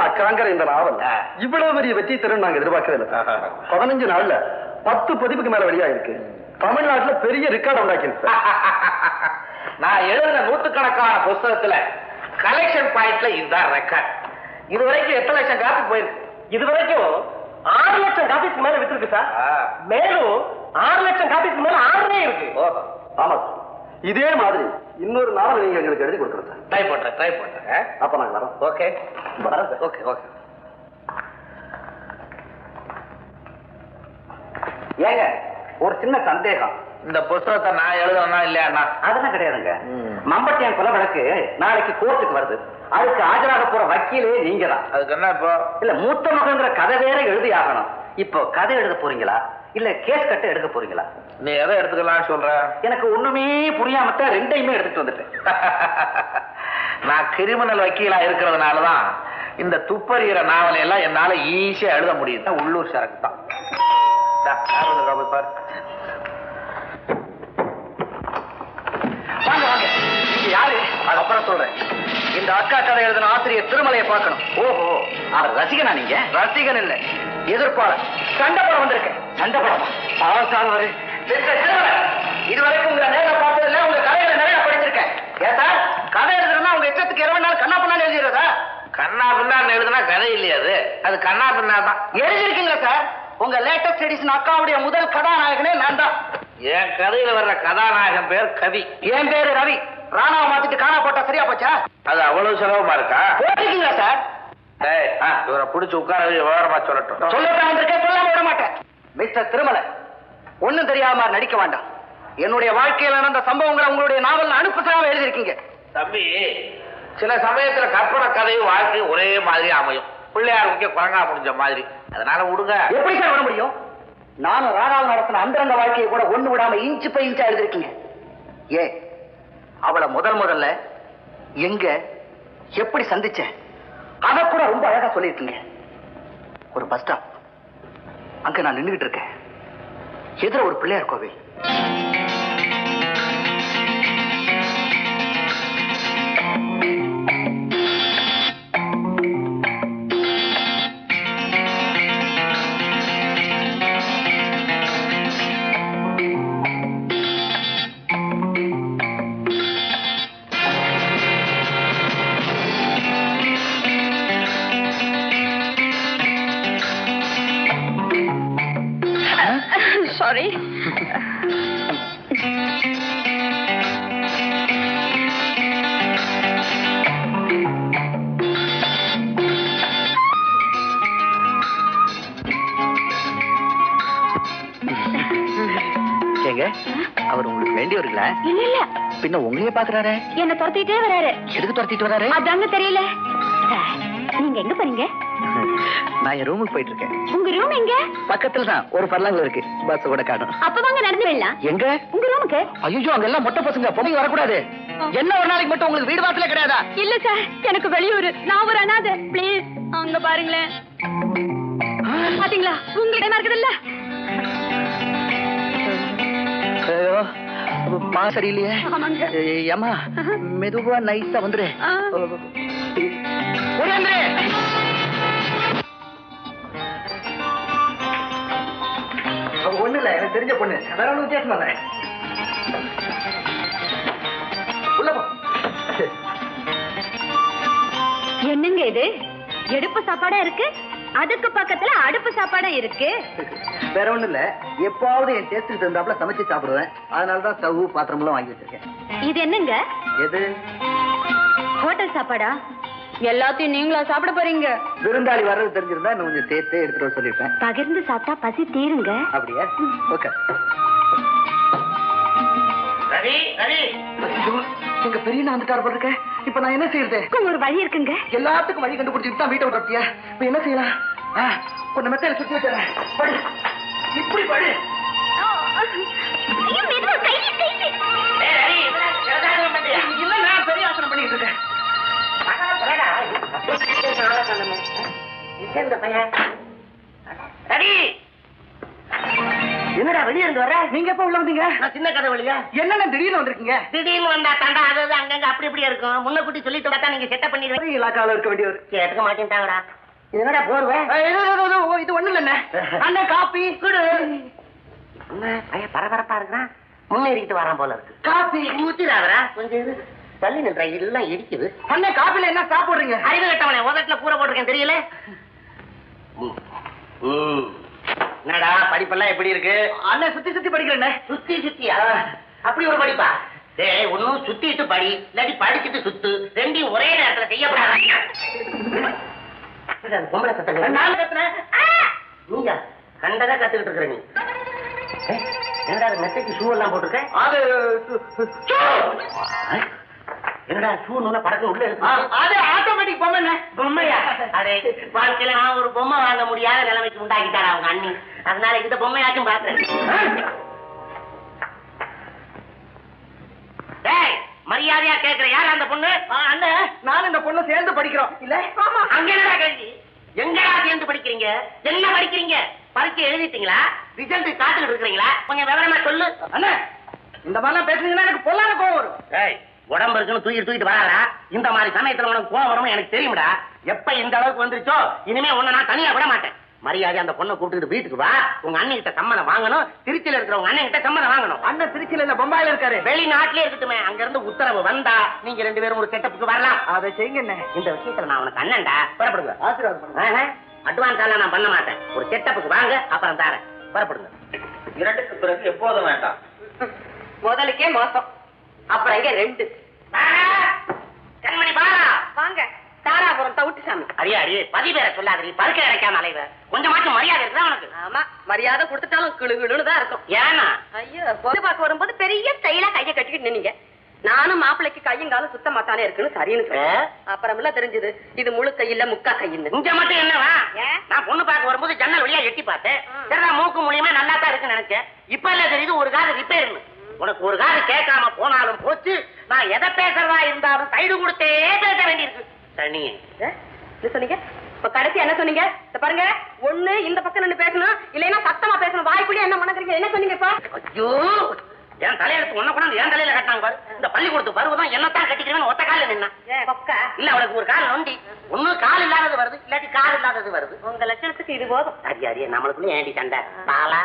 அக்காங்கிற இந்த நாவல் இவ்வளவு பெரிய வெற்றி தரும் நாங்க எதிர்பார்க்கவே இல்லை. 15 நாள்ல 10 பதிப்புக்கு மேல வெளியாயிருக்கு. தமிழ்நாட்டுல பெரிய ரெக்கார்ட் உண்டாக்கிருக்கு. நான் எழுதின 100கணக்கான புத்தகத்துல கலெக்ஷன் பாயிண்ட்ல இதுதான் ரெக்கார்ட். இதுவரைக்கும் 8 லட்சம் காப்பி போயிருக்கு. இதுவரைக்கும் 6 லட்சம் காப்பீஸ்க்கு மேல வித்துருக்கு சார். மேலும் 6 லட்சம் காப்பீஸ்க்கு மேல ஆர்டரே இருக்கு. ஆமா, இதே மாதிரி இன்னொரு நாவல் நீங்க எங்களுக்கு எழுதி கொடுக்குறோம் சார். ட்ரை பண்றேன். அப்ப நாங்க வரோம். ஓகே வரோம் சார். ஓகே. ஏங்க ஒரு சின்ன சந்தேகம். இந்த புத்தகத்தை நான் எழுதணும்னா இல்லையாண்ணா? அதெல்லாம் கிடையாதுங்க. மம்பட்டியான் கொலை வழக்கு நாளைக்கு கோர்ட்டுக்கு வருது. அதுக்கு ஆஜராக போற வக்கீலே நீங்க தான். அதுக்கு என்ன இப்போ? இல்ல, மூத்த மகங்கிற கதை வேற எழுதி ஆகணும். இப்போ கதை எழுத போறீங்களா இல்ல கேஸ் கட்ட எடுக்க போறீங்களா? நீ எதை எடுத்துக்கலாம் சொல்ற? எனக்கு ஒண்ணுமே புரியாமத்தான் ரெண்டையுமே எடுத்துட்டு வந்துட்டேன். நான் கிரிமினல் வக்கீலா இருக்கிறதுனாலதான் இந்த துப்பறிகிற நாவலை எல்லாம் என்னால ஈஸியா எழுத முடியுது. உள்ளூர் சரக்கு தான். பாரு, வாங்க வாங்க. நீங்க யாரு? அது அப்புறம் சொல்றேன். இந்த அக்கா கதை எழுதின ஆசிரியர் திருமலையை பார்க்கணும். ஓஹோ, ரசிகனா நீங்க? ரசிகன் இல்ல, எதிர்ப்பாளர். சண்டை படம் வந்திருக்கேன். சண்டை படமா? பாவசானவர் இதுவரைக்கும் உங்களை நேரில் பார்த்ததில்ல. உங்க கதைகளை நிறைய படிச்சிருக்கேன். ஏன் சார் கதை எழுதுறதுன்னா உங்க எச்சத்துக்கு 20 நாள் கண்ணா பின்னாடி எழுதிடுறதா? கண்ணா பின்னான்னு எழுதுனா கதை இல்லையா? அது கண்ணா பின்னா தான் எழுதிருக்கீங்களா சார்? உங்க லேட்டஸ்ட் எடிஷன் அக்காவுடைய முதல் கதாநாயகனே நான் தான். என் கதையில வர்ற கதாநாயகன் பேர் கவி. என் பேரு ரவி. ராணாவை மாத்திட்டு காணா போட்டா சரியா போச்சா? அது அவ்வளவு செலவுமா இருக்கா? போட்டிருக்கீங்களா சார்? இவரை பிடிச்சு உட்கார விவரமா சொல்லட்டும். சொல்லத்தான் வந்திருக்கேன், சொல்லாம விட மாட்டேன். மிஸ்டர் திருமலை, ஒண்ணும் தெரியாம நடிக்க வேண்டாம். என்னுடைய வாழ்க்கையில் நடந்த சம்பவங்களை உங்களுடைய நாவல் அனுப்புசாம எழுதிருக்கீங்க. தம்பி, சில சமயத்துல கற்பனை கதையும் வாழ்க்கையும் ஒரே மாதிரி அமையும். பிள்ளையார் முக்கிய குரங்கா முடிஞ்ச மாதிரி. அதனால விடுங்க. எப்படி சார் விட முடியும்? நானும் ராணாவும் நடத்தின அந்தரங்க வாழ்க்கையை கூட ஒண்ணு விடாம இன்ச்சு பை இன்ச்சா எழுதிருக்கீங்க. ஏன் அவளை முதல்ல எங்க எப்படி சந்திச்சேன் அத கூட ரொம்ப அழகா சொல்லிருக்கீங்க. ஒரு பஸ் ஸ்டாப், அங்க நான் நின்றுகிட்டு இருக்கேன். எதிர ஒரு பிள்ளையார் கோவில். Sorry. அவர் உங்களுக்கு வேண்டியவர்களா? இல்ல இல்ல, பின்ன உங்களையே பாக்குறாரு. என்ன துரத்திட்டே வராரு. எதுக்கு துரத்திட்டு வராரு? அதாங்க தெரியல. நீங்க எங்க போறீங்க? நான் என் ரூமுக்கு போயிட்டு இருக்கேன். உங்க ரூம் எங்க? பக்கத்துல தான், ஒரு பர்லாங்ல இருக்கு. பஸ் கூட காணும். அப்ப வாங்க நடந்து வரலாம். எங்க? உங்க ரூமுக்கு. ஐயோ, அங்க எல்லாம் மொட்டை பசங்க, பொண்ணுங்க வரக்கூடாது. என்ன ஒரு நாளைக்கு மட்டும் உங்களுக்கு வீடு வாசலே கிடையாதா? இல்ல சார், எனக்கு வெளியூர். நான் ஒரு அனாதை. ப்ளீஸ் அங்க பாருங்களேன். பாத்தீங்களா, உங்க இடமா இருக்குதுல்ல. ஐயோ, சரி இல்லையே. ஏமா, மெதுவா நைஸா வந்துரு. ஒண்ணு இல்ல, எனக்கு தெரிஞ்ச பொண்ணு. வேற ஒண்ணு வித்தியாசம் இல்ல. உள்ள போ. என்னங்க இது? எடுப்பு சாப்பாடா இருக்கு, அதுக்கு பக்கத்துல அடுப்பு சாப்பாடா இருக்கு. வேற ஒண்ணு இல்ல, எப்பாவது என் டேஸ்டுக்கு தகுந்தாப்புல சமைச்சு சாப்பிடுவேன். அதனாலதான் ஸ்டவ் பாத்திரம் எல்லாம் வாங்கி வச்சிருக்கேன். இது என்னங்க? எது? ஹோட்டல் சாப்பாடா? எல்லாத்தையும் நீங்களா சாப்பிட போறீங்க? விருந்தாளி வர்றது தெரிஞ்சிருந்தா இன்னும் கொஞ்சம் சேர்த்து எடுத்துட்டு வர சொல்லிருப்பேன். பகிர்ந்து சாப்பிட்டா பசி தீருங்க. அப்படியா? ஓகே. ரவி ரவி, எங்க பெரிய வந்துட்டார் போல இருக்க. இப்ப நான் என்ன செய்யறது? ஒரு வழி இருக்குங்க. எல்லாத்துக்கும் வழி கண்டுபிடிச்சிட்டு தான் வீட்டை விட்டுட்டியா? இப்ப என்ன செய்யலாம்? கொஞ்சம் மெத்தையில சுத்தி வச்சுறேன். படு, இப்படி படு. இல்ல, நான் பெரிய ஆசனை பண்ணிட்டு இருக்கேன். என்னடா வெளியே இருந்து வர? நீங்க எப்ப உள்ள வந்தீங்க? நான் சின்ன கதை வழியா. என்னென்ன திடீர்னு வந்திருக்கீங்க? திடீர்னு வந்தா தாண்டா, அதாவது அங்கங்க அப்படி இப்படியா இருக்கும். முன்ன கூட்டி சொல்லிட்டு தான் நீங்க செட்டப் பண்ணிடுவீங்க. இலாக்கால இருக்க வேண்டியவர் கேட்க மாட்டேன்ட்டாங்கடா. என்னடா போடுவேன்? இது ஒண்ணு இல்ல அண்ணன் காப்பி குடு. பையன் பரபரப்பா இருக்கிறான், முன்னேறிக்கிட்டு வரான் போல இருக்கு. காப்பி ஊத்திடாதரா, கொஞ்சம் இது தள்ளி நின்றா, எல்லாம் இடிக்குது. அண்ணன் காப்பில என்ன சாப்பிடுறீங்க? அறிவு கட்டவனே, உதட்டுல கூரை போட்டிருக்கேன் தெரியல. என்னடா படிப்பெல்லாம் எப்படி இருக்கு? அண்ணன் சுத்தி சுத்தி படிக்கிறேன். சுத்தி சுத்தியா? அப்படி ஒரு படிப்பா? டேய், ஒன்னும் சுத்திட்டு படி, இல்லாட்டி படிச்சுட்டு சுத்து, ரெண்டையும் ஒரே நேரத்துல செய்யப்படாத. பொம்பளை கத்துறேன், நான் கத்துறேன். நீங்க கண்டதா கத்துக்கிட்டு இருக்கிற நீ. என்னடா மெத்தைக்கு ஷூ எல்லாம் போட்டிருக்க? அது என்னடா ஷூ நூல படக்கு உள்ள இருக்கு? அது ஆட்டோமேட்டிக் பொம்மை. பொம்மையா? அடே, வாழ்க்கையில நான் ஒரு பொம்மை வாங்க முடியாத நிலைமைக்கு உண்டாக்கிட்டாரா அவங்க அண்ணி. அதனால இந்த பொம்மையாச்சும் பாக்குறேன். டேய், மரியாதையா கேக்குற, யார் அந்த பொண்ணு? அண்ணன் நானும் இந்த பொண்ணு சேர்ந்து படிக்கிறோம். இல்ல அங்க என்னடா கேள்வி? எங்கடா சேர்ந்து படிக்கிறீங்க? என்ன படிக்கிறீங்க? பரீட்சை எழுதிட்டீங்களா? ரிசல்ட் காத்துக்கிட்டு இருக்கிறீங்களா? கொஞ்சம் விவரமா சொல்லு. அண்ணன், இந்த மாதிரிலாம் பேசுனீங்கன்னா எனக்கு பொல்லாத கோவம் வரும். ஏய், உடம்பு இருக்குன்னு தூக்கிட்டு வராதா? இந்த மாதிரி சமயத்துல உனக்கு கோவம் வரும்னு எனக்கு தெரியும்டா. எப்ப இந்த அளவுக்கு வந்துருச்சோ இனிமே உன்னை நான் தனியா விட மாட்டேன். மரியாதை அந்த பொண்ணை கூப்பிட்டு வீட்டுக்கு வா. உங்க அண்ணன் கிட்ட சம்மதம் வாங்கணும். திருச்சியில இருக்கிற உங்க அண்ணன் கிட்ட சம்மதம் வாங்கணும். அண்ணன் திருச்சியில இல்ல, பம்பாயில இருக்காரு. வெளிநாட்டிலே இருக்கட்டுமே, அங்க இருந்து உத்தரவு வந்தா நீங்க ரெண்டு பேரும் ஒரு செட்டப்புக்கு வரலாம். அதை செய்யுங்க. இந்த விஷயத்துல நான் உனக்கு அண்ணன்டா. புறப்படுங்க. ஆசீர்வாதம். அட்வான்ஸ் எல்லாம் நான் பண்ண மாட்டேன். ஒரு செட்டப்புக்கு வாங்க, அப்புறம் தரேன். புறப்படுங்க. 2க்கு பிறகு எப்போதும் வேண்டாம். முதலுக்கே மோசம், அப்புறம் இங்க 2. கண்மணி பாரா, வாங்க. தாராபுரம் தவுட்டுசாமி. அடியே பதிவேற சொல்லாதீ, பருக்க கிடைக்காம அலைவ. கொஞ்சமாச்சும் மரியாதை இருக்குதா உனக்கு? ஆமா, மரியாதை கொடுத்துட்டாலும் கிளுகிளுன்னு தான் இருக்கும். ஏன்னா? ஐயோ, பொண்ணு பார்க்க வரும்போது பெரிய ஸ்டைலா கையை கட்டிக்கிட்டு நின்னீங்க. நானும் மாப்பிள்ளைக்கு கையும் காலம் சுத்தமா தானே இருக்குன்னு சரின்னு சொன்னேன். அப்புறம்ல தெரிஞ்சது இது முழு கையில முக்கா கையின்னு. இங்க மட்டும் என்னவா? ஏன்? நான் பொண்ணு பார்க்க வரும்போது ஜன்னல் வழியா எட்டி பார்த்தேன். சரிதான், மூக்கு மூலியமா நல்லா தான் இருக்குன்னு நினைச்சேன். இப்ப இல்ல தெரியுது ஒரு காது ரிப்பேர்னு. உனக்கு ஒரு காது கேட்காம போனாலும் போச்சு. நான் எதை பேசுறதா இருந்தாலும் சைடு கொடுத்தே பேச வேண்டியிருக்கு. சனி என்ன சொன்னீங்க? இப்ப கடைசி என்ன சொன்னீங்க? பாருங்க, ஒண்ணு இந்த பக்கம் நின்னு பேசணும், இல்லைன்னா சத்தமா பேசணும். வாய்க்குள்ளே என்ன மணக்குறீங்க? என்ன சொன்னீங்க இப்ப? ஐயோ, என் தலையெடுத்து ஒன்ன கூட என் தலையில கட்டினாங்க பாரு. இந்த பள்ளிக்கூடத்து பருவம் என்னத்தான் கட்டிக்கிறேன்னு ஒத்த கால நின்னா இல்ல. அவளுக்கு ஒரு கால் நொண்டி. ஒண்ணு கால் இல்லாதது வருது, இல்லாட்டி கால் இல்லாதது வருது. உங்க லட்சணத்துக்கு இது போதும். அடியே நம்மளுக்குள்ள ஏண்டி சண்டை? பாலா,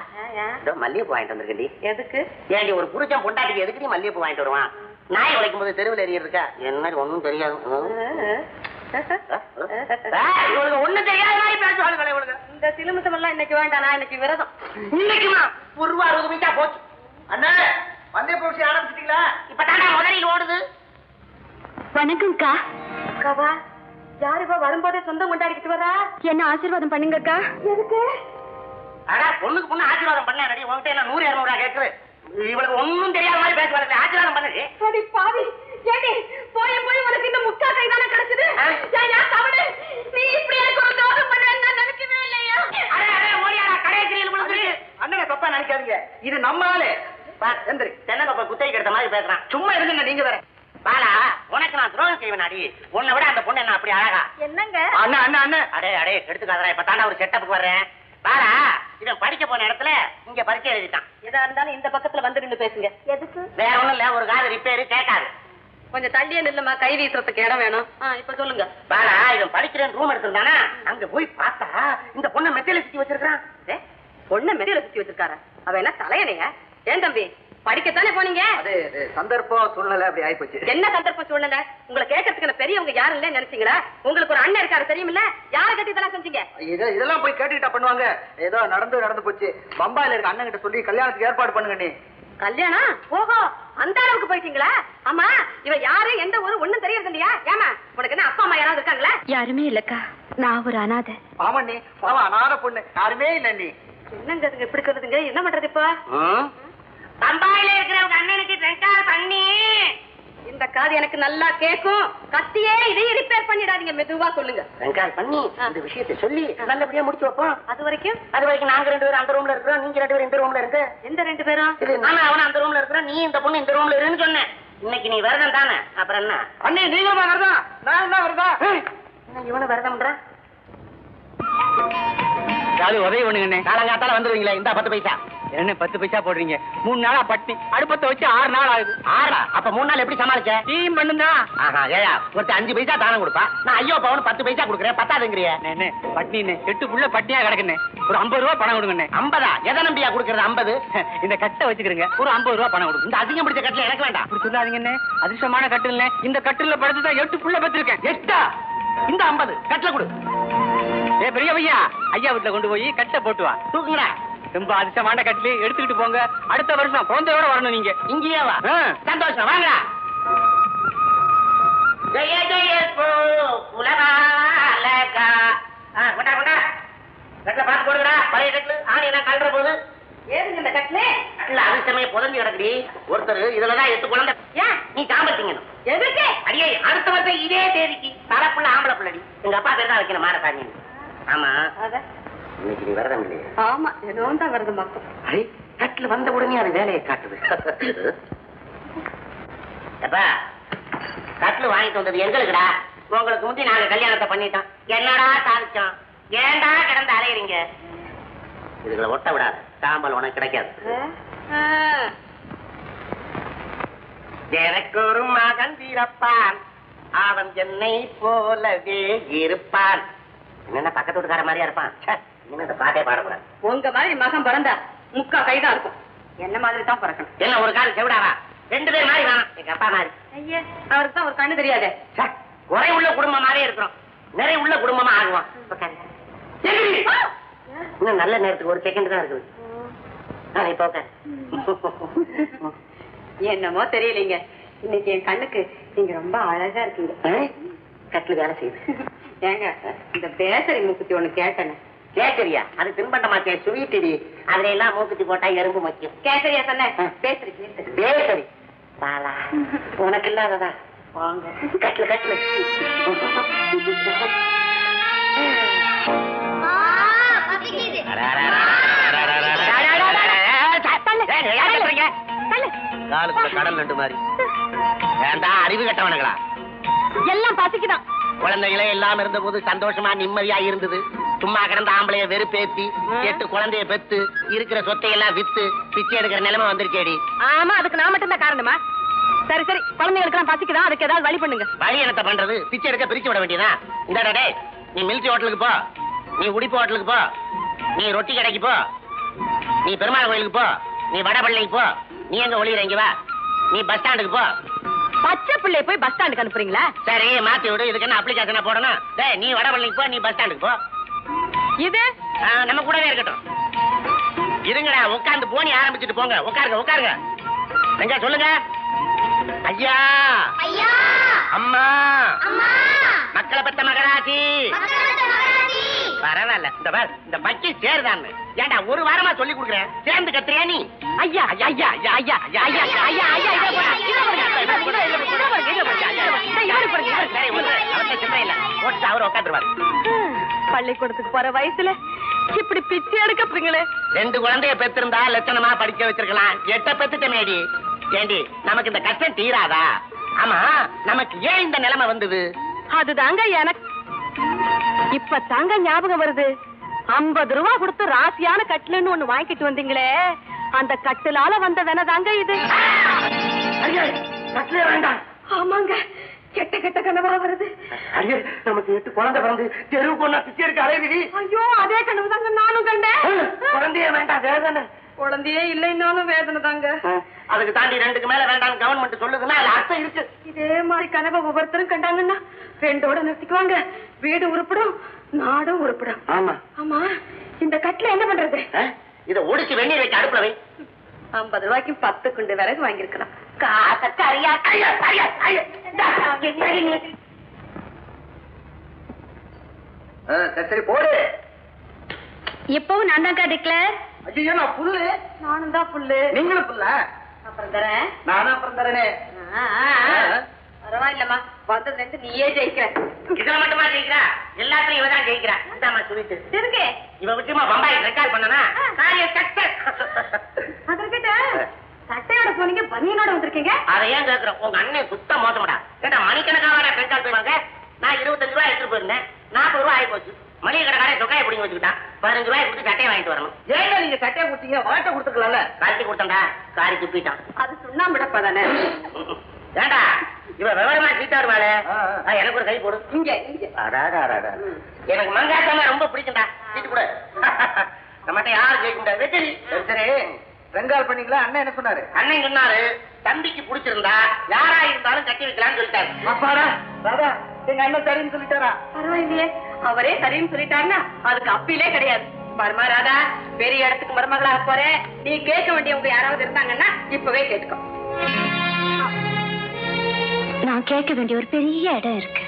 மல்லிகைப்பூ வாங்கிட்டு வந்திருக்கேன்டி. எதுக்கு? ஏண்டி ஒரு புருஷன் பொண்டாட்டிக்கு எதுக்கு நீ மல்லிகைப்பூ வாங்கிட்டு வருவான்? நாய் உழைக்கும் போது தெருவில் எறிய இருக்கா? என்ன ஒண்ணும் தெரியாது. இவளுக்கு ஒண்ணும் தெரியாத மாதிரி பேசுவாளுங்களே இவளுக்கு. இந்த சிலுமிசம் எல்லாம் இன்னைக்கு வேண்டாம், நான் இன்னைக்கு விரதம். இன்னைக்குமா? ஒரு ரூபா 60 பைசா போச்சு. அண்ணா, வந்தே போச்சு ஆரம்பிச்சிட்டீங்களா? இப்ப தாண்டா முதலில் ஓடுது. வணக்கம்க்கா. அக்காவா? யாருப்பா வரும்போதே சொந்தம் கொண்டாடிக்கிட்டு வரா? என்ன ஆசீர்வாதம் பண்ணுங்கக்கா. எதுக்கு? அடா, பொண்ணுக்கு பொண்ணு ஆசீர்வாதம் பண்ண ரெடி. உங்ககிட்ட என்ன 100 200 கேட்குது. இவளுக்கு ஒண்ணும் தெரியாத மாதிரி பேசுவாங்க. ஆசீர்வாதம் பண்ணுது. சரி பாவி, ஏடி போய் உனக்கு இந்த முக்கா கை தானே கிடைச்சது? ஏயா தவடு, நீ இப்படி எனக்கு ஒரு தோகம் பண்ணேன்னு நான் நினைக்கவே இல்லையா? அடே ஓடியாடா, கடையக்கிரியில் உங்களுக்கு. அண்ணனை தப்பா நினைக்காதீங்க, இது நம்ம ஆளு. எந்திரி, தென்னங்கப்ப குத்தகை கெடுத்த மாதிரி பேசுறான். சும்மா இருங்க, நீங்க வேற. பாலா, உனக்கு நான் துரோகம் செய்வேன் அடி. உன்னை விட அந்த பொண்ணு என்ன அப்படி அழகா? என்னங்க? அண்ணா அண்ணா அண்ணா, அடே எடுத்துக்காதரா. இப்ப தாண்டா ஒரு செட்டப்புக்கு வர்றேன். பாலா, இவன் படிக்க போன இடத்துல இங்க பரீட்சை எழுதிட்டான். எதா இருந்தாலும் இந்த பக்கத்துல வந்து நின்னு பேசுங்க. எதுக்கு? வேற ஒண்ணும் இல்ல, ஒரு காது ரிப்பேரு கேட்காது. கொஞ்சம் தள்ளியே நில்லுமா, கை வீசுறதுக்கு இடம் வேணும். இப்ப சொல்லுங்க. பாலா, இவன் படிக்கிறேன் ரூம் எடுத்திருந்தானா, அங்க போய் பார்த்தா இந்த பொண்ணை மெத்தையில சுத்தி வச்சிருக்கான். பொண்ணை மெதியில சுத்தி வச்சிருக்காரு. அவ என்ன தலையணையா? ஏன் தம்பி, படிக்கத்தானே போனீங்க? அது சந்தர்ப்பம் சூழ்நிலை அப்படி ஆயிப்போச்சு. என்ன சந்தர்ப்ப சூழ்நிலை? உங்களை கேட்கறதுக்கு பெரியவங்க யாரும் இல்ல நினைச்சீங்களா? உங்களுக்கு ஒரு அண்ணன் இருக்காரு தெரியுமில்ல? யார கட்டி இதெல்லாம் செஞ்சீங்க? இதெல்லாம் போய் கேட்டுக்கிட்டா பண்ணுவாங்க. ஏதோ நடந்து போச்சு. பம்பாயில இருக்க அண்ணன் கிட்ட சொல்லி கல்யாணத்துக்கு ஏற்பாடு பண்ணுங்க. நீ கல்யாணம்? ஓஹோ, அந்த அளவுக்கு போயிட்டீங்களா? ஆமா, இவ யாரு, எந்த ஊரு ஒண்ணும் தெரியறது இல்லையா? ஏமா, உனக்கு என்ன அப்பா அம்மா யாராவது இருக்காங்களா? யாருமே இல்லக்கா, நான் ஒரு அனாதை. ஆமா, நீ பாவம் அனாதை பொண்ணு, யாருமே இல்ல. நீ என்னங்க இதுங்க இப்படி சொல்லுதுங்க? என்ன பண்றது இப்ப? பம்பாயில இருக்கிறவங்க அண்ணனுக்கு ரெண்டாவது பண்ணி இந்த காது எனக்கு நல்லா கேக்கும். கத்தியே இதையும் ரிப்பேர் பண்ணிடாதீங்க, மெதுவா சொல்லுங்க. ரெண்டாவது பண்ணி இந்த விஷயத்தை சொல்லி நல்லபடியா முடிச்சு வைப்போம். அது வரைக்கும் நாங்க 2 பேரும் அந்த ரூம்ல இருக்கிறோம், நீங்க 2 பேரும் இந்த ரூம்ல இருக்கு. எந்த 2 பேரும்? அவன் அந்த ரூம்ல இருக்கிறோம், நீ இந்த பொண்ணு இந்த ரூம்ல இருன்னு சொன்னேன். இன்னைக்கு நீ விரதம் தானே, அப்புறம் என்ன? அண்ணே, நீங்க விரதம், நான் என்ன விரதம்? இவனு விரதம்ன்ற உதவி பண்ணுங்க. காலங்காத்தால வந்துருவீங்களா? இந்த 10 பைசா என்ன 10 பைசா போடுறீங்க? 3 நாளா பட்டி அடுப்பத்தை வச்சு 6 நாள் ஆகுது. 6 அப்ப 3 நாள் எப்படி சமாளிச்ச? டீம் பண்ணுதா? ஏயா ஒருத்தர் 5 பைசா தானம் கொடுப்பா, நான் ஐயோ பவுன் 10 பைசா கொடுக்குறேன், பத்தாதுங்கிறிய. என்ன பட்டினே 8 புள்ள பட்டியா கிடக்குன்னு ஒரு 50 ரூபா பணம் கொடுங்கண்ணே. 50? எதை நம்பியா கொடுக்கறது 50? இந்த கட்டை வச்சுக்கிறேங்க, ஒரு 50 ரூபா பணம் கொடுங்க. இந்த அதிகம் பிடிச்ச கட்டில எனக்கு வேண்டாம். அப்படி சொல்லாதீங்கண்ணே, அதிர்ஷ்டமான கட்டில். இந்த கட்டில படுத்துதான் 8 புள்ள பெற்றிருக்கேன். 8? இந்த 50 கட்டில கொடு. ஏ பெரிய பையா, ஐயா வீட்டுல கொண்டு போய் கட்டை போட்டு வா. தூக்குங்கடா. ரொம்ப அதிர்ஷ்டமான கட்டில எடுத்துக்கிட்டு போங்க. அடுத்த வருஷம் குழந்தையோட வரணும் நீங்க. இங்கேயே வா. சந்தோஷம், வாங்கடா. ஜெய ஜெய புலகாலகா. கொண்டா கொண்டா கட்டில பாத்து போடுங்கடா. பழைய கட்டில ஆணி என்ன கல்ற போது ஏதுங்க இந்த கட்டில? கட்டில அதிர்ஷ்டமே புதஞ்சு கிடக்குடி. ஒருத்தர் இதுலதான் 8 குழந்தை. ஏன் நீ தாம்பத்திங்கணும். எதுக்கு? அடியே அடுத்த வருஷம் இதே தேதிக்கு தலைப்புள்ள ஆம்பளை பிள்ளடி. எங்க அப்பா பேர் தான் வைக்கணும் மாரசாமி. ஆமா இன்னைக்கு நீ விரதம் இல்லையே? ஆமா ஏதோ தான் வருது மக்கள். ஐ கட்டில வந்த உடனே அது வேலையை காட்டுது. அப்பா கட்டில வாங்கிட்டு வந்தது எங்களுக்குடா. உங்களுக்கு முந்தி நாங்க கல்யாணத்தை பண்ணிட்டோம். என்னடா சாதிச்சோம்? ஏண்டா கிடந்து அலையறீங்க? இதுகளை ஒட்ட விடாது, சாம்பல் உனக்கு கிடைக்காது. எனக்கு ஒரு மகன் பிறப்பான், அவன் என்னை போலவே இருப்பான். என்ன பக்கத்து வீட்டுக்கார மாதிரியா இருப்பான்? இந்த பாட்டே பாடக்கூடாது. உங்க மாதிரி மகன் பிறந்தா முக்கா கைதான் இருக்கும். என்ன மாதிரி தான் பிறக்கணும். என்ன ஒரு கால் செவிடாவா? 2 பேர் மாதிரி வேணும். எங்க அப்பா மாதிரி. ஐயா அவருக்கு தான் ஒரு கண்ணு தெரியாதே. குறை உள்ள குடும்பமாவே இருக்கிறோம், நிறைய உள்ள குடும்பமா ஆகுவோம். இன்னும் நல்ல நேரத்துக்கு ஒரு செகண்ட் தான் இருக்குது. என்னமோ தெரியலீங்க, இன்னைக்கு என் கண்ணுக்கு நீங்க ரொம்ப அழகா இருக்கீங்க. கட்டில வேலை செய்யுது. ஏங்க இந்த பேசரி மூக்குத்தி ஒண்ணு கேட்டேன்னு. கேசரியா? அது தின்பண்டமாச்சே, ஸ்வீட். அதுல எல்லாம் மூக்குத்தி போட்டா எறும்பு மக்கும். கேசரியா சொன்னேன். பேசரி பேசரி பாலா உனக்கு இல்லாததா? வாங்க கட்டில கட்டில. காலுக்குள்ள கடல் நண்டு மாதிரி. ஏண்டா அறிவு கட்டவனுங்களா? எல்லாம் பசிக்குதான். குழந்தைகளே எல்லாம் இருந்த போது சந்தோஷமா நிம்மதியா இருந்தது. சும்மா கிடந்த ஆம்பளைய வெறுப்பேத்தி 8 குழந்தைய பெத்து இருக்கிற சொத்தையெல்லாம் வித்து பிச்சை எடுக்கிற நிலைமை வந்திருக்கேடி. ஆமா அதுக்கு நான் மட்டும் தான் காரணமா? சரி சரி குழந்தைகளுக்கு எல்லாம் பசிக்குதான், அதுக்கு ஏதாவது வழி பண்ணுங்க. வழி என்னத்த பண்றது? பிச்சை எடுக்க பிரிச்சு விட வேண்டியதா? இந்த டேய் நீ மில்ட்ரி ஹோட்டலுக்கு போ, நீ உடிப்பு ஹோட்டலுக்கு போ, நீ ரொட்டி கடைக்கு போ, நீ பெருமாள் கோயிலுக்கு போ, நீ வடபள்ளிக்கு போ, நீ எங்க ஒளியிற இங்க வா, நீ பஸ் ஸ்டாண்டுக்கு போ. பச்சை பிள்ளைய போய் பஸ் ஸ்டாண்டுக்கு அனுப்புறீங்களா? சரி மாத்தி விடு, இதுக்கு என்ன அப்ளிகேஷனா போடணும்? டேய் நீ வடபள்ளிக்கு போ, நீ பஸ் ஸ்டாண்டுக்கு போ. இது நம்ம கூடவே இருக்கட்டும். இருங்கடா உட்கார்ந்து போனி ஆரம்பிச்சுட்டு போங்க. உட்காருங்க உட்காருங்க. எங்க சொல்லுங்க. ஐயா ஐயா அம்மா அம்மா மக்களை பெத்த மகராசி. மக்களுக்கு மகாராஜி பரவாயில்ல. இந்த பார் இந்த பக்கி சேருதான். ஏண்டா ஒரு வாரமா சொல்லி கொடுக்குறேன், சேர்ந்து கத்துறியா நீ? ஐயா ஐயா ஐயா ஐயா ஐயா ஐயா ஐயா ஐயா பள்ளிக்கூடத்துக்கு போற வயசுல இப்படி பிச்சை எடுக்கறீங்களே. 2 குழந்தைய பெத்திருந்தா லட்சணமா படிக்க வச்சிருக்கலாம். 8 பெத்துட்ட மேடி. ஏண்டி நமக்கு இந்த கஷ்டம் தீராதா? ஆமா நமக்கு ஏன் இந்த நிலைமை வந்தது? அதுதாங்க எனக்கு இப்ப தாங்க ஞாபகம் வருது. 50 ரூபா கொடுத்து ராசியான கட்டிலுன்னு ஒண்ணு வாங்கிட்டு வந்தீங்களே, அந்த கட்டிலால வந்த வேணதாங்க இது. வேண்டாம். ஆமாங்க கெட்ட கெட்ட கனவா வருது. ஐயோ நமக்கு 8 குழந்தை பிறந்து தெருவு கொண்டா பிச்சை எடுக்க அலையுது. ஐயோ அதே கனவு தாங்க நானும் கண்டேன். குழந்தைய வேண்டாம் வேதனை. குழந்தையே இல்லைன்னாலும் வேதனை தாங்க. அதுக்கு தாண்டி 2க்கு மேல வேண்டாம் கவர்மெண்ட் சொல்லுதுன்னா அது அர்த்தம் இருக்கு. இதே மாதிரி கனவை ஒவ்வொருத்தரும் கண்டாங்கன்னா 2ஓட நிறுத்திக்குவாங்க. வீடு உருப்படும், நாடும் உருப்படும். ஆமா ஆமா இந்த கட்டில என்ன பண்றது? இத ஒடிச்சு வெந்நீர் வைக்க அடுப்புல வை. 50 ரூபாய்க்கு 10 குண்டு விறகு வாங்கிருக்கலாம். சரி போடு. எப்பவும் நான் தான் டிக்ளேர். ஐயோ நான் புல்லு. நானும் தான் புல்லு. நீங்களும் புல்ல? அப்புறம் தரேன். நானும் அப்புறம் தரேனே. பரவாயில்லம்மா, வந்ததுல இருந்து நீயே ஜெயிக்கிற. இதுல மட்டுமா ஜெயிக்கிறா? எல்லாத்தையும் இவ தான் ஜெயிக்கிறா. இந்தாமா சொல்லிட்டு இருக்கு. இவ விட்டுமா பம்பாய் ரெக்கார்ட் பண்ணனா காரியம் சக்சஸ். அதற்கிட்ட சட்டையோட போனீங்க, பனியனோட வந்திருக்கீங்க. அதை ஏன் கேக்குறோம்? உங்க அண்ணன் சுத்தம் மோசமாடா. கேட்டா மணிக்கணக்காக ரெக்கார்ட் போயிவாங்க. நான் 25 ரூபாய் எடுத்துட்டு போயிருந்தேன், 40 ரூபாய் ஆகி போச்சு. மளிகை கடைக்காரன் தொகையை பிடிங்க வச்சுக்கிட்டான். 15 ரூபாய் கொடுத்து சட்டையை வாங்கிட்டு வரணும். ஏங்க நீங்க சட்டையை கொடுத்தீங்க, வாட்டை கொடுத்துக்கலாம்ல? காட்டி கொடுத்தா காரி துப்பிட்டான். அது சுண்ணாம்புடப்பா தானே. ஏண்டா இவன் விவரமா சீட்டாடுவாளே, எனக்கு ஒரு கை போடு. இங்க இங்க. எனக்கு மங்காத்தாம ரொம்ப பிடிக்கும்டா, சீட்டு கூட. நம்மகிட்ட யாரும் கேட்க முடியாது. வெற்றி. சரி வெங்கால் பண்ணீங்களா? அண்ணன் என்ன சொன்னாரு? அண்ணன் சொன்னாரு தம்பிக்கு பிடிச்சிருந்தா யாரா இருந்தாலும் கட்டி வைக்கலாம்னு சொல்லிட்டாரு. அப்பாடா ராதா, எங்க அண்ணன் சரின்னு சொல்லிட்டாரா? பரவாயில்லையே, அவரே சரின்னு சொல்லிட்டாருன்னா அதுக்கு அப்பிலே கிடையாது. பரமா ராதா, பெரிய இடத்துக்கு மருமகளாக போறேன், நீ கேட்க வேண்டியவங்க யாராவது இருந்தாங்கன்னா இப்பவே கேட்டுக்கோ. நான் கேட்க வேண்டிய ஒரு பெரிய இடம் இருக்கு.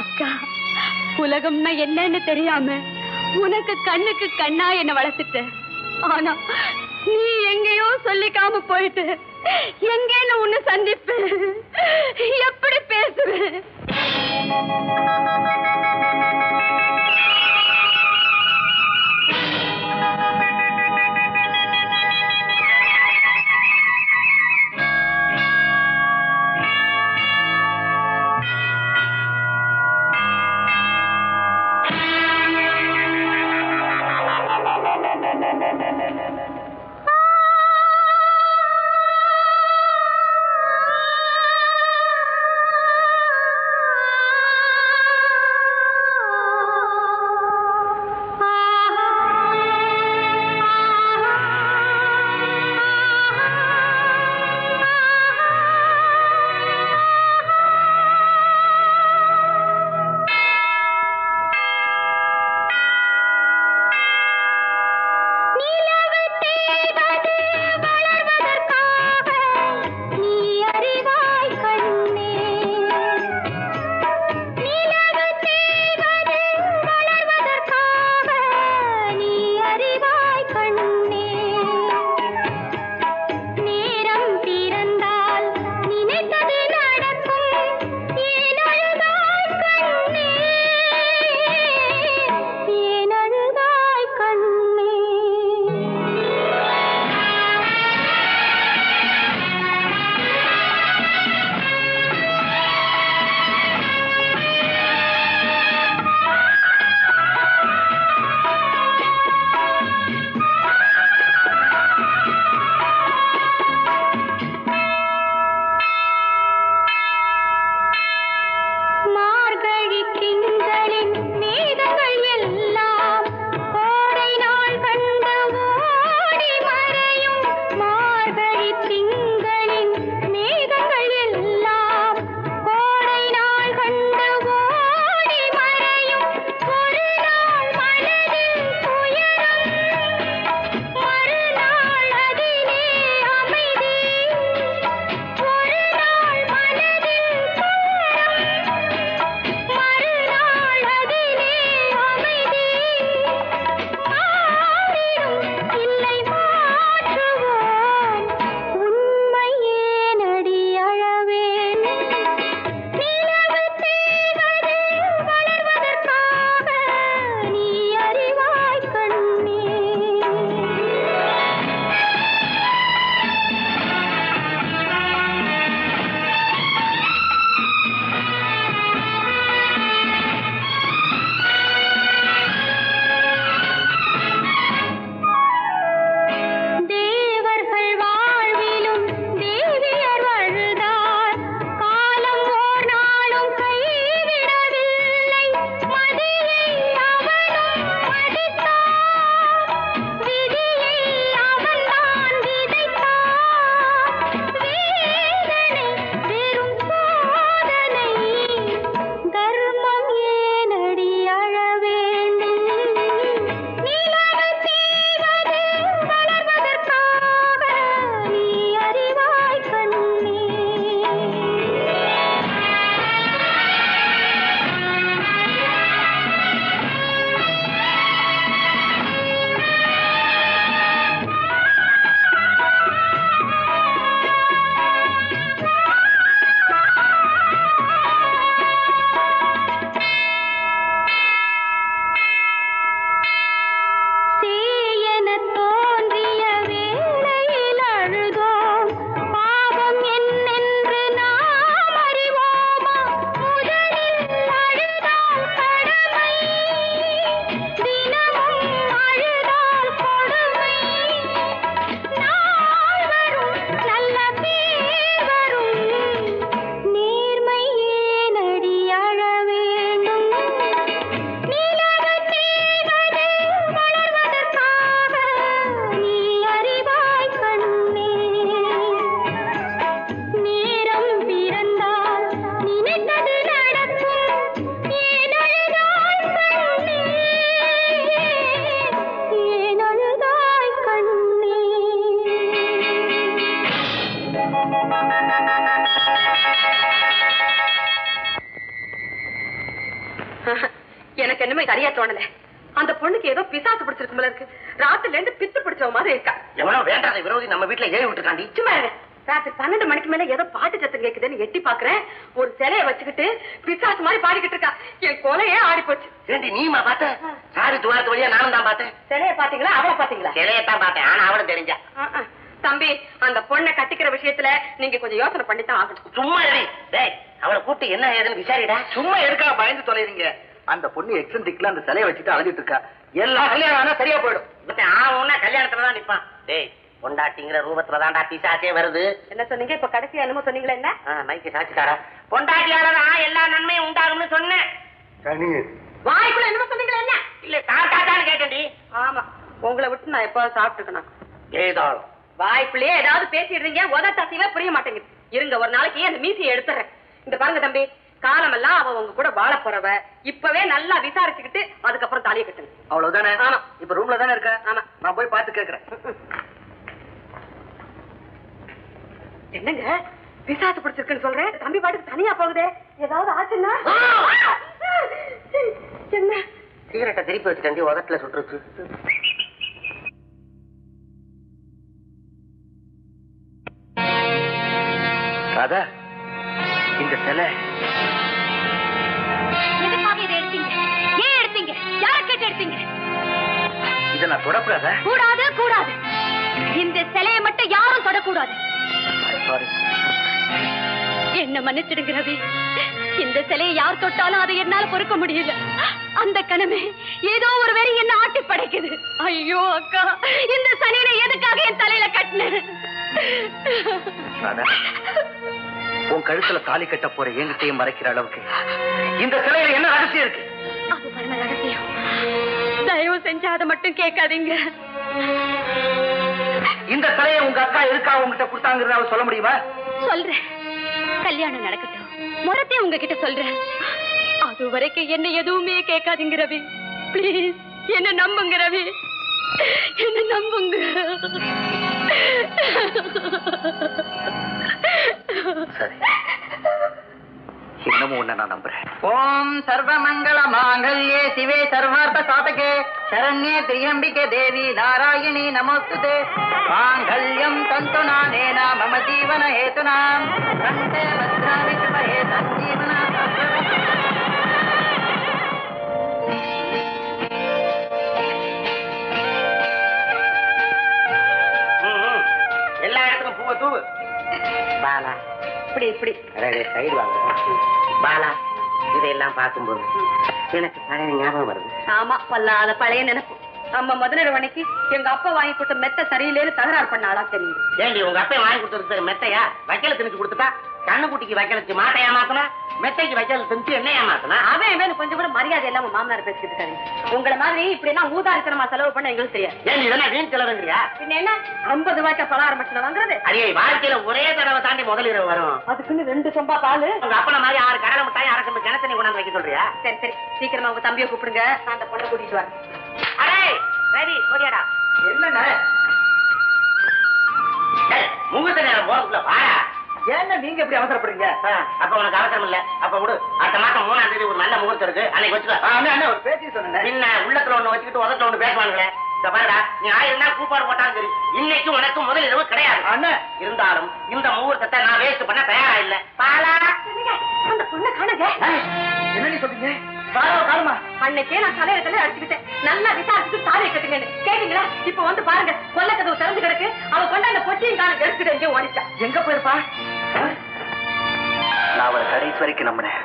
அக்கா, உலகம்னா என்னன்னு தெரியாம உனக்கு கண்ணுக்கு கண்ணா என்ன வளர்த்துட்ட. ஆனா நீ எங்கேயோ சொல்லிக்காம போயிட்டு எங்கேன்னு உன்னை சந்திப்பேன், எப்படி பேசுவேன்? எனக்கு என்னமே சரியா தோணல. அந்த பொண்ணுக்கு ஏதோ பிசாசு பிடிச்சிருக்கு போல இருக்கு. ராத்திரில இருந்து பித்து பிடிச்ச மாதிரி இருக்கா. எவ்வளவு வேண்டாத விரோதி நம்ம வீட்டுல ஏறி விட்டுருக்காண்டி. சும்மா ராத்திரி 12 மணிக்கு மேல ஏதோ பாட்டு சத்தம் கேக்குதுன்னு எட்டி பாக்குறேன். ஒரு சிலையை வச்சுக்கிட்டு பிசாசு மாதிரி பாடிக்கிட்டு இருக்கா. என் கொலையே ஆடி போச்சு. ஏண்டி நீமா பாத்த? சாரி துவாரத்து வழியா நானும் தான் பார்த்தேன். சிலையை பாத்தீங்களா? அவளை பாத்தீங்களா? சிலையத்தான் பார்த்தேன். ஆனா அவளும் தெரிஞ்சா. தம்பி, அந்த பொண்ணை கட்டிக்கிற விஷயத்துல நீங்க கொஞ்சம் யோசனை பண்ணித்தான் ஆகணும். சும்மா டேய், அவளை கூப்பிட்டு என்ன ஏதுன்னு விசாரிடா. சும்மா இருக்கா பயந்து தொலைறீங்க? அந்த பொண்ணு எக்ஸென்ட்ரிக்ல அந்த சிலையை வச்சுட்டு அலைஞ்சிட்டு இருக்கா. எல்லா கல்யாணம் ஆனா சரியா போயிடும். ஆனா கல்யாணத்துலதான் நிப்பான். டேய், பொண்டாட்டிங்கிற ரூபத்துலதான்டா பிசாசே வருது. என்ன சொன்னீங்க? இப்ப கடைசியா என்னமோ சொன்னீங்களா? என்ன மைக்கு சாட்சிக்காரா? பொண்டாட்டியாலதான் எல்லா நன்மையும் உண்டாகும்னு சொன்னேன். வாய்க்குள்ள என்னமோ சொன்னீங்களா? என்ன இல்ல சாப்பிட்டாச்சான்னு கேட்டேன்டி. ஆமா, உங்களை விட்டு நான் எப்ப சாப்பிட்டுக்கணும். ஏதாலும் வாய்க்குள்ளேயே ஏதாவது பேசிடுறீங்க. உதட்டாசியவே புரிய மாட்டேங்குது. இருங்க, ஒரு நாளைக்கு அந்த மீசியை எடுத்துறேன். இந்த பாருங்க தம்பி, காலமெல்லாம் அவ உங்க கூட வாழ போறவ. இப்பவே நல்லா விசாரிச்சுக்கிட்டு அதுக்கப்புறம் தாலியை கட்டுங்க. அவ்வளவுதானே? ஆமா. இப்ப ரூம்ல தானே இருக்க? ஆமா. நான் போய் பார்த்து கேக்குறேன். என்னங்க பிசாசு பிடிச்சிருக்குன்னு சொல்றேன், தம்பி பாட்டுக்கு தனியா போகுதே. ஏதாவது ஆச்சுன்னா? என்ன சிகரெட்டை திருப்பி வச்சுட்டு உதட்டுல சுட்டுருச்சு. ராதா, இந்த சிலை எதுக்காக இதை எடுத்தீங்க? ஏன் எடுத்தீங்க? யார கேட்டு எடுத்தீங்க? இதை நான் தொடக்கூடாதா? கூடாது, கூடாது. இந்த சிலையை மட்டும் யாரும் தொடக்கூடாது. சாரி. என்ன மன்னிச்சிடுங்க ரவி. இந்த சிலையை யார் தொட்டாலும் அதை என்னால பொறுக்க முடியல. அந்த கணமே ஏதோ ஒரு வெறி என்ன ஆட்டி படைக்குது. ஐயோ அக்கா, இந்த சனியை எதுக்காக என் தலையில கட்டினேன்? ராதா, உன் கழுத்துல தாலி கட்ட போற என்கிட்டயும் மறைக்கிற அளவுக்கு இந்த சிலையில என்ன ரகசியம் இருக்கு? அது பரம ரகசியம். தயவு செஞ்சு அதை மட்டும் கேட்காதீங்க. இந்த சிலையை உங்க அக்கா எதுக்காக உங்ககிட்ட கொடுத்தாங்கிறத சொல்ல முடியுமா? சொல்றேன். கல்யாணம் நடக்கட்டும், முறத்தே உங்ககிட்ட சொல்றேன். அது வரைக்கும் என்ன எதுவுமே கேட்காதீங்க ரவி. பிளீஸ் என்ன நம்புங்க ரவி, என்ன நம்புங்க. சரி, இன்னமும் உன்னை நான் நம்புறேன். ஓம் சர்வமங்கள மாங்கல்யே சிவே சர்வார்த்த சாதகே சரண்யே திரியம்பிகே தேவி நாராயணி நமோஸ்துதே. மாங்கல்யம் தந்து நானேன மம ஜீவன ஹேதுனாம் கண்டே பத்ராணி சுபஹே சஞ்சீவன. எல்லா இடத்துக்கும் பூவை தூவு. பாலா, இப்படி இப்படி சைடு வாங்க. பாலா, இதையெல்லாம் பார்க்கும்போது எனக்கு பழைய ஞாபகம் வருது. ஆமா, வல்லாத பழைய நினைப்பு. நம்ம முதலிரவு அன்னைக்கு எங்க அப்பா வாங்கி கொடுத்த மெத்த சரியில்லைன்னு தகராறு பண்ண ஆளா தெரியுது. ஏண்டி உங்க அப்பா வாங்கி கொடுத்தது மெத்தையா? வைக்கல திணிச்சு கொடுத்துட்டா? கண்ணுக்குட்டிக்கு வைக்கலச்சு மாட்டை ஏமாத்தனா? மெத்தைக்கு வைக்கல திணிச்சு என்ன ஏமாத்தனா? அவன் கொஞ்சம் கூட மரியாதை இல்லாம மாமனார் பேசிக்கிட்டு இருக்காரு. உங்களை மாதிரி இப்படி எல்லாம் ஊதாரித்தனமா செலவு பண்ண எங்களுக்கு தெரியாது. ஏன் இதெல்லாம் வீண் செலவுங்கிறியா? பின்ன என்ன 50 ரூபாய்க்கு பலகாரம் மட்டும் வாங்குறது? அடியே, வாழ்க்கையில ஒரே தடவை தாண்டி முதலிரவு வரும். அதுக்குன்னு 2 சொம்பா பாலு. உங்க அப்பன மாதிரி 6 கடலை மிட்டாய் 1 கம்பு கிணத்தண்ணி கொண்டாந்து வைக்க சொல்றியா? சரி சரி, சீக்கிரமா உங்க தம்பியை கூப்பிடுங்க, நான் அந்த பொண்ணை கூட்டிட்டு வரேன். அடே ரவி, ஓடியாடா. என்ன முகூர்த்த நேரம் போறதுக்குள்ள வாடா. ஏன்னா நீங்க எப்படி அவசரப்படுறீங்க? அப்ப உனக்கு அவசரம் இல்ல. அப்ப விடு, அடுத்த மாசம் 3ஆம் தேதி ஒரு நல்ல முகூர்த்தம் இருக்கு, அன்னைக்கு வச்சுக்கோ. ஒரு பேச்சு சொன்னேன். பின்ன உள்ளத்துல ஒண்ணு வச்சுக்கிட்டு உதத்துல ஒண்ணு பேசுவாங்களே. இந்த பாருடா, நீ 1000 நாள் கூப்பாடு போட்டாலும் சரி, இன்னைக்கு உனக்கு முதல் இரவு கிடையாது. அண்ணா, இருந்தாலும் இந்த முகூர்த்தத்தை நான் வேஸ்ட் பண்ண தயாரா இல்ல. பாலா, அந்த பொண்ணை காணுங்க. என்ன சொல்றீங்க? காலமா அன்னைக்கே நான் தலையில அடிச்சுக்கிட்டேன். நல்லா விசாரிச்சுட்டு தாலியை கட்டுங்கன்னு கேட்டீங்களா? இப்ப வந்து பாருங்க, கொல்ல கதவு திறந்து கிடக்கு. அவ கொண்ட அந்த பொட்டியும் காண எடுத்துட்டு எங்கேயும் ஓடிட்டா. எங்க போயிருப்பா? நான் அவளை கடைசி வரைக்கும் நம்பினேன்.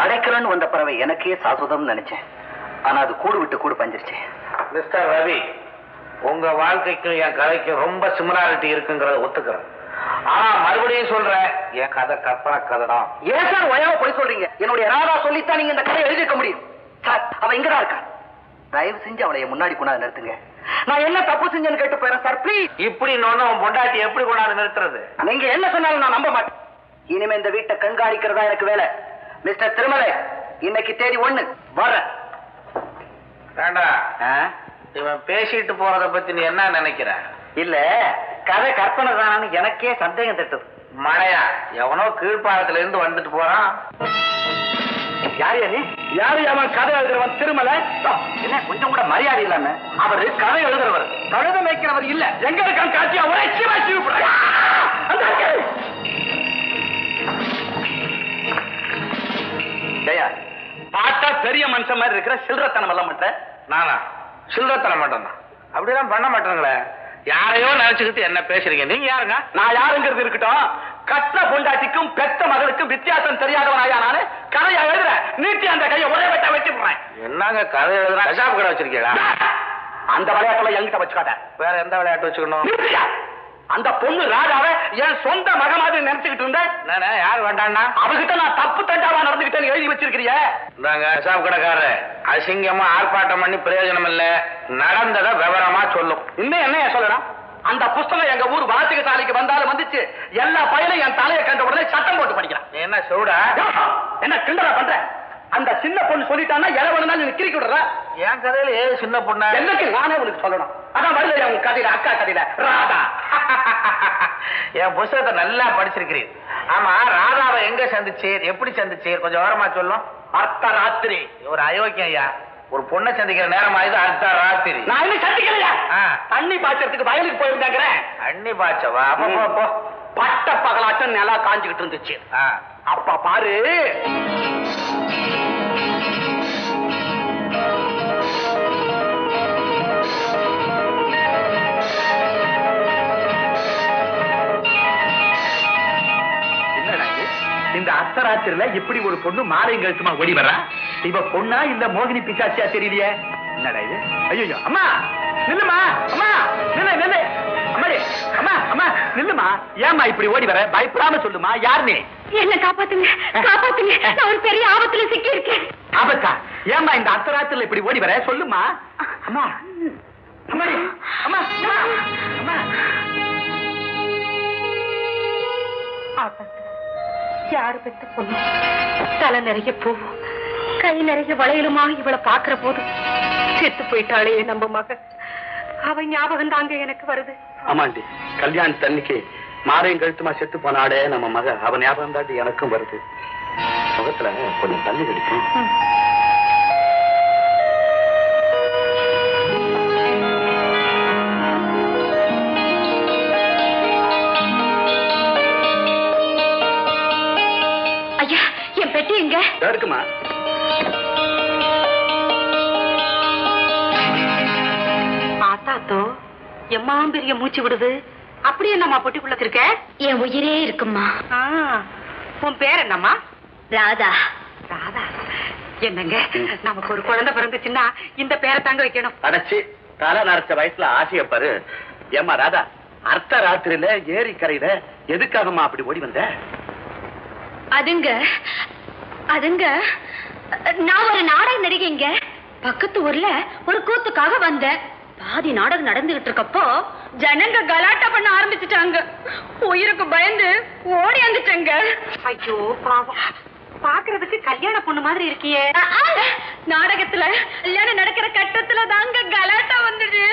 அடைக்கலன்னு வந்த பறவை எனக்கே சாஸ்வதம் நினைச்சேன். ஆனா அது கூடு விட்டு கூடு பஞ்சிருச்சு. மிஸ்டர் ரவி, உங்க வாழ்க்கைக்கும் என் கதைக்கும் ரொம்ப சிமிலாரிட்டி இருக்குங்கிறத ஒத்துக்கிறேன். ஆனா மறுபடியும் சொல்றேன், என் கதை கற்பனை கதை தான். ஏன் சார் வயாவ போய் சொல்றீங்க? என்னுடைய ராதா சொல்லித்தான் நீங்க இந்த கதையை எழுதிக்க முடியும். சார், அவ இங்கதான் இருக்கா. தயவு செஞ்சு அவளைய முன்னாடி கொண்டாந்து நிறுத்துங்க. நான் என்ன தப்பு செஞ்சேன்னு கேட்டு போறேன் சார், ப்ளீஸ். இப்படி உன் பொண்டாட்டி எப்படி கொண்டாந்து நிறுத்துறது? நீங்க என்ன சொன்னாலும் நான் நம்ப மாட்டேன். இனிமே இந்த வீட்டை கண்காணிக்கிறதா எனக்கு வேலை. மிஸ்டர் திருமலை, இன்னைக்கு தேதி 1 வர. வேண்டா, இவன் பேசிட்டு போறத பத்தி நீ என்ன நினைக்கிற? இல்ல, கதை கற்பனை தானு எனக்கே சந்தேகம் தட்டுது. மழையா? எவனோ கீழ்ப்பாளத்துல இருந்து வந்துட்டு போறான். யாரு நீ? யாரு அவன் கதை எழுதுறவன்? திருமலை. என்ன கொஞ்சம் கூட மரியாதை இல்லாம? அவரு கதை எழுதுறவர், கழுத மேய்க்கிறவர் இல்ல. எங்க இருக்கான் காட்சியா? ஒரே சிவாச்சி பார்த்தா பெரிய மனுஷன் மாதிரி இருக்கிற சில்லறத்தனம் எல்லாம் மாட்டேன். நானா சில்லறத்தனம் மாட்டேன்? அப்படிலாம் பண்ண மாட்டேங்களே. யாரையோ நினைச்சுக்கிட்டு என்ன பேசுறீங்க? நீங்க யாருங்க? நான் யாருங்கிறது இருக்கட்டும். கட்ட பொண்டாட்டிக்கும் பெத்த மகளுக்கும் வித்தியாசம் தெரியாதவனாயா நானு கதையா எழுதுறேன். நீட்டி அந்த கையை ஒரே வெட்ட வெட்டி போடுறேன். என்னங்க கதை எழுதுறா? கசாப்பு கடை வச்சிருக்கீங்களா? அந்த விளையாட்டுல என்கிட்ட வச்சுக்காட்ட. வேற எந்த விளையாட்டு வச்சுக்கணும்? அந்த பொண்ணு ராஜாவை என் சொந்த மக மாதிரி நினைச்சுக்கிட்டு இருந்தேன். நானே யார் வேண்டாம்னா அவகிட்ட நான் தப்பு தண்டாவா நடந்துகிட்டேன்னு எழுதி வச்சிருக்கிறிய. இந்தாங்க கசாப்பு கடைக்காரரு, அசிங்கமா ஆர்ப்பாட்டம் பண்ணி பிரயோஜனம் இல்ல. நடந்ததை விவரமா சொல்லும். இன்னும் என்ன சொல்லணும்? அந்த புஸ்தகம் எங்க ஊர் வாசிக சாலைக்கு வந்தாலும் வந்துச்சு. எல்லா பையனும் என் தலையை கண்ட உடனே சட்டம் போட்டு படிக்கிறான். நீ என்ன சொல்ற? என்ன கிண்டலா பண்ற? அந்த சின்ன பொண்ணு சொல்லிட்டான்னா எவனாலும் நீ கிரிக்கி விடுற. என் கதையில ஏது சின்ன பொண்ணு? என்னக்கு நானே உனக்கு சொல்லணும். அதான் வருது உங்க கதையில, அக்கா கதையில ராதா. என் புஸ்தகத்தை நல்லா படிச்சிருக்கிறீர். ஆமா, ராதாவை எங்க சந்திச்சீர், எப்படி சந்திச்சீர், கொஞ்சம் விவரமா சொல்லும். அர்த்த ராத்திரி. ஒரு அயோக்கியம் ஐயா. ஒரு பொண்ணை சந்திக்கிற நேரம் ஆயுது அர்த்த ராத்திரி. நான் இன்னும் சந்திக்கலையா? தண்ணி பாய்ச்சறதுக்கு வயலுக்கு போயிருந்தாங்கிறேன். அண்ணி பாய்ச்சவா? அப்போ பட்ட பகலாட்டம் நிலா காஞ்சுக்கிட்டு இருந்துச்சு. அப்பா பாரு, இந்த அர்த்தராத்திரில இப்படி ஒரு பொண்ணு மாலையும் கழுத்துமா ஓடி வர்றா. இவ பொண்ணா இல்ல மோகினி பிசாச்சியா தெரியலையே. என்னடா இது? ஐயோ அம்மா நில்லுமா, அம்மா நில்லு நில்லு, அம்மாடி அம்மா அம்மா நில்லுமா. ஏமா இப்படி ஓடி வர? பயப்படாம சொல்லுமா, யார் நீ? என்ன காப்பாத்துங்க, காப்பாத்துங்க, நான் ஒரு பெரிய ஆபத்துல சிக்கி இருக்கேன். ஆபத்தா? ஏமா இந்த அர்த்தராத்திரில இப்படி ஓடி வர? சொல்லுமா. அம்மா அம்மாடி அம்மா அம்மா. யாரு பெத்த பொண்ணு? தலை நிறைய பூவும் கை நிறைய வளையலுமாக இவளை பாக்குற போது செத்து போயிட்டாளே நம்ம மக. அவ ஞாபகம் தாங்க எனக்கு வருது. ஆமாண்டி, கல்யாண தண்ணிக்கு மாரையும் கழுத்துமா செத்து போனாடே நம்ம மக. அவன் ஞாபகம் தாண்டி எனக்கும் வருது. முகத்துல கொஞ்சம் தண்ணி கிடைக்கும். ஐயா, என் பெட்டி எங்க இருக்குமா? ஆத்தாத்தோ எம்மா பெரிய மூச்சு விடுது. அப்படியே என்னம்மா பொட்டிக்குள்ள இருக்க? என் உயிரே இருக்குமா. உன் பேர் என்னம்மா? ராதா. ராதா என்னங்க, நமக்கு ஒரு குழந்தை பிறந்துச்சுன்னா இந்த பேரை தாங்க வைக்கணும். அடைச்சி தலை நரைச்ச வயசுல ஆசையப்பாரு. ஏமா ராதா, அர்த்த ராத்திரியில ஏரி கரையில எதுக்காகமா அப்படி ஓடி வந்த? அதுங்க அதுங்க நான் ஒரு நாடக நடிகைங்க. பக்கத்து ஊர்ல ஒரு கூத்துக்காக வந்தேன். பாதி நாடகம் நடந்துகிட்டு இருக்கப்போ ஜனங்க கலாட்டா பண்ண ஆரம்பிச்சுட்டாங்க. உயிருக்கு பயந்து ஓடி வந்துட்டேங்க. ஐயோ பாவம், பாக்குறதுக்கு கல்யாண பொண்ணு மாதிரி இருக்கியே. நாடகத்துல கல்யாணம் நடக்கிற கட்டத்துல தாங்க கலாட்டா வந்துச்சு.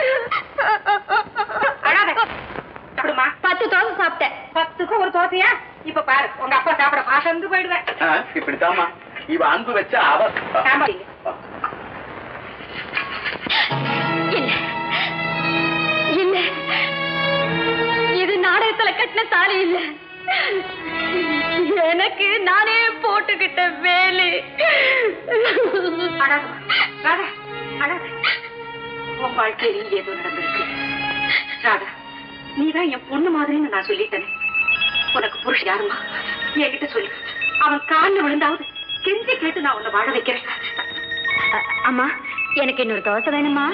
10 தோசை சாப்பிட்டேன். 10க்கு ஒரு தோசையா? இப்ப பாரு, உங்க அப்பா சாப்பிட பாசந்து போயிடுவேன். இப்படித்தாமா இவ அன்பு வச்ச அவ. இல்ல இல்ல, இது நாடகத்துல கட்டின தாலி இல்ல, எனக்கு நானே போட்டுக்கிட்ட வேலை. உன் வாழ்க்கையில ஏதோ நடந்திருக்கு ராதா. நீதான் என் பொண்ணு மாதிரின்னு நான் சொல்லிட்டேன். உனக்கு புருஷன் யாருமா என்கிட்ட சொல்லு. அவன் காலில் விழுந்தாவது கெஞ்சி கேட்டு நான் உன்னை வாழ வைக்கிறேன். அம்மா, எனக்கு இன்னொரு தோசை வேணுமா?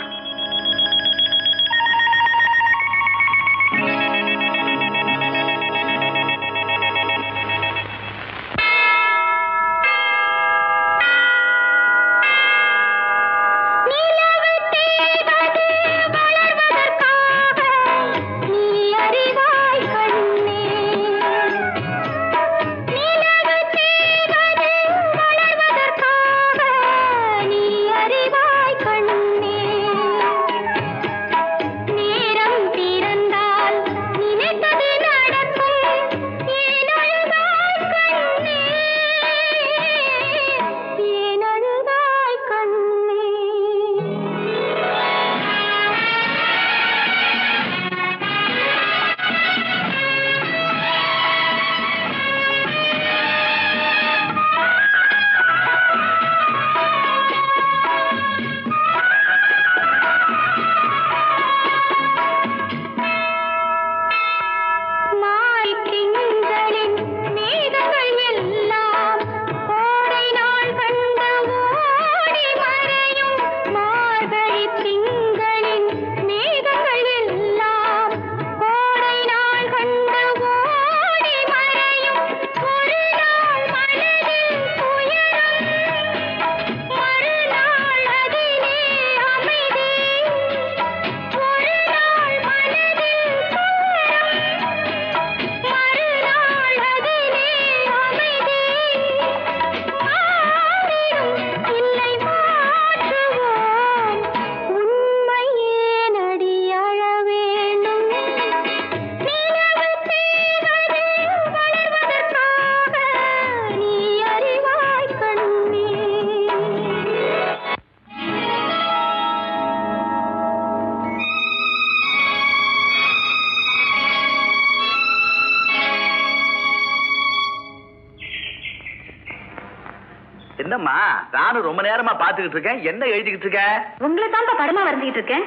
என்னம்மா நானும் ரொம்ப நேரமா பாத்துக்கிட்டு இருக்கேன். என்ன எழுதிக்கிட்டு இருக்க? உங்களை தான் படமா வரைஞ்சிட்டு இருக்கேன்.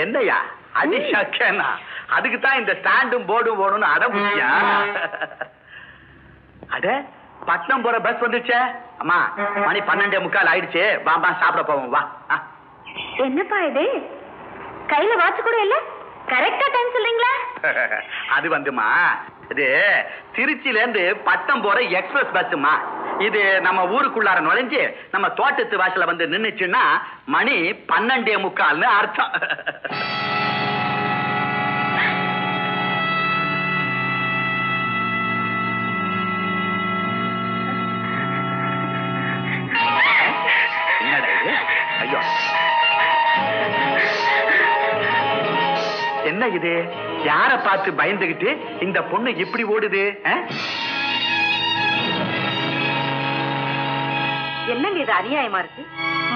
என்னையா அடிஷாக்கேனா? அதுக்கு தான் இந்த ஸ்டாண்டும் போர்டும் போடணும்னு அடம்புச்சியா? அட பட்னம் போற பஸ் வந்துச்சே. அம்மா மணி 12:45 ஆயிடுச்சு. வாமா சாப்பிட போவோம் வா. என்னப்பா இது, கையில வாட்ச் கூட இல்ல, கரெக்டா டைம் சொல்றீங்களா? அது வந்துமா, இது திருச்சியில இருந்து பட்டம் போற எக்ஸ்பிரஸ் பஸ்மா. இது நம்ம ஊருக்குள்ளார நுழைஞ்சு நம்ம தோட்டத்து வாசல வந்து நின்னுச்சுன்னா மணி 12:45 அர்த்தம். என்னடா இது? ஐயோ என்ன இது? யார பார்த்து பயந்துகிட்டு இந்த பொண்ணு எப்படி ஓடுது? என்னங்க இது அநியாயமா இருக்கு?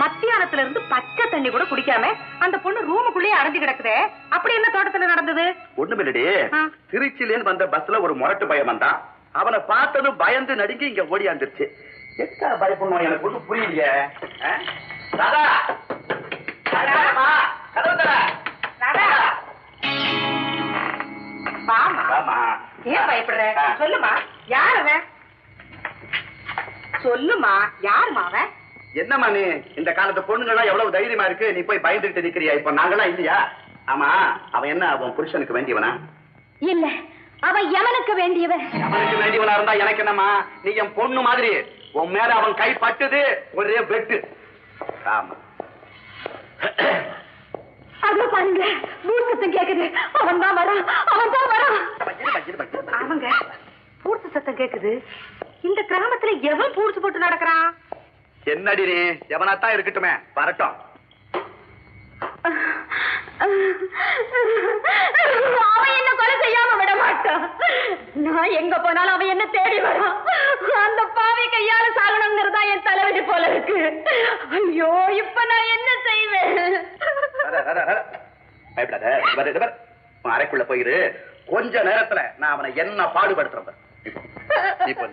மத்தியானத்துல இருந்து பச்சை தண்ணி கூட குடிக்காம அந்த பொண்ணு ரூமுக்குள்ளேயே அடைஞ்சு கிடக்குதே. அப்படி என்ன தோட்டத்துல நடந்தது? ஒண்ணுமில்லடி, திருச்சியில வந்த பஸ்ல ஒரு முரட்டு பயம் வந்தான். அவனை பார்த்ததும் பயந்து நடுங்கி இங்க ஓடியாந்துருச்சு. எத்தனை பயப்படணும் எனக்கு ஒண்ணும் புரியலையே. ராதா, ராதாம்மா, கதவு தர. ராதா, வாமா. வாமா. ஏன் பயப்படுற? சொல்லுமா, யார் அவன்? சொல்லுமா, யாருமா அவன்? என்னம்மா நீ இந்த காலத்து பொண்ணுங்கெல்லாம் எவ்வளவு தைரியமா இருக்கு, நீ போய் பயந்துகிட்டு நிக்கிறியா? இப்ப நாங்கெல்லாம் இல்லையா? ஆமா, அவன் என்ன அவன் புருஷனுக்கு வேண்டியவனா? இல்ல, அவன் எவனுக்கு வேண்டியவன். அவனுக்கு வேண்டியவனா இருந்தா எனக்கு என்னம்மா? நீ என் பொண்ணு மாதிரி. உன் மேல அவன் கை பட்டுது, ஒரே பெட்டு. ஆமா, அது பாருங்க, பூட் சத்தம் கேக்குது. அவன் தான் வரான், அவன் தான் வரான். அவங்க பூர்த்து சத்தம் கேக்குது. இந்த கிராமத்துல எவன் பூர்த்து போட்டு நடக்கிறான்? என்னடி நீ? எவனாத்தான் இருக்கட்டுமே, வரட்டும். அவன் என்ன கொலை செய்யாம விட மாட்டான். நான் எங்க போனாலும் அவன் என்ன தேடி வரான். அந்த பாவி கையால சாகணும்ங்கிறதா என் தலைவலி போல இருக்கு. ஐயோ, இப்ப நான் என்ன செய்வேன்? பயப்படாத, அறைக்குள்ள போயிரு. கொஞ்ச நேரத்துல நான் அவனை என்ன பாடுபடுத்துறேன். இப்போ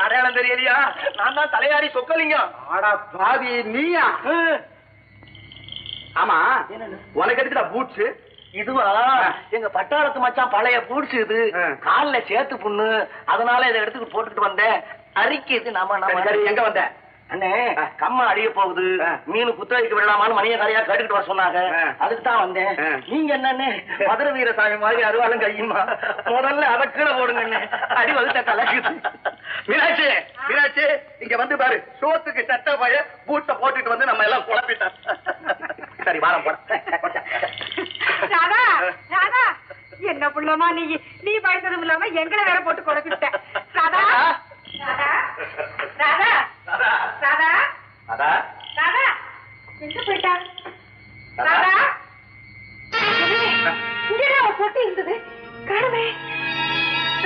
அடையாளம் தெரியலையா? நான் தான் தலையாரி சொக்கலிங்கம். ஆடா பாவி, நீயா? ஆமா, உனக்கு எதுக்குடா பூட்ஸ்? இதுவா எங்க பட்டாளத்து மச்சான் பழைய பூட்ஸ். இது கால்ல சேத்து புண்ணு, அதனால இதை எடுத்துட்டு போட்டுட்டு வந்தேன். அரிக்குது. சரி, எங்க வந்த? அண்ணே, கம்மா அடிய போகுது, மீன் குத்தகைக்கு விடலாமான்னு மணிய கரையா கேட்டுக்கிட்டு வர சொன்னாங்க. அதுக்கு தான் வந்தேன். நீங்க என்னன்னு மதுரை வீரசாமி மாதிரி அருவாலும் கையுமா? முதல்ல அதை கீழே போடுங்க. அடி வகுத்த கலக்குது. மீனாட்சி, மீனாட்சி, இங்க வந்து பாரு. சோத்துக்கு சட்ட பய பூட்ட போட்டுட்டு வந்து நம்ம எல்லாம் குழப்பிட்டான். சரி, வாரம் போட. ராதா, ராதா, என்ன புள்ளமா நீ? நீ பயந்ததும் இல்லாம எங்களை வேற போட்டு குழப்பிட்ட. ராதா, ராதா, ராதா, ராதா, அதா ராதா, எங்க போயிட்டா? ராதா, இங்க ஒரு பொட்டி இருந்தது, காணுமே.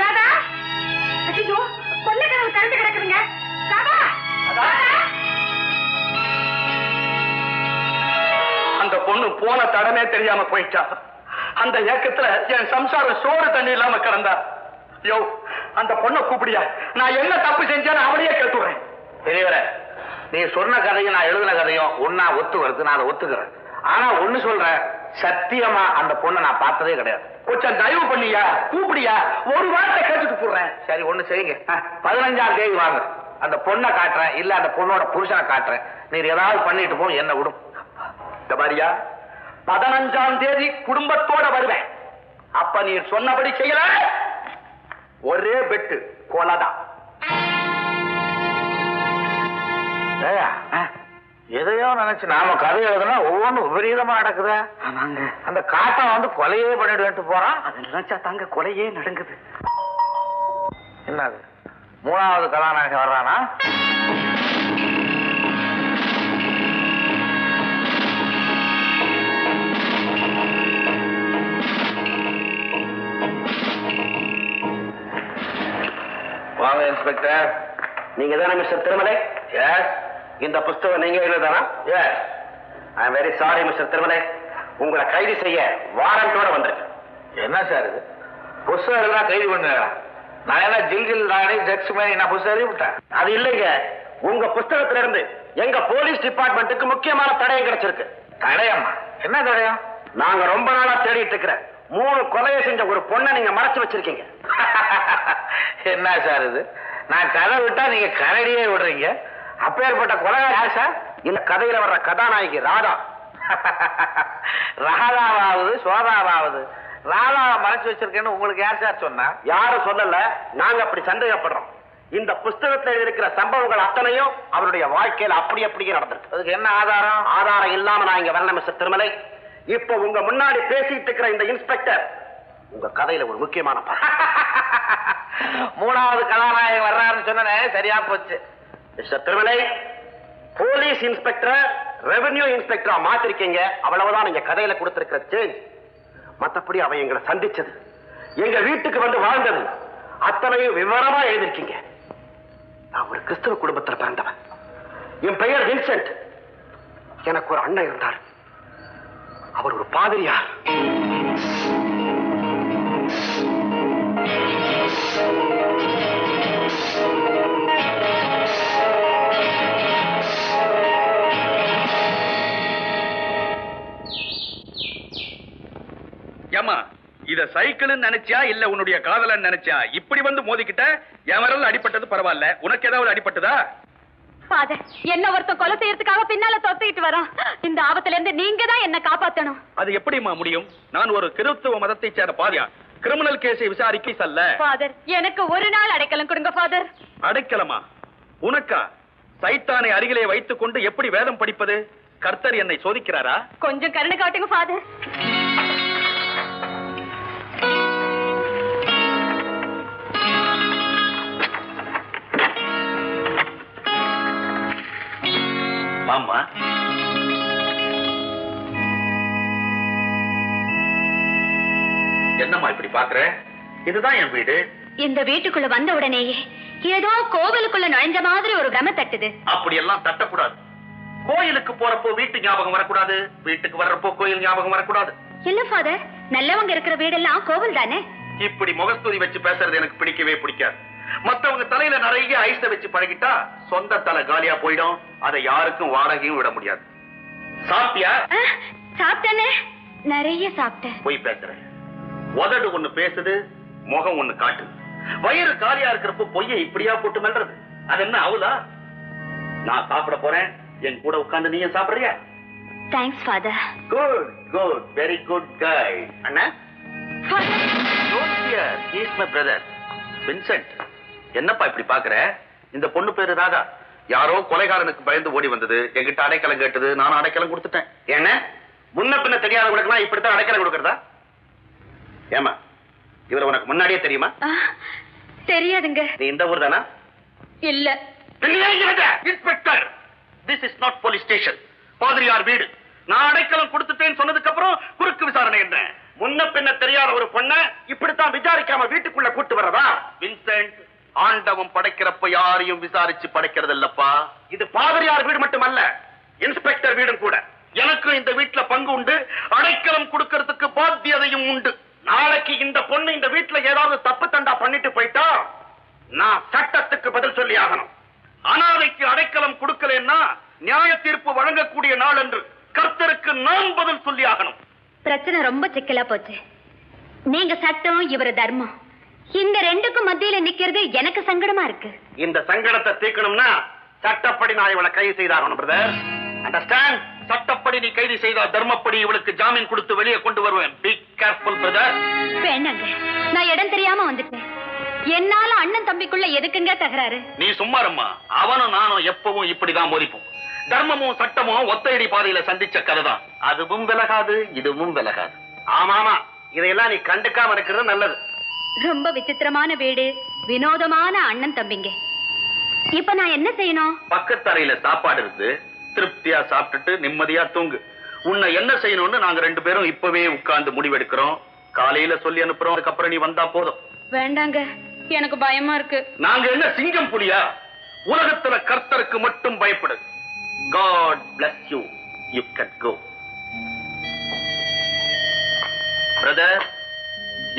ராதா, ஐயோ, கொல்லைக்கடவு கரண்டு கிடக்குதுங்க. ராதா, ராதா. அந்த பொண்ணு போன தடமே தெரியாம போயிட்டா. அந்த ஏக்கத்துல என் சம்சாரம் சோறு தண்ணி இல்லாம கிடந்தா. யோ, அந்த பொண்ணை கூப்பிடியா? நான் என்ன தப்பு செஞ்சேன்னு அவளையே கேட்டுறேன். பெரியவரே, நீ சொன்ன கதையும் நான் எழுதின கதையும் ஒன்னா ஒத்து வருது. நான் அதை ஒத்துக்கிறேன். ஆனா ஒண்ணு சொல்றேன், சத்தியமா அந்த பொண்ணை நான் பார்த்ததே கிடையாது. கொஞ்சம் தயவு பண்ணியா, கூப்பிடியா? ஒரு வார்த்தை கேட்டுட்டு போடுறேன். சரி, ஒண்ணு செய்யுங்க. 15ஆம் தேதி வாங்க. அந்த பொண்ணை காட்டுறேன், இல்ல அந்த பொண்ணோட புருஷனை காட்டுறேன். நீர் ஏதாவது பண்ணிட்டு போ, என்ன விடும். பாரியா, 15ஆம் தேதி குடும்பத்தோட வருவேன். அப்ப நீர் சொன்னபடி செய்யல, ஒரே பெட்டு கொலைதான். எதையோ நினைச்சு நாம கதை எழுதுனா ஒவ்வொன்றும் விபரீதமா நடக்குது. அந்த காட்டம் வந்து கொலையே பண்ணிட்டு போறான். அதை நினைச்சா தாங்க கொலையே நடங்குது. என்னது, 3வது கதாநாயகன் வர்றானா? வாங்க இன்ஸ்பெக்டர். நீங்க தானே மிஸ்டர் திருமலை? எஸ். இந்த புஸ்தகம் நீங்க எழுதுதானா? Yes. I am very sorry mister Thirumalai, உங்களை கைது செய்ய வாரண்டோட வந்திருக்கேன். என்ன சார் இது? புஸ்தகம் எல்லாம் கைது பண்ணுறா? நான் என்ன ஜில் ராணி ஜெக்ஸ் மாதிரி நான் புஸ்தகம் எழுதி விட்டேன்? அது இல்லைங்க, உங்க புஸ்தகத்துல இருந்து எங்க போலீஸ் டிபார்ட்மெண்ட்டுக்கு முக்கியமான தடயம் கிடைச்சிருக்கு. தடயம்மா? என்ன தடயம்? நாங்க ரொம்ப நாளா தேடிட்டு இருக்கிற 3 கொலையை செஞ்ச ஒரு பொண்ணை நீங்க மறைச்சு வச்சிருக்கீங்க. என்ன சார் இது? நான் கதை விட்டா நீங்க கரடியே விடுறீங்க. அப்பேற்பட்ட கொலை யார் சார்? இந்த கதையில வர்ற கதாநாயகி ராதா. ராதாவாவது சோதாவாவது ராதாவை மறைச்சு வச்சிருக்கேன்னு உங்களுக்கு யார் சார் சொன்னா? யாரும் சொல்லல, நாங்க அப்படி சந்தேகப்படுறோம். இந்த புஸ்தகத்தில் இருக்கிற சம்பவங்கள் அத்தனையும் அவருடைய வாழ்க்கையில அப்படியே நடந்திருக்கு. அதுக்கு என்ன ஆதாரம்? ஆதாரம் இல்லாம நான் இங்க வரல மிஸ்டர் திருமலை. இப்ப உங்க முன்னாடி பேசிட்டு இருக்கிற இந்த இன்ஸ்பெக்டர் உங்க கதையில ஒரு முக்கியமான மூணாவது கதாநாயகன் வர்றாருன்னு சொன்னே சரியா போச்சு. Mister Thirumalai, police inspector revenue இன்ஸ்பெக்டரா மாத்திருக்கீங்க, அவ்வளவுதான் நீங்க கதையில கொடுத்திருக்கிற சேஞ்ச். மத்தபடி அவன் எங்களை சந்திச்சது, எங்க வீட்டுக்கு வந்து வாழ்ந்தது அத்தனையும் விவரமா எழுதிருக்கீங்க. நான் ஒரு கிறிஸ்தவ குடும்பத்தில் பிறந்தவன். என் பெயர் வின்சென்ட். எனக்கு ஒரு அண்ணன் இருந்தார், அவர் ஒரு பாதிரியார். ஏமா இத சைக்கிள் நினைச்சியா இல்ல உன்னுடைய காதலன் நினைச்சியா இப்படி வந்து மோதிக்கிட்ட? என் விரல் அடிபட்டது பரவாயில்ல, உனக்கு ஏதாவது அடிபட்டதா? ஃபாதர், என்ன ஒருத்தன் கொலை செய்யறதுக்காக பின்னால தொத்திட்டு வரான். இந்த ஆபத்துல இருந்து நீங்க தான் என்ன காப்பாத்தணும். அது எப்படிமா முடியும்? நான் ஒரு கிறிஸ்துவ மதத்தை சேர்ந்த பாதியா, கிரிமினல் கேஸை விசாரிக்க அல்ல. ஃபாதர், எனக்கு ஒரு நாள் அடைக்கலம் கொடுங்க ஃபாதர். அடைக்கலமா? உனக்கா? சைத்தானை அருகிலே வைத்துக் கொண்டு எப்படி வேதம் படிப்பது? கர்த்தர் என்னை சோதிக்கிறாரா? கொஞ்சம் கருணை காட்டுங்க ஃபாதர். மாமா, என்னம்மா இப்படி பாக்குற? இதுதான் என் வீடு. இந்த வீட்டுக்குள்ள வந்த உடனேயே ஏதோ கோவிலுக்குள்ள நுழைஞ்ச மாதிரி ஒரு பிரம தட்டுது. அப்படி எல்லாம் தட்டக்கூடாது. கோயிலுக்கு போறப்போ வீட்டு ஞாபகம் வரக்கூடாது, வீட்டுக்கு வர்றப்போ கோயில் ஞாபகம் வரக்கூடாது. இல்ல ஃபாதர், நல்லவங்க இருக்கிற வீடெல்லாம் கோவில் தானே. இப்படி முகஸ்துதி வச்சு பேசுறது எனக்கு பிடிக்கவே பிடிக்காது. மத்தவங்க தலையில நிறைய ஐஸ வச்சு பழகிட்டா சொந்த தலை காலியா போயிடும். அதை யாருக்கும் வாடகையும் விட முடியாது. சாப்பிட்டியா? சாப்பிட்டேனே, நிறைய சாப்பிட்டேன். போய் பேசுறேன். உதடு ஒண்ணு பேசுது, முகம் ஒண்ணு காட்டுது. வயிறு காலியா இருக்கிறப்ப பொய்யை இப்படியா போட்டு மெல்றது? அது என்ன அவுலா? நான் சாப்பிட போறேன், என் கூட உட்கார்ந்து நீயும் சாப்பிடுறியா? Thanks father. Good good, very good guy. அண்ணா, he is my brother Vincent. என்னப்பா இப்படி பாக்குற? இந்த பொண்ணு பேரு ராதா. யாரோ கொலைகாரனுக்கு பயந்து ஓடி வந்தது, என்கிட்ட அடைக்கலம் கேட்டது, நானும் அடைக்கலம் கொடுத்துட்டேன். என்ன முன்ன பின்ன தெரியாதவங்களுக்குலாம் இப்படித்தான் அடைக்கலம் கொடுக்கறதா? ஏமா, இவர் உனக்கு முன்னாடியே தெரியுமா? தெரியாதுங்க. நீ இந்த ஊர் தானா? இல்ல. Inspector, this is not police station, பாதிரியார் வீடு. நான் அடைக்கலம் கொடுத்துட்டேன்னு சொன்னதுக்கு அப்புறம் குறுக்கு விசாரணை என்ன? முன்ன பின்ன தெரியாத ஒரு பொண்ண இப்படித்தான் விசாரிக்காம வீட்டுக்குள்ள கூட்டு வர்றதா? வின்சென்ட், ஆண்டவன் படைக்கிறப்ப யாரையும் விசாரிச்சு படைக்கிறது இல்லப்பா. இது பாதிரியார் வீடு மட்டுமல்ல, இன்ஸ்பெக்டர் வீடும் கூட. எனக்கும் இந்த வீட்டுல பங்கு உண்டு, அடைக்கலம் கொடுக்கறதுக்கு பாத்தியதையும் உண்டு. நாளைக்கு இந்த பொண்ணு இந்த வீட்டுல ஏதாவது தப்பு தண்டா பண்ணிட்டு போயிட்டா நான் சட்டத்துக்கு பதில் சொல்லி ஆகணும். அனாதைக்கு அடைக்கலம் கொடுக்கலன்னா நியாய தீர்ப்பு வழங்கக்கூடிய நாள் என்று கர்த்தருக்கு நான் பதில் சொல்லி ஆகணும். பிரச்சனை ரொம்ப சிக்கலா போச்சு. நீங்க சட்டம், இவர தர்மம், இந்த ரெண்டுக்கும் மத்தியில நிக்கிறது எனக்கு சங்கடமா இருக்கு. இந்த சங்கடத்தை தீர்க்கணும்னா சட்டப்படி நான் இவளை கைது செய்தாகணும் பிரதர். அண்டர்ஸ்டாண்ட்? சட்டப்படி நீ கைது செய்தா தர்மப்படி இவளுக்கு ஜாமீன் கொடுத்து வெளியே கொண்டு வருவேன். Be careful brother. வேண்டாங்க, நான் இடம் தெரியாம வந்துட்டேன். என்னால அண்ணன் தம்பிக்குள்ள எதுக்குங்க தகராறு? நீ சும்மாரம்மா. அவனும் நானும் எப்பவும் இப்படிதான் மோதிப்போம். தர்மமும் சட்டமும் ஒத்தையடி பாதையில சந்திச்ச கதைதான். அதுவும் விலகாது, இதுவும் விலகாது. ஆமாமா, இதையெல்லாம் நீ கண்டுக்காம இருக்கிறது நல்லது. ரொம்ப விசித்திரமான வீடு, வினோதமான அண்ணன் தம்பிங்க. இப்ப நான் என்ன செய்யணும்? பக்கத்தறையில சாப்பாடு இருக்கு, திருப்தியா சாப்பிட்டுட்டு நிம்மதியா தூங்கு. உன்னை என்ன செய்யணும்னு நாங்க 2 பேரும் இப்பவே உட்கார்ந்து முடிவெடுக்கிறோம். காலையில சொல்லி அனுப்புறோம், அதுக்கப்புறம் நீ வந்தா போதும். வேண்டாங்க, எனக்கு பயமா இருக்கு. நாங்க என்ன சிங்கம் புலியா? உலகத்துல கர்த்தருக்கு மட்டும் பயப்படு. God bless you. You can go. Brother,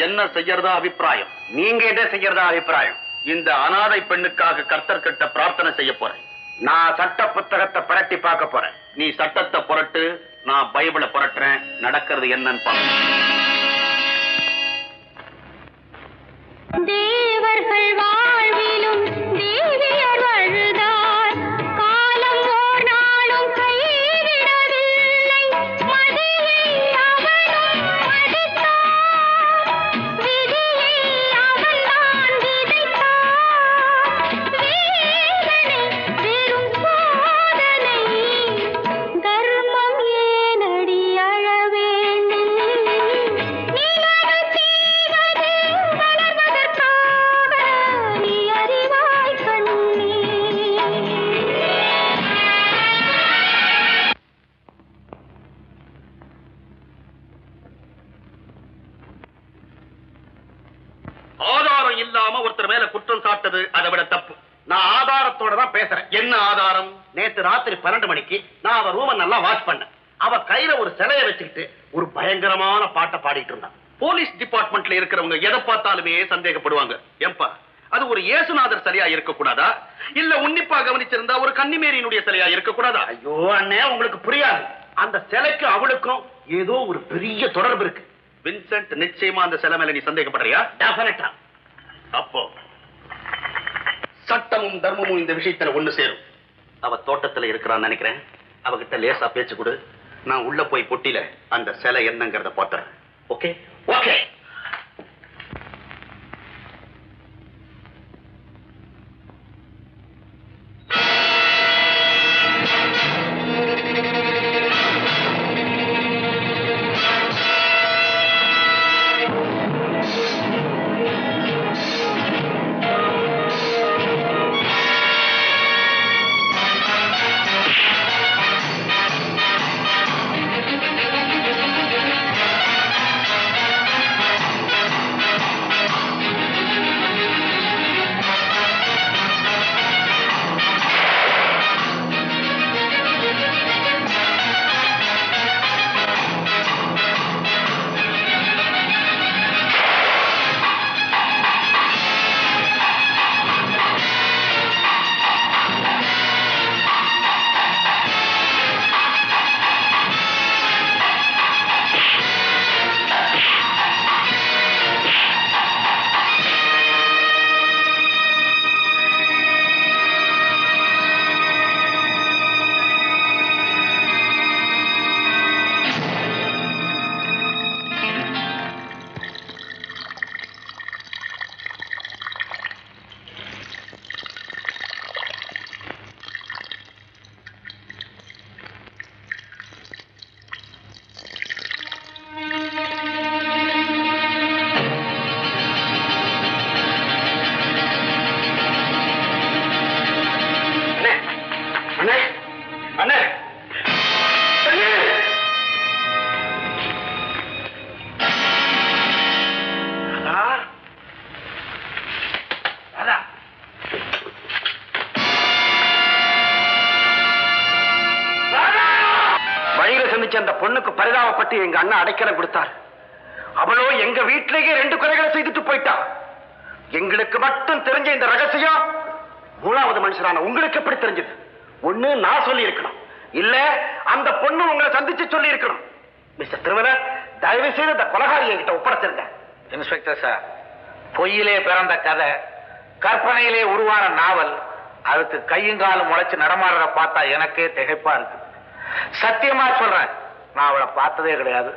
என்ன செய்யறதா அபிப்பிராயம்? நீங்க என்ன செய்யறதா அபிப்பிராயம்? இந்த அனாதை பெண்ணுக்காக கர்த்தர் கிட்ட பிரார்த்தனை செய்ய போறேன். நான் சட்ட புத்தகத்தை புரட்டி பார்க்க போறேன். நீ சட்டத்தை புரட்டு, நான் பைபிளை புரட்டுறேன். நடக்கிறது என்னன்னு பார்ப்போம். தேவர்கள் வாழ்விலும் தேவியர் வாழ்ந்தார் காலம் ஓர் நாளும் கைவிடவில்லை மதியை அவனும் மதித்தான் விதியை அவன்தான் விதைத்தான் வேதனை வெறும் சோதனை தர்மம் ஏனடி அழ வேண்டும் நிலவு செய்வது வளர்வதற்காக நீ அறிவாய் கண்ணே ஆதாரம் இல்லாம ஒருத்தர் மேல குற்றம் சாட்டது அதை விட தப்பு. நான் ஆதாரத்தோட தான் பேசுறேன். என்ன ஆதாரம்? நேத்து ராத்திரி 12 மணிக்கு நான் அவ ரூம நல்லா வாட்ச் பண்ணேன். அவ கையில ஒரு சிலையை வச்சுக்கிட்டு ஒரு பயங்கரமான பாட்டை பாடிட்டு இருந்தான். போலீஸ் டிபார்ட்மெண்ட்ல இருக்கிறவங்க எதை பார்த்தாலுமே சந்தேகப்படுவாங்க. ஏம்பா, அது ஒரு இயேசுநாதர் சிலையா இருக்க கூடாதா, இல்ல உன்னிப்பா கவனிச்சிருந்தா ஒரு கன்னிமேரியினுடைய சிலையா இருக்க கூடாதா? ஐயோ அண்ணே, உங்களுக்கு புரியாது. அந்த சிலைக்கு அவளுக்கும் ஏதோ ஒரு பெரிய தொடர்பு இருக்கு. வின்சென்ட், நிச்சயமா அந்த சிலை மேல நீ சந்தேகப்படுறியா? டெஃபினட்டா. அப்போ சட்டமும் தர்மமும் இந்த விஷயத்துல ஒண்ணு சேரும். அவ தோட்டத்துல இருக்கிறான்னு நினைக்கிறேன். அவகிட்ட லேசா பேச்சு கொடு. நான் உள்ள போய் பொட்டியில அந்த சிலை என்னங்கறத பாத்துறேன். Okay okay. அந்த பொண்ணுக்கு பரிதாபப்பட்டு எங்க அண்ணா அடைக்கலம் கொடுத்தார். அவளோ எங்க வீட்டிலேயே 2 கொலைகளை செய்துட்டு போயிட்டா. எங்களுக்கு மட்டும் தெரிஞ்ச இந்த ரகசியம் 3வது மனுஷரான உங்களுக்கு எப்படி தெரிஞ்சது? ஒண்ணு நான் சொல்லி இருக்கணும், இல்ல அந்த பொண்ணு உங்களை சந்திச்சு சொல்லி இருக்கணும். மிஸ்டர் திருமல, தயவு செய்து இந்த கொலைகாரி என்கிட்ட ஒப்படைச்சிருங்க. இன்ஸ்பெக்டர் சார், பொய்யிலே பிறந்த கதை, கற்பனையிலே உருவான நாவல், அதுக்கு கையும் காலும் முளைச்சு நடமாடுறத பார்த்தா எனக்கே திகைப்பா இருக்கு. சத்தியமா சொல்றேன், நான் அவளை பார்த்ததே கிடையாது.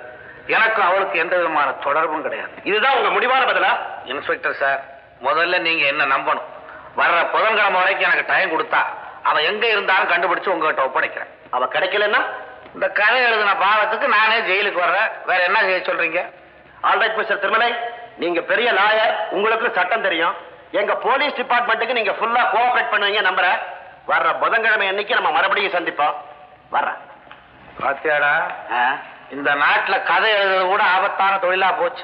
எனக்கு அவளுக்கு எந்த விதமான தொடர்பும் கிடையாது. இதுதான் உங்க முடிவான பதிலா? இன்ஸ்பெக்டர் சார், முதல்ல நீங்க என்ன நம்பணும். வர்ற புதன்கிழமை வரைக்கும் எனக்கு டைம் கொடுத்தா அவ எங்க இருந்தாலும் கண்டுபிடிச்சு உங்ககிட்ட ஒப்படைக்கிறேன். அவ கிடைக்கலன்னா இந்த கதை எழுதின பாவத்துக்கு நானே ஜெயிலுக்கு வர்றேன். வேற என்ன செய்ய சொல்றீங்க? ஆல்ரைட் மிஸ்டர் திருமலை, நீங்க பெரிய லாயர், உங்களுக்கு சட்டம் தெரியும். எங்க போலீஸ் டிபார்ட்மெண்ட்டுக்கு நீங்க ஃபுல்லா கோஆபரேட் பண்ணுவீங்க நம்புறேன். வர்ற புதன்கிழமை அன்னைக்கு நம்ம மறுபடியும் சந்திப்போம். வர்றேன். பாத்தியாடா, இந்த நாட்டுல கதை எழுதுறது கூட ஆபத்தான தொழிலா போச்சு.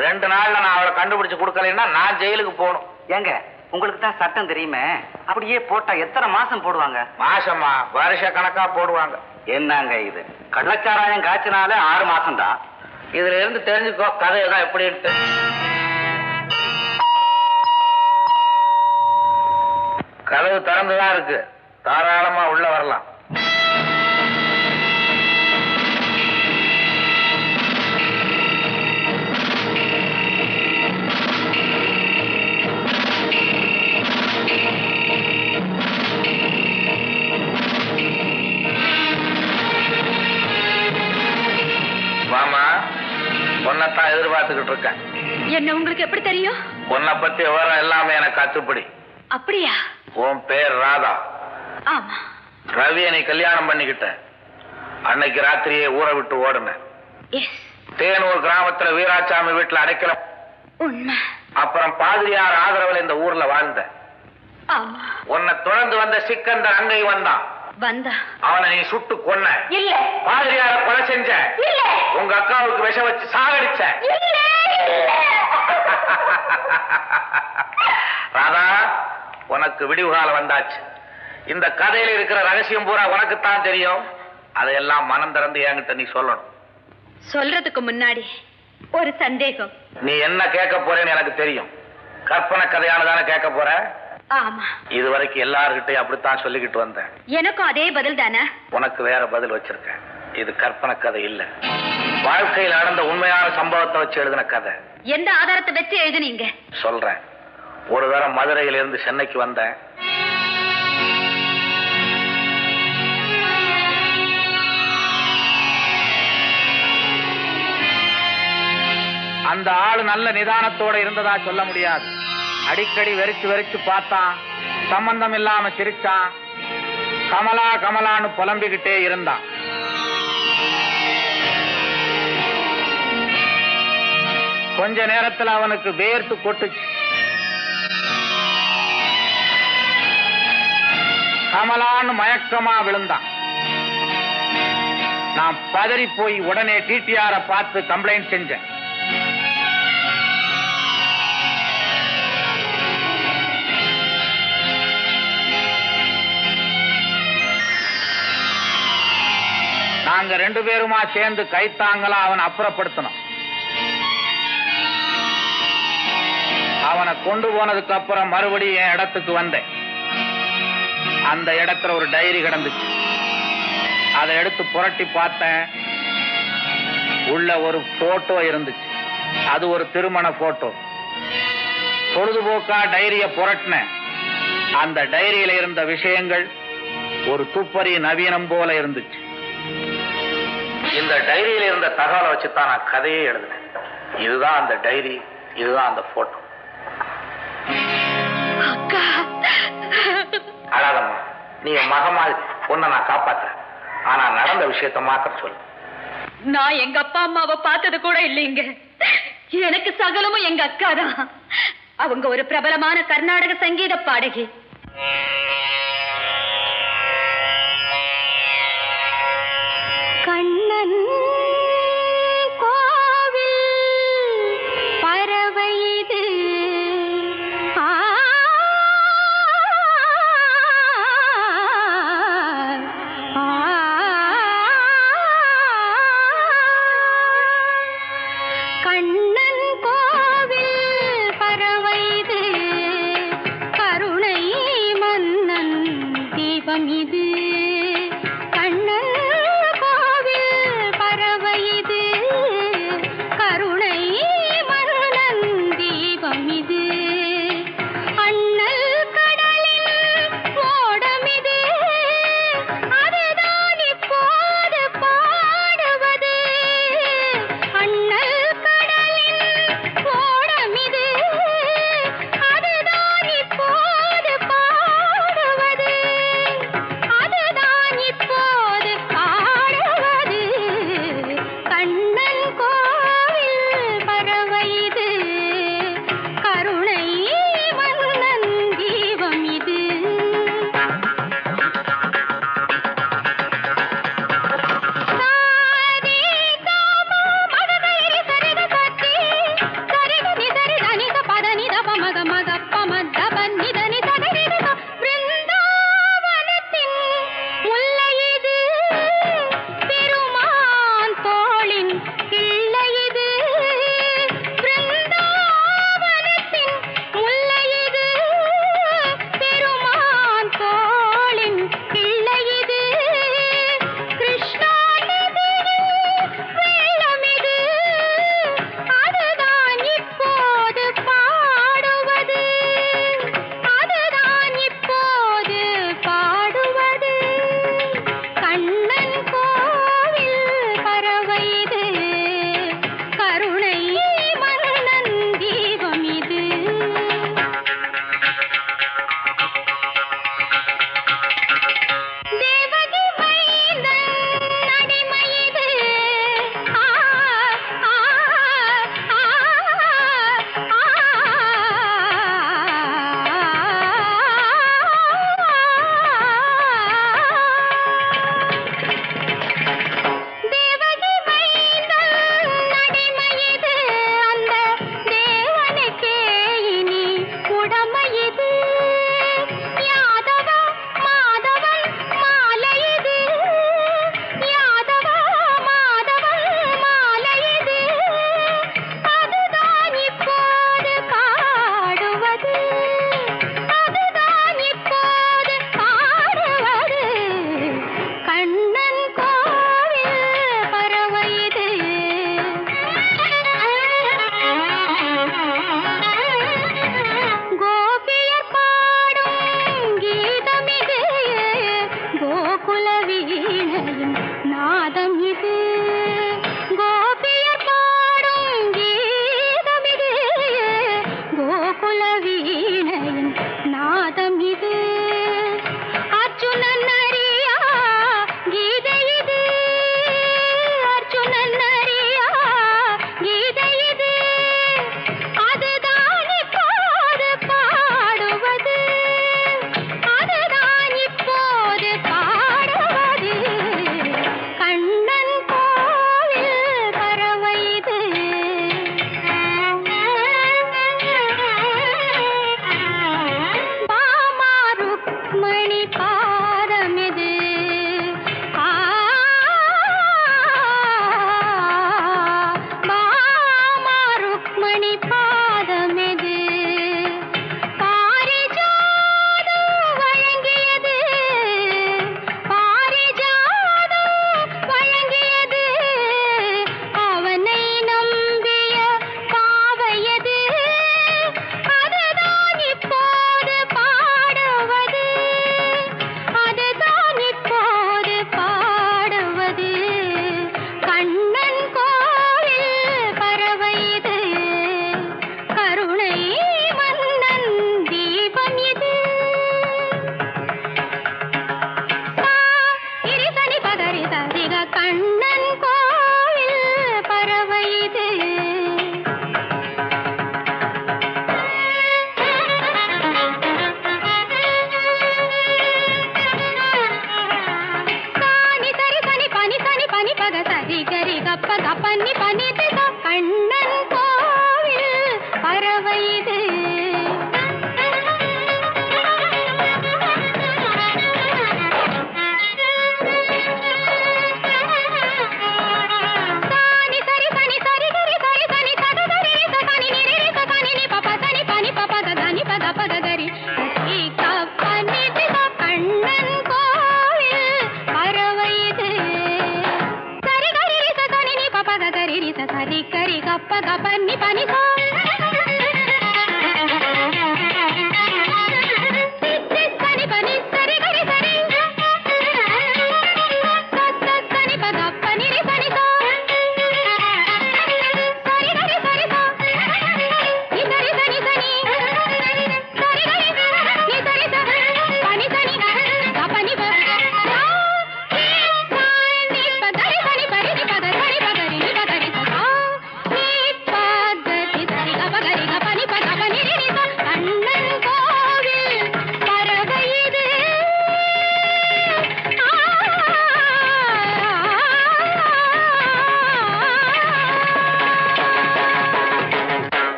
2 நாள்ல நான் அவளை கண்டுபிடிச்சு கொடுக்கலைன்னா நான் ஜெயிலுக்கு போகணும். ஏங்க, உங்களுக்கு தான் சட்டம் தெரியுமே. அப்படியே போட்டா எத்தனை மாசம் போடுவாங்க? மாசமா வருஷ கணக்கா போடுவாங்க. என்னங்க இது? கள்ளச்சாராயம் காய்ச்சினாலே 6 மாசம் தான். இதுல இருந்து தெரிஞ்சுக்கோ கதையெல்லாம் எப்படி இருக்கு. கதவு திறந்துதான் இருக்கு, தாராளமா உள்ள வரலாம். மாமா, உன்னைத்தான் எதிர்பார்த்துக்கிட்டு இருக்கேன். என்ன உங்களுக்கு எப்படி தெரியும்? உன்னை பத்தி விவரம் எல்லாமே எனக்கு கத்துப்படி. அப்படியா? உன் பேர் ராதா. ஆமா. ரவியை நீ கல்யாணம் பண்ணிக்கிட்ட அன்னைக்கு ராத்திரியே ஊரை விட்டு ஓடுன. தேனூர் கிராமத்துல வீராசாமி வீட்டுல அடைக்கல. உண்மை. அப்புறம் பாதிரியார் ஆதரவுல இந்த ஊர்ல வாழ்ந்த. ஆமா. உன்னை தொடர்ந்து வந்த சிக்கந்தர் அங்கை வந்தான். வந்தா அவனை நீ சுட்டு கொன்ன. இல்ல. பாதிரியார கொலை செஞ்ச. இல்ல. உங்க அக்காவுக்கு விஷம் வச்சு சாகடிச்ச. இல்ல. ராதா, உனக்கு விடிவு காலம் வந்தாச்சு. இந்த கதையில இருக்கிற ரகசியம் பூரா உனக்குத்தான் தெரியும். அதையெல்லாம் மனம் திறந்து என்கிட்ட நீ சொல்லணும். சொல்றதுக்கு முன்னாடி ஒரு சந்தேகம். நீ என்ன கேட்க போறேன்னு எனக்கு தெரியும். கற்பனை கதையானதானே கேட்க போற? ஆமா. இதுவரைக்கும் எல்லார்கிட்டையும் அப்படித்தான் சொல்லிக்கிட்டு வந்தேன். எனக்கும் அதே பதில் தானே. உனக்கு வேற பதில் வச்சிருக்கேன். இது கற்பனை கதை இல்ல, வாழ்க்கையில் நடந்த உண்மையான சம்பவத்தை வச்சு எழுதின கதை. எந்த ஆதாரத்தை வச்சு எழுதுனீங்க? சொல்றேன். ஒரு தரம் மதுரையில இருந்து சென்னைக்கு வந்தேன். அந்த ஆளு நல்ல நிதானத்தோட இருந்ததா சொல்ல முடியாது. அடிக்கடி வெறிச்சு வெறிச்சு பார்த்தான், சம்பந்தம் இல்லாம சிரிச்சான், கமலா கமலான்னு புலம்பிக்கிட்டே இருந்தான். கொஞ்ச நேரத்துல அவனுக்கு வேர்த்து கொட்டுச்சு. கமலான்னு மயக்கமா விழுந்தான். நான் பதறி போய் உடனே டிடிஆரை பார்த்து கம்ப்ளைண்ட் செஞ்சேன். நாங்க 2 பேருமா சேர்ந்து கைத்தாங்களா அவனை அப்புறப்படுத்தணும். அவனை கொண்டு போனதுக்கு அப்புறம் மறுபடியும் என் இடத்துக்கு வந்தேன். அந்த இடத்துல ஒரு டைரி கிடந்துச்சு. அதை எடுத்து புரட்டி பார்த்தேன். உள்ள ஒரு போட்டோ இருந்துச்சு. அது ஒரு திருமண போட்டோ. பொழுதுபோக்கா டைரிய புரட்டினேன். அந்த டைரியில இருந்த விஷயங்கள் ஒரு துப்பறி நவீனம் போல இருந்துச்சு. இந்த டைரியில இருந்த தகவலை வச்சுதான் நான் கதையே எழுதினேன். இதுதான் அந்த டைரி, இதுதான் அந்த போட்டோ. அழாதம்மா, நீ என் மகமாதிரி, உன்னை நான் காப்பாத்துறேன். ஆனா நடந்த விஷயத்த மாத்திரம் சொல்லு. நான் எங்க அப்பா அம்மாவை பார்த்தது கூட இல்லைங்க. எனக்கு சகலமும் எங்க அக்கா தான். அவங்க ஒரு பிரபலமான கர்நாடக சங்கீத பாடகி. கண்ணன் கோவில் பறவை இது. கண்ணன் கோவில் பறவை இது, கருணை மன்னன்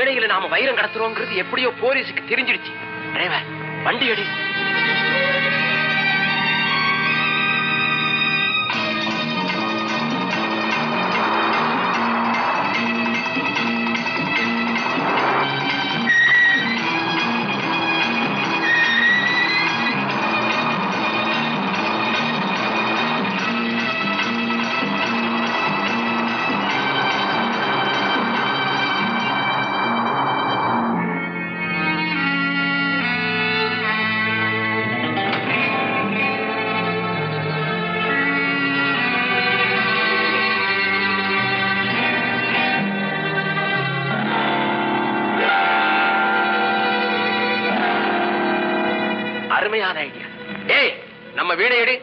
வேளையில நாம வைரம் கடத்துறோங்கிறது எப்படியோ போலீஸுக்கு தெரிஞ்சிடுச்சு. டிரைவர் வண்டி அடி. அருமையான ஐடியா. ஏய், நம்ம வீணை எடு.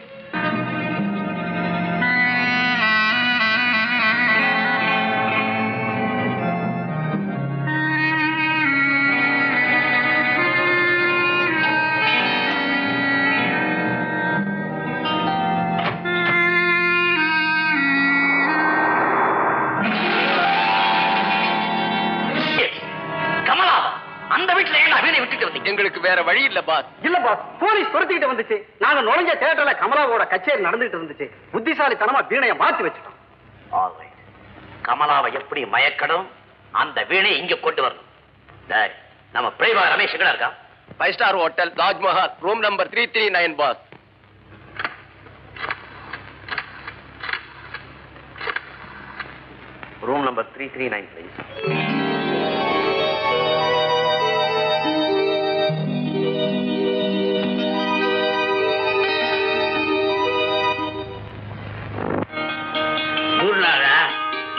எங்களுக்கு வேற வழி இல்ல பாஸ். இல்ல பாஸ், போலீஸ் துரத்திக்கிட்டு வந்துச்சு. நாங்க நுழைஞ்ச தியேட்டர்ல கமலாவோட கச்சேரி நடந்துட்டு இருந்துச்சு. புத்திசாலித்தனமா வீணைய மாத்தி வச்சுட்டோம். கமலாவை எப்படி மயக்கணும், அந்த வீணை இங்க கொண்டு வரணும். நம்ம பிரேமா ரமேஷ் எங்க இருக்கா? 5 star hotel, Taj Mahal, room number 339 boss. Room number 339 please.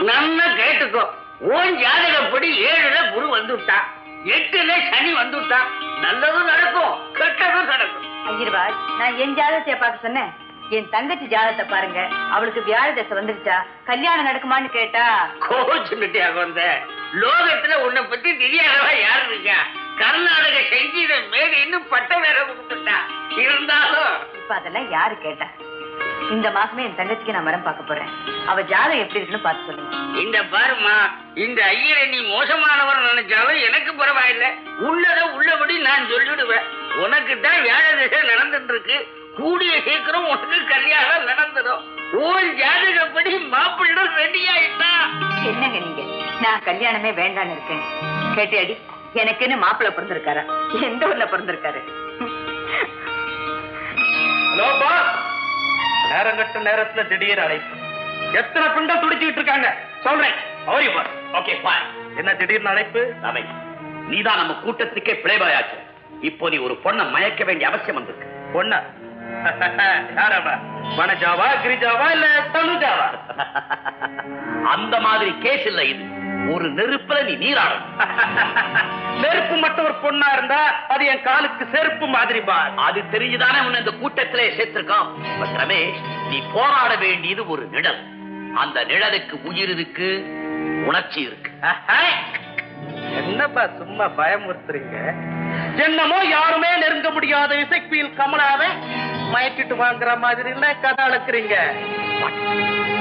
நல்லா கேட்டுக்கோ. ஓன் ஜாதகப்படி 7ல குரு வந்துட்டான், 8ல சனி வந்துட்டான். நல்லதும் நடக்கும், கெட்டதும் நடக்கும். ஐயர்வாள், நான் என் ஜாதகத்தை பார்க்க சொன்னேன். என் தங்கச்சி ஜாதகத்தை பாருங்க. அவளுக்கு வியாழ தசை வந்துருச்சா, கல்யாணம் நடக்குமான்னு கேட்டா கோச்சுட்டாக வந்த. லோகத்துல உன்னை பத்தி தெரியாதவா யாரு இருக்கா? கர்நாடக சங்கீத மேல இன்னும் பட்ட வேற கொடுத்துட்டா. இருந்தாலும் இப்ப அதெல்லாம் யாரு கேட்டா? இந்த மாசமே என் தங்கச்சிக்கு நான் மரம் பார்க்க போறேன். அவ ஜாதகம் எப்படி இருக்குன்னு பார்த்து சொல்லுங்க. இந்த பாருமா, இந்த ஐயரை நீ மோசமானவர் நினைச்சாலும் எனக்கு பரவாயில்ல. உள்ளத உள்ளபடி நான் சொல்லிடுவேன். உனக்கு தான் வியாழ திசை நடந்துட்டு இருக்கு. கூடிய சீக்கிரம் உனக்கு கல்யாணம் நடந்துடும். ஓன் ஜாதகப்படி மாப்பிள்ளை ரெடி ஆயிட்டா. என்னங்க நீங்க? நான் கல்யாணமே வேண்டான்னு இருக்கேன். கேட்டியாடி, எனக்குன்னு மாப்பிள்ளை பிறந்திருக்காரா? எந்த ஊர்ல பிறந்திருக்காரு? நேரங்கட்ட நேரத்துல திடீர் அழைப்பு. எத்தனை பிண்டம் துடிச்சுக்கிட்டு இருக்காங்க சொல்றேன். Okay bye. என்ன திடீர்னு அழைப்பு? நீதான் நம்ம கூட்டத்துக்கே பிளேபாயாச்சு. இப்போ நீ ஒரு பொண்ணை மயக்க வேண்டிய அவசியம் வந்திருக்கு. பொண்ண யாரவா? வனஜாவா, கிரிஜாவா, இல்ல தனுஜாவா? அந்த மாதிரி கேஸ் இல்ல இது. ஒரு நெருப்புல நீ நீராடும். நெருப்பு மட்டும் ஒரு பொண்ணா இருந்தா அது என் காலுக்கு செருப்பு மாதிரி பா. அது தெரிஞ்சுதானே உன்னை இந்த கூட்டத்திலே சேர்த்திருக்கோம். ரமேஷ், நீ போராட வேண்டியது ஒரு நிழல். அந்த நிழலுக்கு உயிர் இருக்கு, உணர்ச்சி இருக்கு. என்னப்பா சும்மா பயமுறுத்துறீங்க? என்னமோ யாருமே நெருங்க முடியாத இசைக்குயில் கமலாவை மயக்கிட்டு வாங்குற மாதிரி இல்ல கதை அளக்குறீங்க.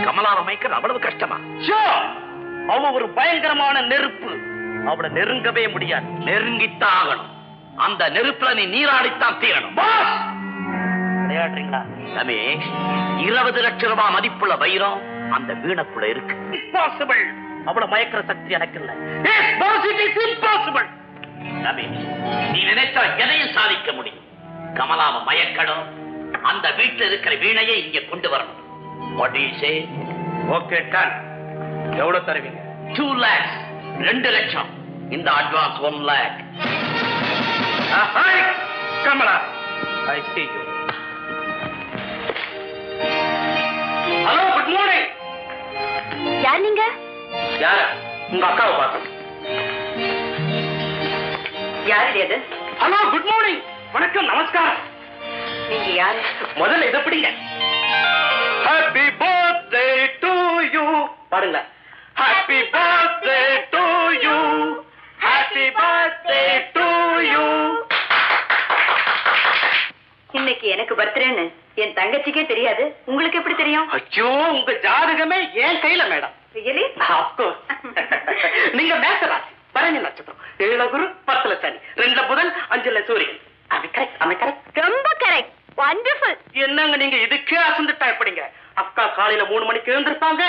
கமலாவை மயக்க அவ்வளவு கஷ்டமா? அவ ஒரு பயங்கரமான நெருப்பு. அவளை நெருங்கவே முடியாது. நெருங்கித்தான் ஆகணும். அந்த நெருப்புல நீ நீராடித்தான் தீரணும். விளையாடுறீங்களா? ரமேஷ், 20 லட்சம் ரூபாய் மதிப்புள்ள வைரம் அந்த வீணக்குள்ள இருக்கு. இம்பாசிபிள். அவளை மயக்கிற சக்தி எனக்கு இல்ல. இம்பாசிபிள். ரமேஷ், நீ நினைச்சா எதையும் சாதிக்க முடியும். கமலாவை மயக்கணும். அந்த வீட்டில் இருக்கிற வீணையை இங்க கொண்டு வரணும். What do you say? Okay done. எவ்வளவு தருவீங்க? 2 lakhs. 2 லட்சம். இந்த advance 1 lakh. Kamala, I see you. Hello, good morning. யார் நீங்க? யார? உங்க அக்காவை பார்க்கணும். யாரு அது? Hello, good morning. வணக்கம், நமஸ்காரம். நீங்க யாரு? முதல்ல இதை பிடிங்க. ஹாப்பி பர்த்டே டு யூ பாருங்க. Happy birthday to you. Happy birthday to you. இன்னைக்கு எனக்கு பர்த்டேன்னு என் தங்கச்சிக்கே தெரியாது. உங்களுக்கு எப்படி தெரியும்? ஐயோ, உங்க ஜாதகமே என் கையில மேடம். ரியலி? Of course. நீங்க மேசராசி. பரணி நட்சத்திரம் 7 குரு 10 சனி 2 புதன் 5 சூரியன். ரொம்ப கரெக்ட். வண்டர்ஃபுல். என்னங்க நீங்க இதுக்கே அசந்துட்டா எப்படிங்க? அக்கா காலையில 3 மணிக்கு எழுந்திருப்பாங்க,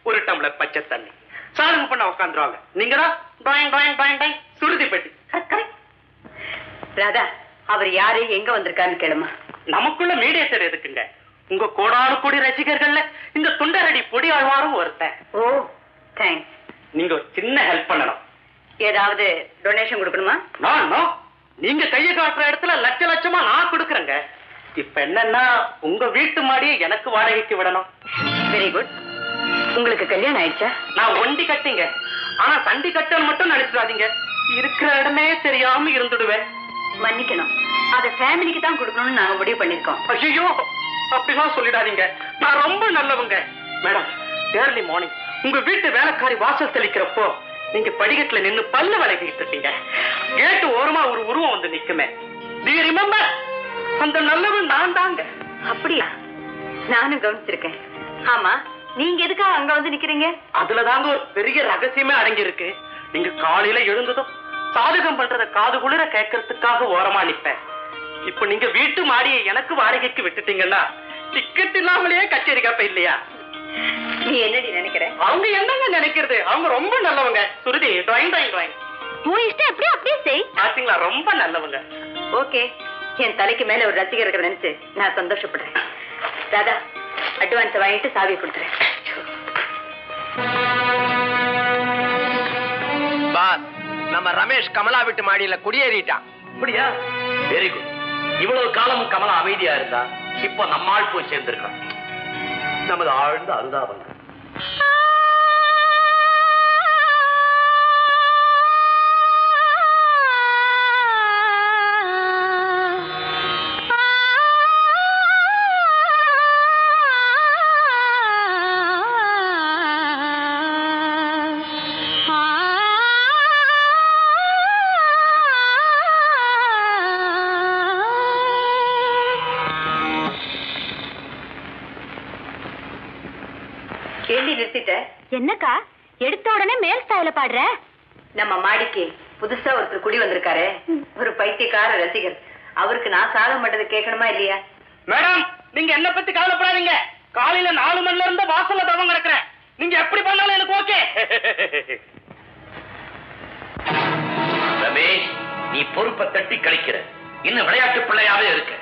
ஒரு டம்ளர் பச்சை தண்ணி சாதகம் பண்ண உட்காந்துருவாங்க. நீங்க தான் டாயிங் டாயிங் டாயிங் டாயிங் சுருதி பெட்டி. ராதா, அவர் யாரு, எங்க வந்திருக்காருன்னு கேளுமா. நமக்குள்ள மீடியேட்டர் எதுக்குங்க? உங்க கோடானு கோடி ரசிகர்கள்ல இந்த துண்டரடி பொடி ஆழ்வாரும் ஒருத்தன். ஓ தேங்க்ஸ். நீங்க ஒரு சின்ன ஹெல்ப் பண்ணணும். ஏதாவது டொனேஷன் கொடுக்கணுமா? நான் நீங்க கையை காட்டுற இடத்துல லட்ச லட்சமா நான் கொடுக்கறேங்க. இப்ப என்னன்னா உங்க வீட்டு மாடியை எனக்கு வாடகைக்கு விடணும். Very good. உங்களுக்கு கல்யாணம் ஆயிடுச்சா? நான் ஒண்டி கட்டிங்க, ஆனா சண்டி கட்டல் மட்டும் நினைச்சிடாதீங்க. இருக்கிற இடமே தெரியாம இருந்துடுவேன். மன்னிக்கணும், அத ஃபேமிலிக்கு தான் கொடுக்கணும்னு நாங்க முடிவு பண்ணிருக்கோம். ஐயோ அப்படிதான் சொல்லிடாதீங்க, நான் ரொம்ப நல்லவங்க. மேடம், ஏர்லி மார்னிங் உங்க வீட்டு வேலைக்காரி வாசல் தெளிக்கிறப்போ நீங்க படிக்கட்டுல நின்னு பல்ல விளக்கிட்டு இருக்கீங்க. கேட்டு ஓரமா ஒரு உருவம் வந்து நிக்குமே, do you remember? அந்த நல்லவன் நான் தாங்க. அப்படியா? நானும் கவனிச்சிருக்கேன். ஆமா, நீங்க எதுக்காக அங்க வந்து நிக்கிறீங்க? அதுலதாங்க ஒரு பெரிய ரகசியமே அடங்கி இருக்கு. நீங்க காலையில எழுந்ததும் சாதகம் பண்றத காது குளிர கேட்கறதுக்காக ஓரமா நிப்பேன். இப்ப நீங்க வீட்டு மாடியை எனக்கு வாடகைக்கு விட்டுட்டீங்கன்னா டிக்கெட் இல்லாமலேயே கச்சேரி காப்ப இல்லையா? நீ என்னடி நினைக்கிற? அவங்க என்னங்க நினைக்கிறது, அவங்க ரொம்ப நல்லவங்க. சுருதி டாயிங் டாயிங் டாயிங். உன் இஷ்டம் எப்படி அப்படியே செய். பாத்தீங்களா, ரொம்ப நல்லவங்க. ஓகே, என் தலைக்கு மேல ஒரு ரசிகர் இருக்கிற நினைச்சு நான் சந்தோஷப்படுறேன். ராதா, அட்வான்ஸ் வாங்கிட்டு சாவி கொடுத்துறேன். பாஸ், நம்ம ரமேஷ் கமலா வீட்டு மாடியில குடியேறிட்டான். அப்படியா? Very good. இவ்வளவு காலமும் கமலா அமைதியா இருந்தா, இப்போ நம்ம ஆள் போய் சேர்ந்திருக்கோம். நமது ஆழ்ந்த அனுதாபம். கேள்வி நிறுத்திட்ட? என்னக்கா எடுத்த உடனே மேல் ஸ்டைல பாடுற? நம்ம மாடிக்கு புதுசா ஒருத்தர் குடி வந்திருக்காரு, ஒரு பைத்தியக்கார ரசிகர். அவருக்கு நான் சாதம் பண்றது கேட்கணுமா இல்லையா? மேடம், நீங்க என்ன பத்தி கவலைப்படாதீங்க. காலையில 4 மணில இருந்து வாசல்ல தவம் கிடக்குறேன். நீங்க எப்படி பண்ணாலும் எனக்கு ஓகே. ரமேஷ், நீ பொறுப்பை தட்டி கழிக்கிற. இன்னும் விளையாட்டு பிள்ளையாவே இருக்க.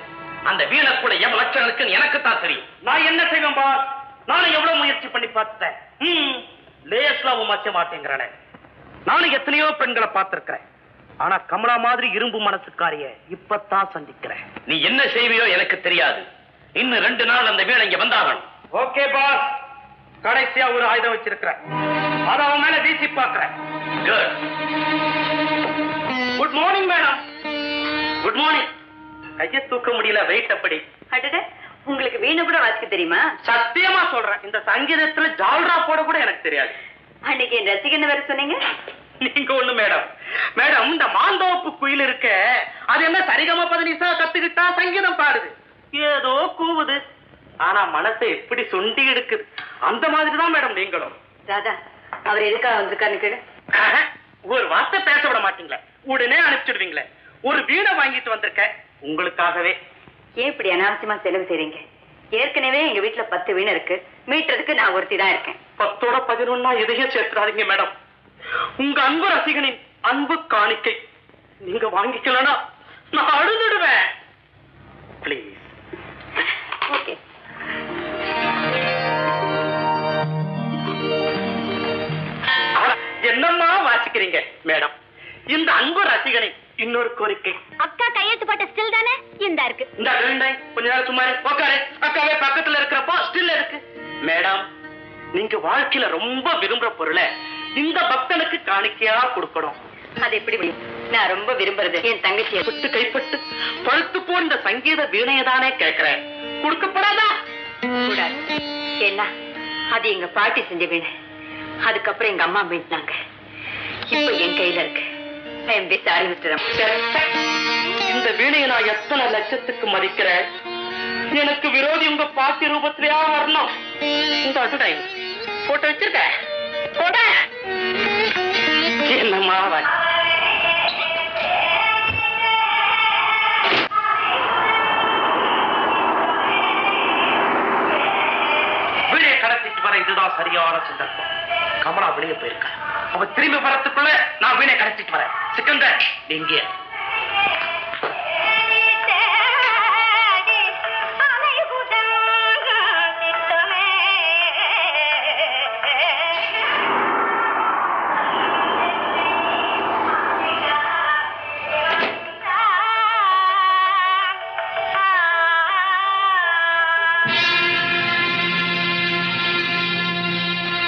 அந்த வீணக்குள்ள எவ் லட்சங்களுக்கு எனக்கு தான் தெரியும். நான் என்ன செய்வேன் பாஸ்? நானும் எவ்வளவு முயற்சி பண்ணி பார்த்துட்டேன். லேஸ்ல உமாச்ச மாட்டேங்கிறானே. நானும் எத்தனையோ பெண்களை பார்த்திருக்கிறேன். ஆனா கமலா மாதிரி இரும்பு மனசுக்காரிய இப்பத்தான் சந்திக்கிறேன். நீ என்ன செய்வியோ எனக்கு தெரியாது. இன்னும் 2 நாள் அந்த வீணை இங்க வந்தாகணும். ஓகே பாஸ், கடைசியா ஒரு ஆயுதம் வச்சிருக்கிறேன். அத அவன் மேல வீசி பார்க்கிறேன். Good morning madam. Good morning. கையை தூக்க முடியல, வெயிட் அப்படி. அடடே, உங்களுக்கு வீணை கூட வாசிக்க தெரியுமா? சத்தியமா சொல்றேன், இந்த சங்கீதத்துல ஜால்ரா போட கூட எனக்கு தெரியாது. அன்னைக்கு என் ரசிகன்னு வேற சொன்னீங்க. நீங்க ஒண்ணு மேடம். மேடம், இந்த மாந்தோப்பு குயில் இருக்க, அது என்ன சரிகம பதனிசா கத்துக்கிட்டா சங்கீதம் பாடுது, ஏதோ கூவுது. ஆனா மனசை எப்படி சுண்டி எடுக்குது. அந்த மாதிரிதான் மேடம் நீங்களும். ராதா, அவர் எதுக்காக வந்திருக்காருன்னு கேளு. ஒரு வார்த்தை பேச விட மாட்டீங்களே, உடனே அனுப்பிச்சிடுவீங்களே. ஒரு வீணை வாங்கிட்டு வந்திருக்கேன் உங்களுக்காகவே. ஏன் இப்படி அனாவசியமா செலவு செய்றீங்க? ஏற்கனவே எங்க வீட்டுல 10 வீணை இருக்கு, மீட்டருக்கு நான் ஒருத்தி தான் இருக்கேன். 10ஓட 11 எதையும் சேர்த்துறாதீங்க மேடம். உங்க அன்பு ரசிகனின் அன்பு காணிக்கை நீங்க வாங்கிக்கலனா நான் அழுதுடுவேன். பிளீஸ். ஓகே. என்னம்மா வாசிக்கிறீங்க மேடம்? இந்த அன்பு ரசிகனை இன்னொரு கோரிக்கை. அக்கா கையெழுத்து போட்ட ஸ்டில் தானே இந்த இருக்கு. இந்த கொஞ்ச நேரம் சும்மா உட்காரு. அக்காவே பக்கத்துல இருக்கிறப்போ ஸ்டில் இருக்கு. மேடம், நீங்க வாழ்க்கையில ரொம்ப விரும்புற பொருளை இந்த பக்தனுக்கு காணிக்கையா கொடுக்கணும். அது எப்படி முடியும்? நான் ரொம்ப விரும்புறது என் தங்கச்சியை விட்டு கைப்பட்டு பழுத்து போ இந்த சங்கீத வீணையதானே கேட்கிறேன். கொடுக்கப்படாதா? கூடாது. ஏன்னா அது எங்க பாட்டி செஞ்ச வீணை. அதுக்கப்புறம் எங்க அம்மா மீட்டினாங்க. இப்ப என் கையில இருக்கு. இந்த வீணையை நான் எத்தனை லட்சத்துக்கு மதிக்கிறேன். எனக்கு விரோதி உங்க பாட்டி ரூபத்திலேயா வரணும். இந்த போட்டோ வச்சிருக்க போட என்னம்மா வீடை கடத்திட்டு வர இதுதான் சரியான சந்தர்ப்பம். கமலா வெளியே போயிருக்கா. அவ திரும்பி வரத்துக்குள்ள நான் வீணை கடத்திட்டு வரேன். சிக்கந்தர் எங்கே?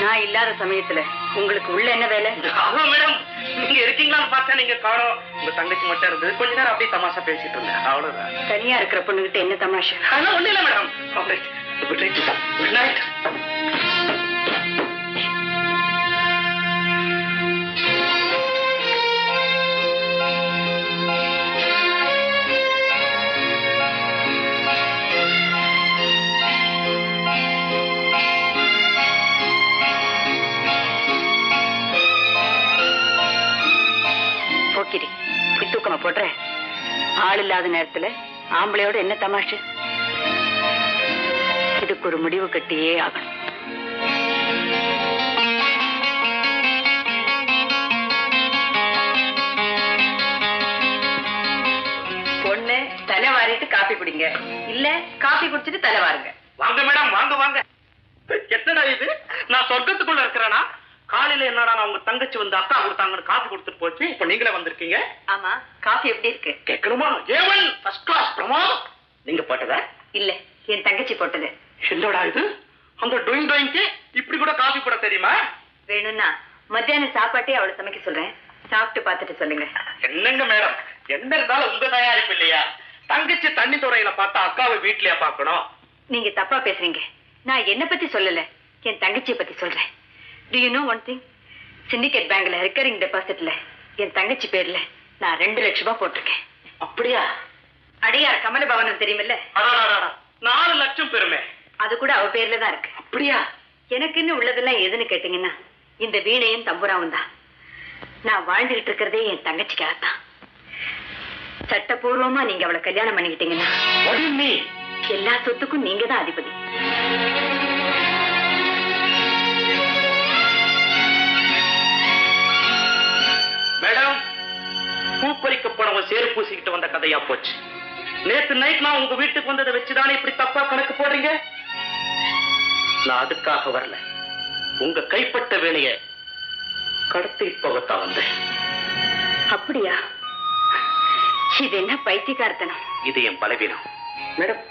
நான் இல்லாத சமயத்துல உங்களுக்கு உள்ள என்ன வேலை? மேடம், நீங்க இருக்கீங்களான்னு பார்த்தா நீங்க காணோம். உங்க தங்கச்சி மட்டும் இருந்தது. கொஞ்ச நேரம் அப்படியே தமாஷா பேசிட்டு இருந்தேன், அவ்வளவுதான். தனியா இருக்கிற பொண்ணுகிட்ட என்ன தமாஷா? அதெல்லாம் ஒண்ணு இல்ல மேடம். Good night. போக்கிரி தூக்கமா போடுறேன். ஆள் இல்லாத நேரத்துல ஆம்பளையோட என்ன தமாஷு? இதுக்கு ஒரு முடிவு கட்டியே ஆகணும். பொண்ணு தலை வாரிட்டு காபி குடிங்க, இல்ல காபி குடிச்சிட்டு தலை வாருங்க. வாங்க மேடம், வாங்க வாங்க. என்னடா இது, நான் சொர்க்கத்துக்குள்ள இருக்கிறேனா? காலையில என்னடா நான் உங்க தங்கச்சி வந்து அக்கா கொடுத்தாங்கன்னு காபி கொடுத்துட்டு போச்சு. இப்ப நீங்களே வந்திருக்கீங்க. ஆமா, காபி எப்படி இருக்கு? கேட்கணுமா? ஏவன் ஃபர்ஸ்ட் கிளாஸ் பிரமாதம். நீங்க போட்டதா? இல்ல, என் தங்கச்சி போட்டது. என்னடா இது, அந்த டொயிங்க்கு இப்படி கூட காபி போட தெரியுமா? வேணும்னா மத்தியான சாப்பாட்டே அவளை சமைக்க சொல்றேன், சாப்பிட்டு பார்த்துட்டு சொல்லுங்க. என்னங்க மேடம், என்ன இருந்தாலும் உங்க தயாரிப்பு இல்லையா? தங்கச்சி தண்ணி துறையில பார்த்தா அக்காவை வீட்லயா பார்க்கணும்? நீங்க தப்பா பேசுறீங்க. நான் என்ன பத்தி சொல்லல, என் தங்கச்சியை பத்தி சொல்றேன். Do you know one thing? Syndicate பேங்க்ல ரெக்கரிங் டெபாசிட்ல என் தங்கச்சி பேர்ல நான் 2 லட்சம் ரூபாய் போட்டிருக்கேன். அப்படியா? அடியார் கமலபவனம் தெரியுமில்ல, 4 லட்சம் பெருமை. அது கூட அவ பேர்ல தான் இருக்கு. அப்படியா? எனக்குன்னு உள்ளதெல்லாம் எதுன்னு கேட்டீங்கன்னா இந்த வீணையும் தம்புராவும் தான். நான் வாழ்ந்துகிட்டு இருக்கிறதே என் தங்கச்சிக்காகத்தான். சட்டபூர்வமா நீங்க அவளை கல்யாணம் பண்ணிக்கிட்டீங்கன்னா எல்லா சொத்துக்கும் நீங்க தான் அதிபதி. மேடம், பூப்பறிக்க போனவன் சேரு பூசிக்கிட்டு வந்த கதையா போச்சு. நேத்து நைட் நான் உங்க வீட்டுக்கு வந்ததை வச்சுதானே இப்படி தப்பா கணக்கு போடுறீங்க? நான் அதுக்காக வரல. உங்க கைப்பட்ட வேலைய கடத்தி போகத்தான் வந்தேன். அப்படியா? இது என்ன பைத்தியக்காரத்தனம்? இது என் பலவீனம். மேடம்,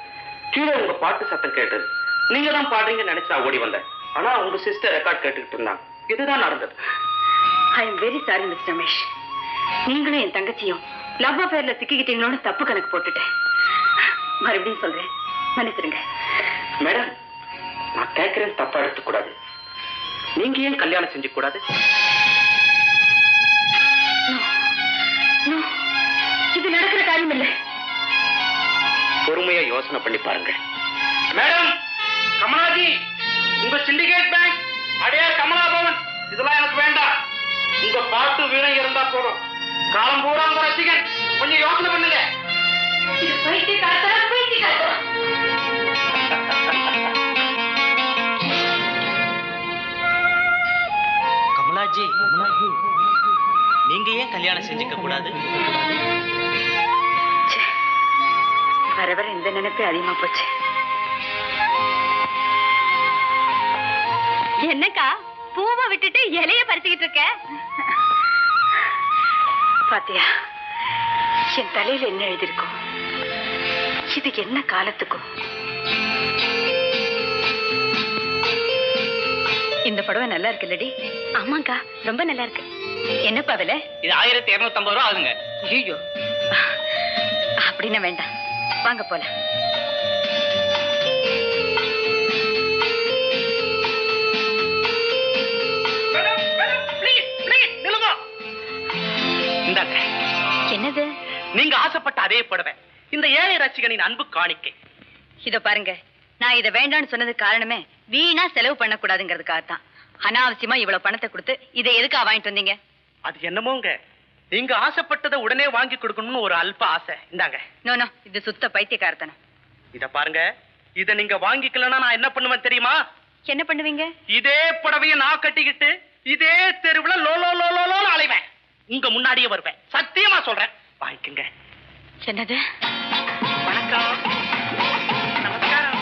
கீழே உங்க பாட்டு சத்தம் கேட்டது. நீங்க தான் பாடுறீங்கன்னு நினைச்சா ஓடி வந்தேன். ஆனா உங்க சிஸ்டர் ரெக்கார்ட் கேட்டுக்கிட்டு இருந்தாங்க. இதுதான் நடந்தது. ஐ am very sorry mister Ramesh. நீங்களும் என் தங்கச்சியும் லவ் அஃபேர்ல சிக்கிக்கிட்டீங்களோன்னு தப்பு கணக்கு போட்டுட்டேன். மறுபடியும் சொல்றேன், மன்னிச்சிருங்க. மேடம், நான் கேட்கிறேன், தப்பா எடுத்துக்கூடாது. நீங்க ஏன் கல்யாணம் செஞ்சு கூடாது? இது நடக்கிற காரியம் இல்லை. பொறுமையா யோசனை பண்ணி பாருங்க. மேடம், கமலாஜி, உங்க சிண்டிகேட் பேங்க், அடையார் கமலாபவன், இதெல்லாம் எனக்கு வேண்டாம். உங்க பாட்டு வீணை இருந்தா போதும். காலம் பூரா உங்க ரசிகன். கொஞ்சம் யோசனை பண்ணுங்க. கமலாஜி, நீங்க ஏன் கல்யாணம் செஞ்சுக்க கூடாது? வர வர இந்த நினைப்பு அதிகமா போச்சு. என்னக்கா பூவை விட்டுட்டு இலைய பறிச்சுக்கிட்டு இருக்க? பாத்தியா, என் தலையில என்ன எழுதிருக்கும்? இது என்ன காலத்துக்கும்? இந்த புடவை நல்லா இருக்கு இல்லடி? ஆமாக்கா, ரொம்ப நல்லா இருக்கு. என்னப்பா விலை? இது 1250 ரூபா ஆகுங்க. ஐயோ, அப்படின்னா வேண்டாம், வாங்க போலாம். என்னது? நீங்க ஆசைப்பட்ட அதே புடவை, இந்த ஏழை ரசிகனின் அன்பு காணிக்கை. இத பாருங்க, நான் இதை வேண்டாம்னு சொன்னதுக்கு காரணமே வீணா செலவு பண்ணக்கூடாதுங்கிறதுக்காக தான். அனாவசியமா இவ்வளவு பணத்தை கொடுத்து இதை எதுக்காக வாங்கிட்டு வந்தீங்க? அது என்னமோங்க, நீங்க ஆசைப்பட்டதை உடனே வாங்கி கொடுக்கணும்னு ஒரு அல்ப ஆசை. இந்தாங்க. நோ நோ, இது சுத்த பைத்தியக்காரத்தனம். இத பாருங்க, இத நீங்க வாங்கிக்கலன்னா நான் என்ன பண்ணுவேன் தெரியுமா? என்ன பண்ணுவீங்க? இதே புடவைய நான் கட்டிக்கிட்டு இதே தெருவுல லோ லோ லோ லோ லோ அலைவேன். உங்க முன்னாடியே வருவேன். சத்தியமா சொல்றேன். வாங்கிக்கங்க. என்னது? வணக்கம். நமஸ்காரம்.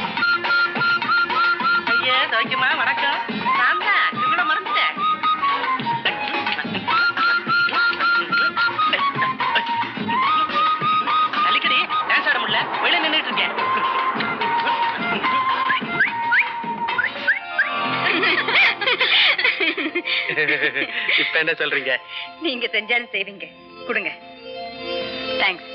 ஐயா, சௌக்கியமா? வணக்கம். நான் தான் இவ்வளோ மறந்துட்டேன். அடிக்கடி டான்ஸ் ஆட முடியல, வெளியே நின்றுட்டு இருக்கேன். இப்ப என்ன சொல்றீங்க? நீங்க செஞ்சாலும் செய்வீங்க. கொடுங்க. தேங்க்ஸ்.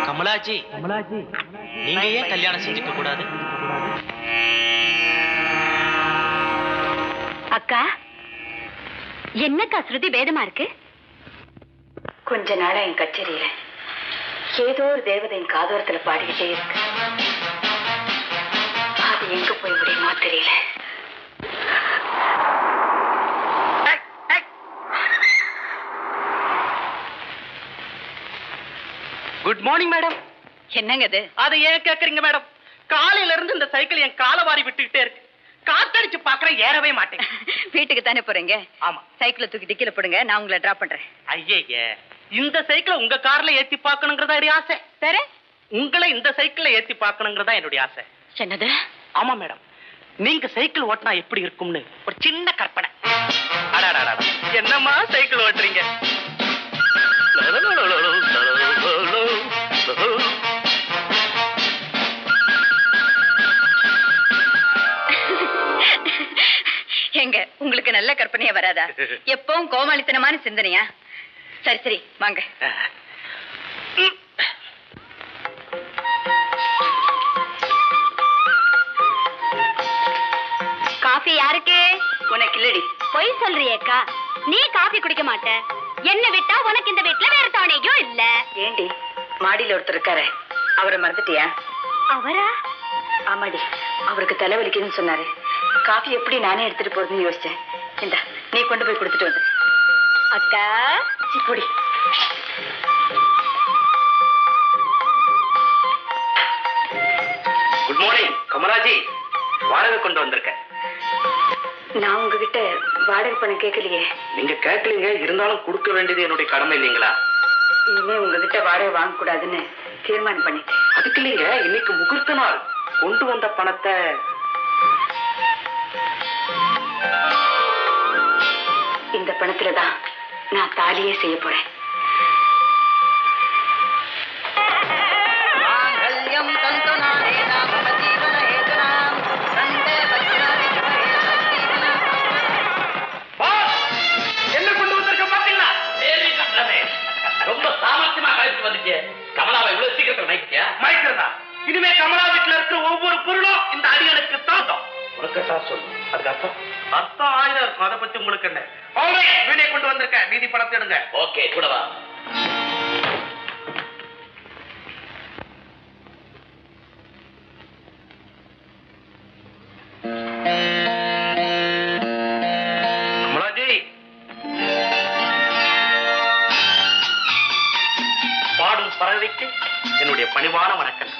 கமலாஜி, நீங்க ஏன் கல்யாணம் செஞ்சுக்க கூடாது? அக்கா, என்னக்கா ஸ்ருதி பேதமா இருக்கு? கொஞ்ச நாளா என் கச்சேரியில ஏதோ ஒரு தேவதை என் காதோரத்துல பாடிக்கிட்டே இருக்கு. அது எங்க போய் முடியுமோ தெரியல. Good morning madam. என்னங்க அது? அதை ஏன் கேக்குறீங்க மேடம்? காலையில இருந்து இந்த சைக்கிள் என் காலை வாரி விட்டுக்கிட்டே இருக்கு. காத்தடிச்சு பாக்குறேன், ஏறவே மாட்டேன். வீட்டுக்கு தானே போறீங்க? ஆமா. சைக்கிளை தூக்கி டிக்கில போடுங்க, நான் உங்களை டிராப் பண்றேன். ஐயே, இந்த சைக்கிளை உங்க கார்ல ஏத்தி பாக்கணுங்கிறதா என்னுடைய ஆசை. வேற? உங்களை இந்த சைக்கிள்ல ஏத்தி பாக்கணுங்கிறதா என்னுடைய ஆசை. என்னது? ஆமா மேடம், நீங்க சைக்கிள் ஓட்டினா எப்படி இருக்கும்னு ஒரு சின்ன கற்பனை. அடாடா, என்னம்மா சைக்கிள் ஓட்டுறீங்க? எங்க உங்களுக்கு நல்ல கற்பனையா வராதா? எப்பவும் கோமாளித்தனமான சிந்தனையா? சரி சரி வாங்க. காஃபி யாருக்கு? உனக்கு இல்லடி. பொய் சொல்றியேக்கா, நீ காஃபி குடிக்க மாட்ட. என்ன விட்டா உனக்கு இந்த வீட்டுல வேற தானையும் இல்ல. ஏண்டி, மாடியில ஒருத்தர் இருக்காரு, அவரை மறந்துட்டியா? அவரா? ஆமாடி, அவருக்கு தலைவலிக்குதுன்னு சொன்னாரு. காஃபி எப்படி நானே எடுத்துட்டு போறதுன்னு யோசிச்சேன். இந்தா, நீ கொண்டு போய் கொடுத்துட்டு வந்து. அக்கா பொடி. குட் மார்னிங் கமலாஜி, வாடகை கொண்டு வந்திருக்கேன். நான் உங்ககிட்ட வாடகை பணம் கேட்கலையே. நீங்க கேட்கலீங்க, இருந்தாலும் கொடுக்க வேண்டியது என்னுடைய கடமை இல்லைங்களா? இனிமே உங்ககிட்ட வாடகை வாங்க கூடாதுன்னு தீர்மானம் பண்ணிட்டேன். அதுக்கு இல்லைங்க, இன்னைக்கு முகூர்த்த நாள். கொண்டு வந்த பணத்தை இந்த பணத்துலதான் நான் தாலியே செய்ய போறேன். என்ன கொண்டு வந்திருக்க பாத்தீங்களா? ரொம்ப சாமர்த்தியமா கழிச்சு வந்துச்சு. கமலாவை இவ்வளவு சீக்கிரத்தில் மயக்கியா? மயக்கிறதா? இனிமே கமலா வீட்டுல இருக்கிற ஒவ்வொரு பொருளும் இந்த அடிகளுக்கு தாத்தம். உனக்கு தான் சொல்லு. அதுக்கு அர்த்தம் அர்த்தம் ஆயிரம் இருக்கும். அதை பத்தி உங்களுக்கு என்ன? வீடை கொண்டு வந்திருக்கேன், மீதி பணத்தை எடுங்க. ஓகே, கூடவா? கமலாஜி, பாடும் பறவைக்கு என்னுடைய பணிவான வணக்கம்.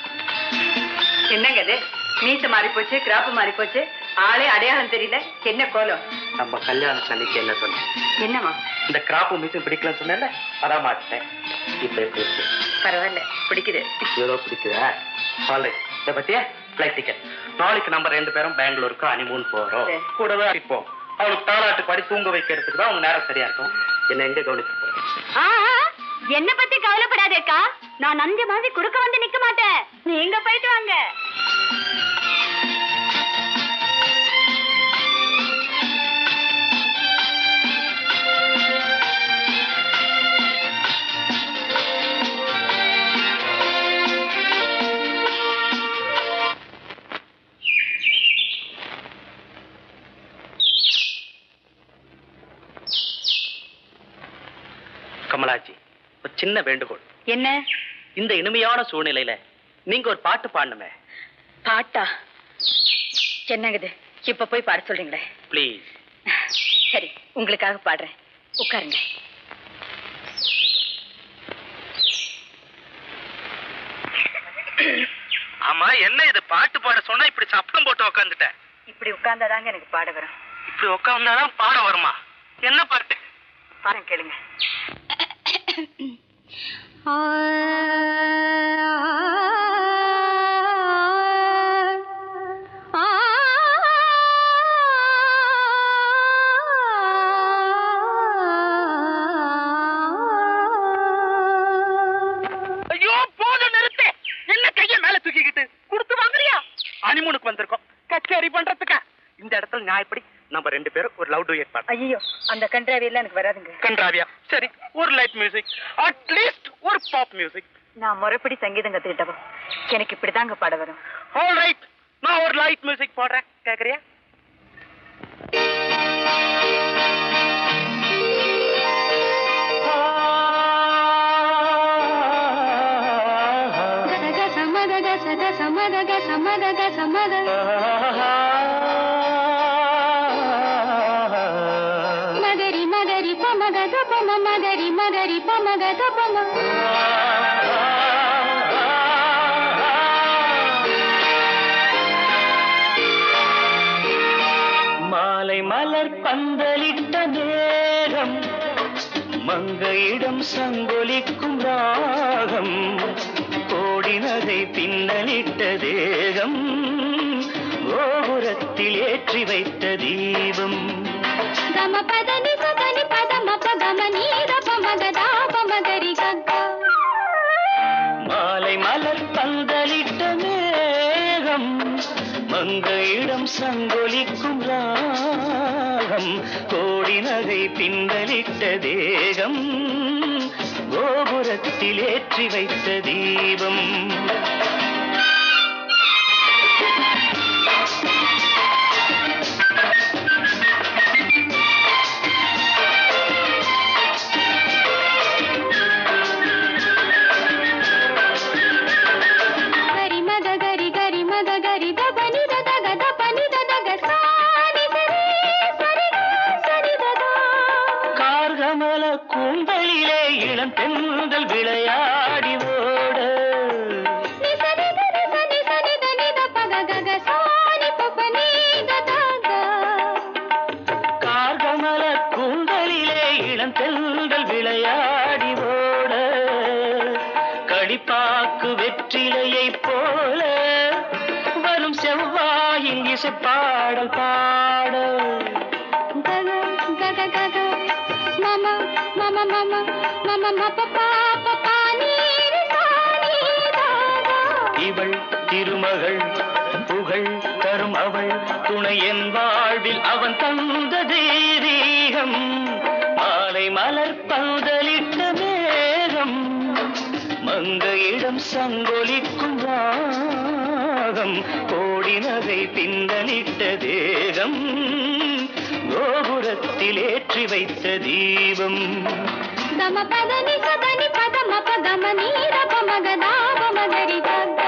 என்னங்க இது? மீச மாறி போச்சு, கிராப்பு மாறி போச்சு, ஆளே அடையாளம் தெரியல. என்ன கோலம்? நம்ம கல்யாணம் அன்னைக்கு என்ன சொன்னேன்? என்னமா? இந்த கிராப்பு மீசம் பிடிக்கலன்னு சொன்னேன்ல, அதான் மாட்டேன். இப்ப எப்படி இருக்கு? பரவாயில்ல, பிடிக்குது. ஏதோ பிடிக்குதா? ஆல்ரைட். இதை பத்தியா ஃபிளைட் டிக்கெட். நாளைக்கு நம்ம 2 பேரும் பெங்களூருக்கு ஹனிமூன் போறோம். சரி. கூடவே இப்போ அவளுக்கு தாலாட்டு பாடி தூங்க வைக்கிறதுக்கு தான் உங்க நேரம் சரியா இருக்கும். என்ன எங்க கவனிச்சு போறேன்? என்ன பத்தி கவலைப்படாதேக்கா, நான் நந்தி மாதிரி குறுக்க வந்து நிக்க மாட்டேன். நீங்க போயிட்டு வாங்க. கமலாஜி, ஒரு சின்ன வேண்டுகோள். என்ன? இந்த இனிமையான சூழ்நிலையில நீங்க ஒரு பாட்டு பாடணுமே. பாட்டா என்னங்குது? இப்ப போய் பாட சொல்றீங்களே? ப்ளீஸ். சரி, உங்களுக்காக பாடுறேன். உட்காருங்க. ஆமா, என்ன இது பாட்டு பாட சொன்னா இப்படி சப்ளம் போட்டு உக்காந்துட்டேன்? இப்படி உட்கார்ந்தாதாங்க எனக்கு பாட வரும். இப்படி உட்கார்ந்தாதான் பாட வருமா? என்ன பாட்டு? பாருங்க, கேளுங்க. ஐயோ, போதும், நிறுத்து. என்ன கைய மேல தூக்கிக்கிட்டு கொடுத்து வாங்குறியா? ஹனிமூனுக்கு வந்திருக்கோம், கச்சேரி பண்றதுக்கா? இந்த இடத்துல நான் எப்படி நம்ம 2 பேரும் ஒரு லவ் டூயட் பாட்டு. ஐயோ, அந்த கன்றாவியெல்லாம் எனக்கு வராதுங்க. கன்றாவியா? சரி, ஒரு லைட் மியூசிக், அட்லீஸ்ட் ஒரு பாப் மியூசிக். நான் முறைப்படி சங்கீதம் கத்துக்கிட்டவோ எனக்கு இப்படிதாங்க பாட வரும். ஆல் ரைட், நான் ஒரு லைட் மியூசிக் பாடுறேன், கேக்குறியா? மகரி மகரி பமக தபம மகரி மகரி பமக தபம மாலை மலர் பந்தலிட்ட நேரம், மங்கையிடம் சங்கொலிக்கும் ராகம், கோடி நகை பின்னலிட்ட தேகம், கோபுரத்தில் ஏற்றி வைத்த தீபம். கம பதனி சதனி பதம பகம நீத பமக தாபமகரி கக்கா. மாலை மலர் பந்தலிட்ட மேகம், மங்கையிடம் சங்கொலிக்கும் ராகம், கோடி நகை பின்னலிட்ட தேகம், கோபுரத்தில் ஏற்றி வைத்த தீபம். கூந்தலிலே இளம் பெண்கள் விளையாடி ஓட, கார்கமல கூந்தலிலே இளம் பெண்கள் விளையாடி ஓட, களிப்பாக்கு வெற்றிலையை போல வரும் செவ்வாயின் இசை பாடல் பாட. Mama, mama, mama, mama, mama, papa, papa, நீரு சாணி தாதா. இவள் திருமகள் புகழ் தரும் அவள் துணை என் வாழ்வில் அவன் தந்த தெய்வீகம். மாலை மலர் பந்தலிட்ட மேகம், மங்கையிடம் சங்கொலிக்கும் ராகம், கோடி நகை பின்னலிட்ட தேகம், கோபுரத்தில் ஏற்றி வைத்த தீபம். தம பதனி சதனி பதம பகம நீர பமக தாபமகரி கக்கா.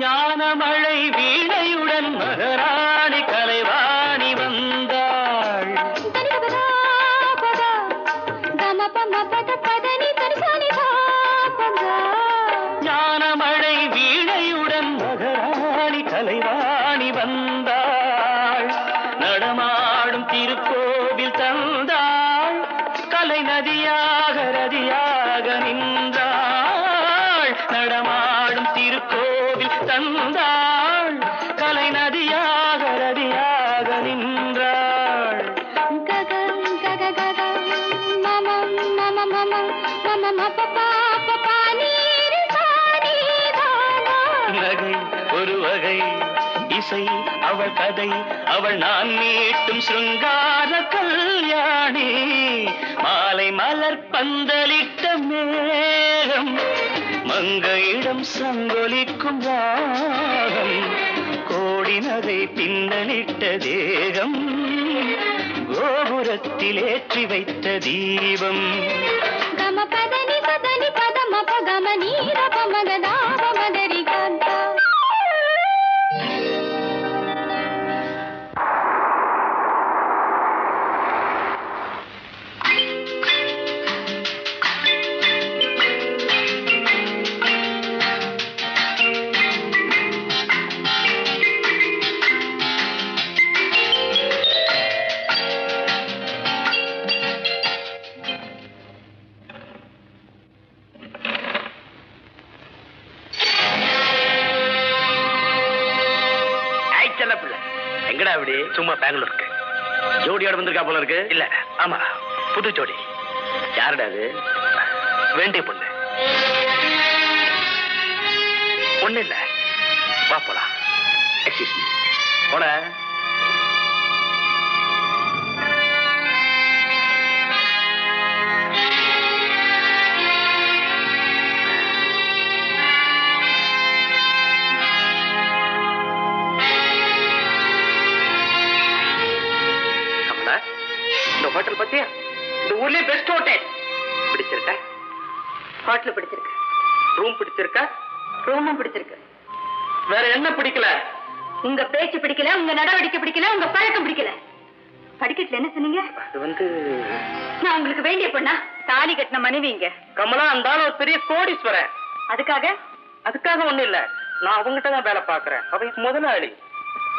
ஞானமழை வீணையுடன் மகராணி கலைவாணி வந்தாள். ஞானமழை வீணையுடன் மகராணி கலைவாணி வந்தாள். நடமாடும் திருக்கோவில் தந்தாள், கலை நதியாக ரதியாக நின்றாள். நடமாடும் திருக்கோவில் தந்தாள், கலை நதியாக ரதியாக நின்றாள். நகை ஒரு வகை, இசை அவள் கதை அவள் நான் மீட்டும் சிருங்கார கல்யாணி மாலை மலர் பந்தலிட்ட மேகம் மங்கையிடம் சங்கொலிக்கும் ராகம் கோடி நகை பின்னலிட்ட தேகம் கோபுரத்தில் ஏற்றி வைத்த தீபம் கம பதனி பதனி பதம பகம நீர பமகதாப மகரி கந்தா. சும்மா பெங்களூருக்கு ஜோடியோட வந்திருக்கா போல இருக்கு. இல்ல, ஆமா, புது ஜோடி. யாருடா அது? வேண்டிய பொண்ணு. ஒண்ணு இல்ல, வா போலாம். எக்ஸ்கியூஸ் மீ, போட. ஹோட்டல் பத்தியா? இந்த ஊர்லயே பெஸ்ட் ஹோட்டல். பிடிச்சிருக்க? ஹோட்டல் பிடிச்சிருக்கு. ரூம் பிடிச்சிருக்க? ரூமும் பிடிச்சிருக்கு. வேற என்ன பிடிக்கல? உங்க பேச்சு பிடிக்கல, உங்க நடவடிக்கை பிடிக்கல, உங்க பழக்கம் பிடிக்கல. படிக்கட்டுல என்ன சொன்னீங்க? அது நான் உங்களுக்கு வேண்டிய பொண்ணா? தாலி கட்டின மனைவிங்க. கமலா இருந்தாலும் ஒரு பெரிய கோடீஸ்வரன். அதுக்காக ஒண்ணு இல்ல, நான் அவங்ககிட்ட தான் வேலை பாக்குறேன். அவன் முதலாளி.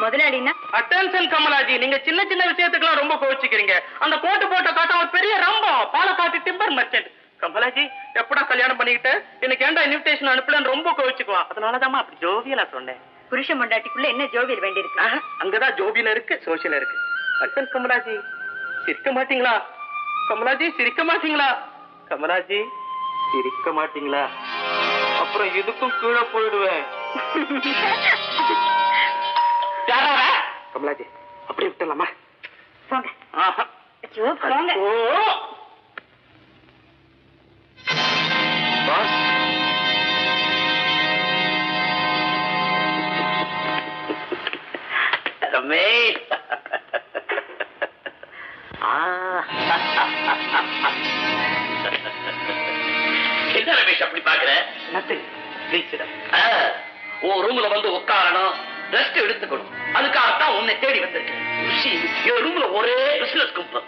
முதலாளின்னா? அட்டென்ஷன் கமலாஜி, நீங்க சின்ன சின்ன விஷயத்துக்குலாம் ரொம்ப கோவிச்சுக்கிறீங்க. அந்த கோட்டு போட்ட காட்டம் ஒரு பெரிய ரம்பம், பாலக்காட்டு டிம்பர் மர்ச்சன்ட். கமலாஜி, எப்படா கல்யாணம் பண்ணிக்கிட்டு எனக்கு ஏன்டா இன்விடேஷன் அனுப்பலன்னு ரொம்ப கோவிச்சுக்குவான். அதனாலதான் அப்படி ஜோவியலா சொன்னேன். புருஷன் பொண்டாட்டிக்குள்ள என்ன ஜோவியல் வேண்டி இருக்கு? அங்கதான் ஜோவியல இருக்கு, சோசியல இருக்கு. அட்டன் கமலாஜி, சிரிக்க மாட்டீங்களா? கமலாஜி, சிரிக்க மாட்டீங்களா? கமலாஜி, சிரிக்க மாட்டீங்களா? அப்புறம் இதுக்கும் கீழே போயிடுவேன். கமலாஜி, அப்படி விட்டலாமா? போங்க. ஐயோ, போங்க. ரமேஷ், என்ன ரமேஷ் அப்படி பாக்குற? உன் ரூம்ல வந்து உட்காரணும், ரெஸ்ட் எடுத்துக்கணும். அதுக்காகத்தான் உன்னை தேடி வந்திருக்கேன். என் ரூம்ல ஒரே பிசினஸ் கும்பல்.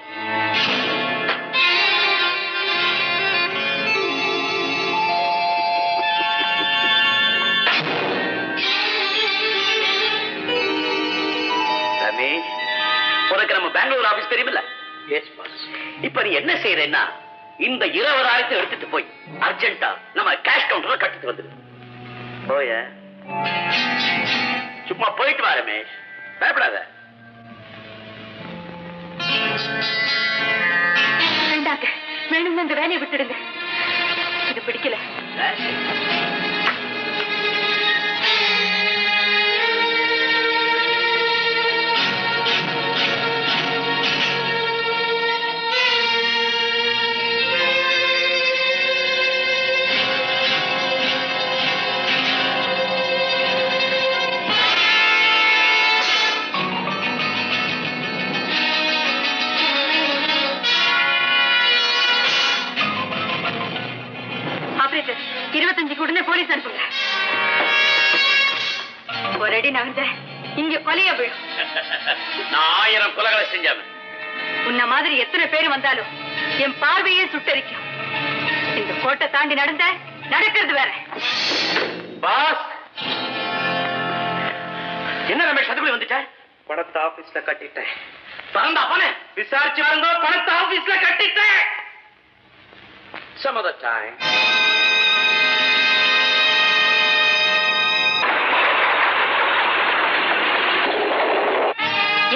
ரமேஷ், உனக்கு நம்ம பெங்களூர் ஆபீஸ் தெரியுமில்ல? Yes boss. இப்ப நீ என்ன செய்யறேன்னா, இந்த 20,000 எடுத்துட்டு போய் அர்ஜென்ட்டா நம்ம கேஷ் கவுண்டர்ல கட்டிட்டு வந்துடு. போய சும்மா போயிட்டு வா ரமேஷ், பயப்படாத. வேண்டாங்க, வேணுங்க, இந்த வேலையை விட்டுடுங்க. இது பிடிக்கல. ஆபரேட்டர், 25 உடனே போலீஸ் அனுப்புங்க. ஒரு அடி நகர்ந்த இங்க கொலையா போயிடும். நான் 1000 கொலைகளை செஞ்சாம உன்ன மாதிரி எத்தனை பேர் வந்தாலும் என் பார்வையே சுட்டரிக்கும். இந்த கோட்டை தாண்டி நடக்கிறது வேற. பாஸ், என்ன ரமேஷ் அதுக்குள்ள வந்துட்ட? பணத்தை ஆபீஸ்ல கட்டிட்டேன். பறந்தா பணம் விசாரிச்சு வரந்தோ, பணத்தை ஆபீஸ்ல கட்டிட்டேன். Some other time.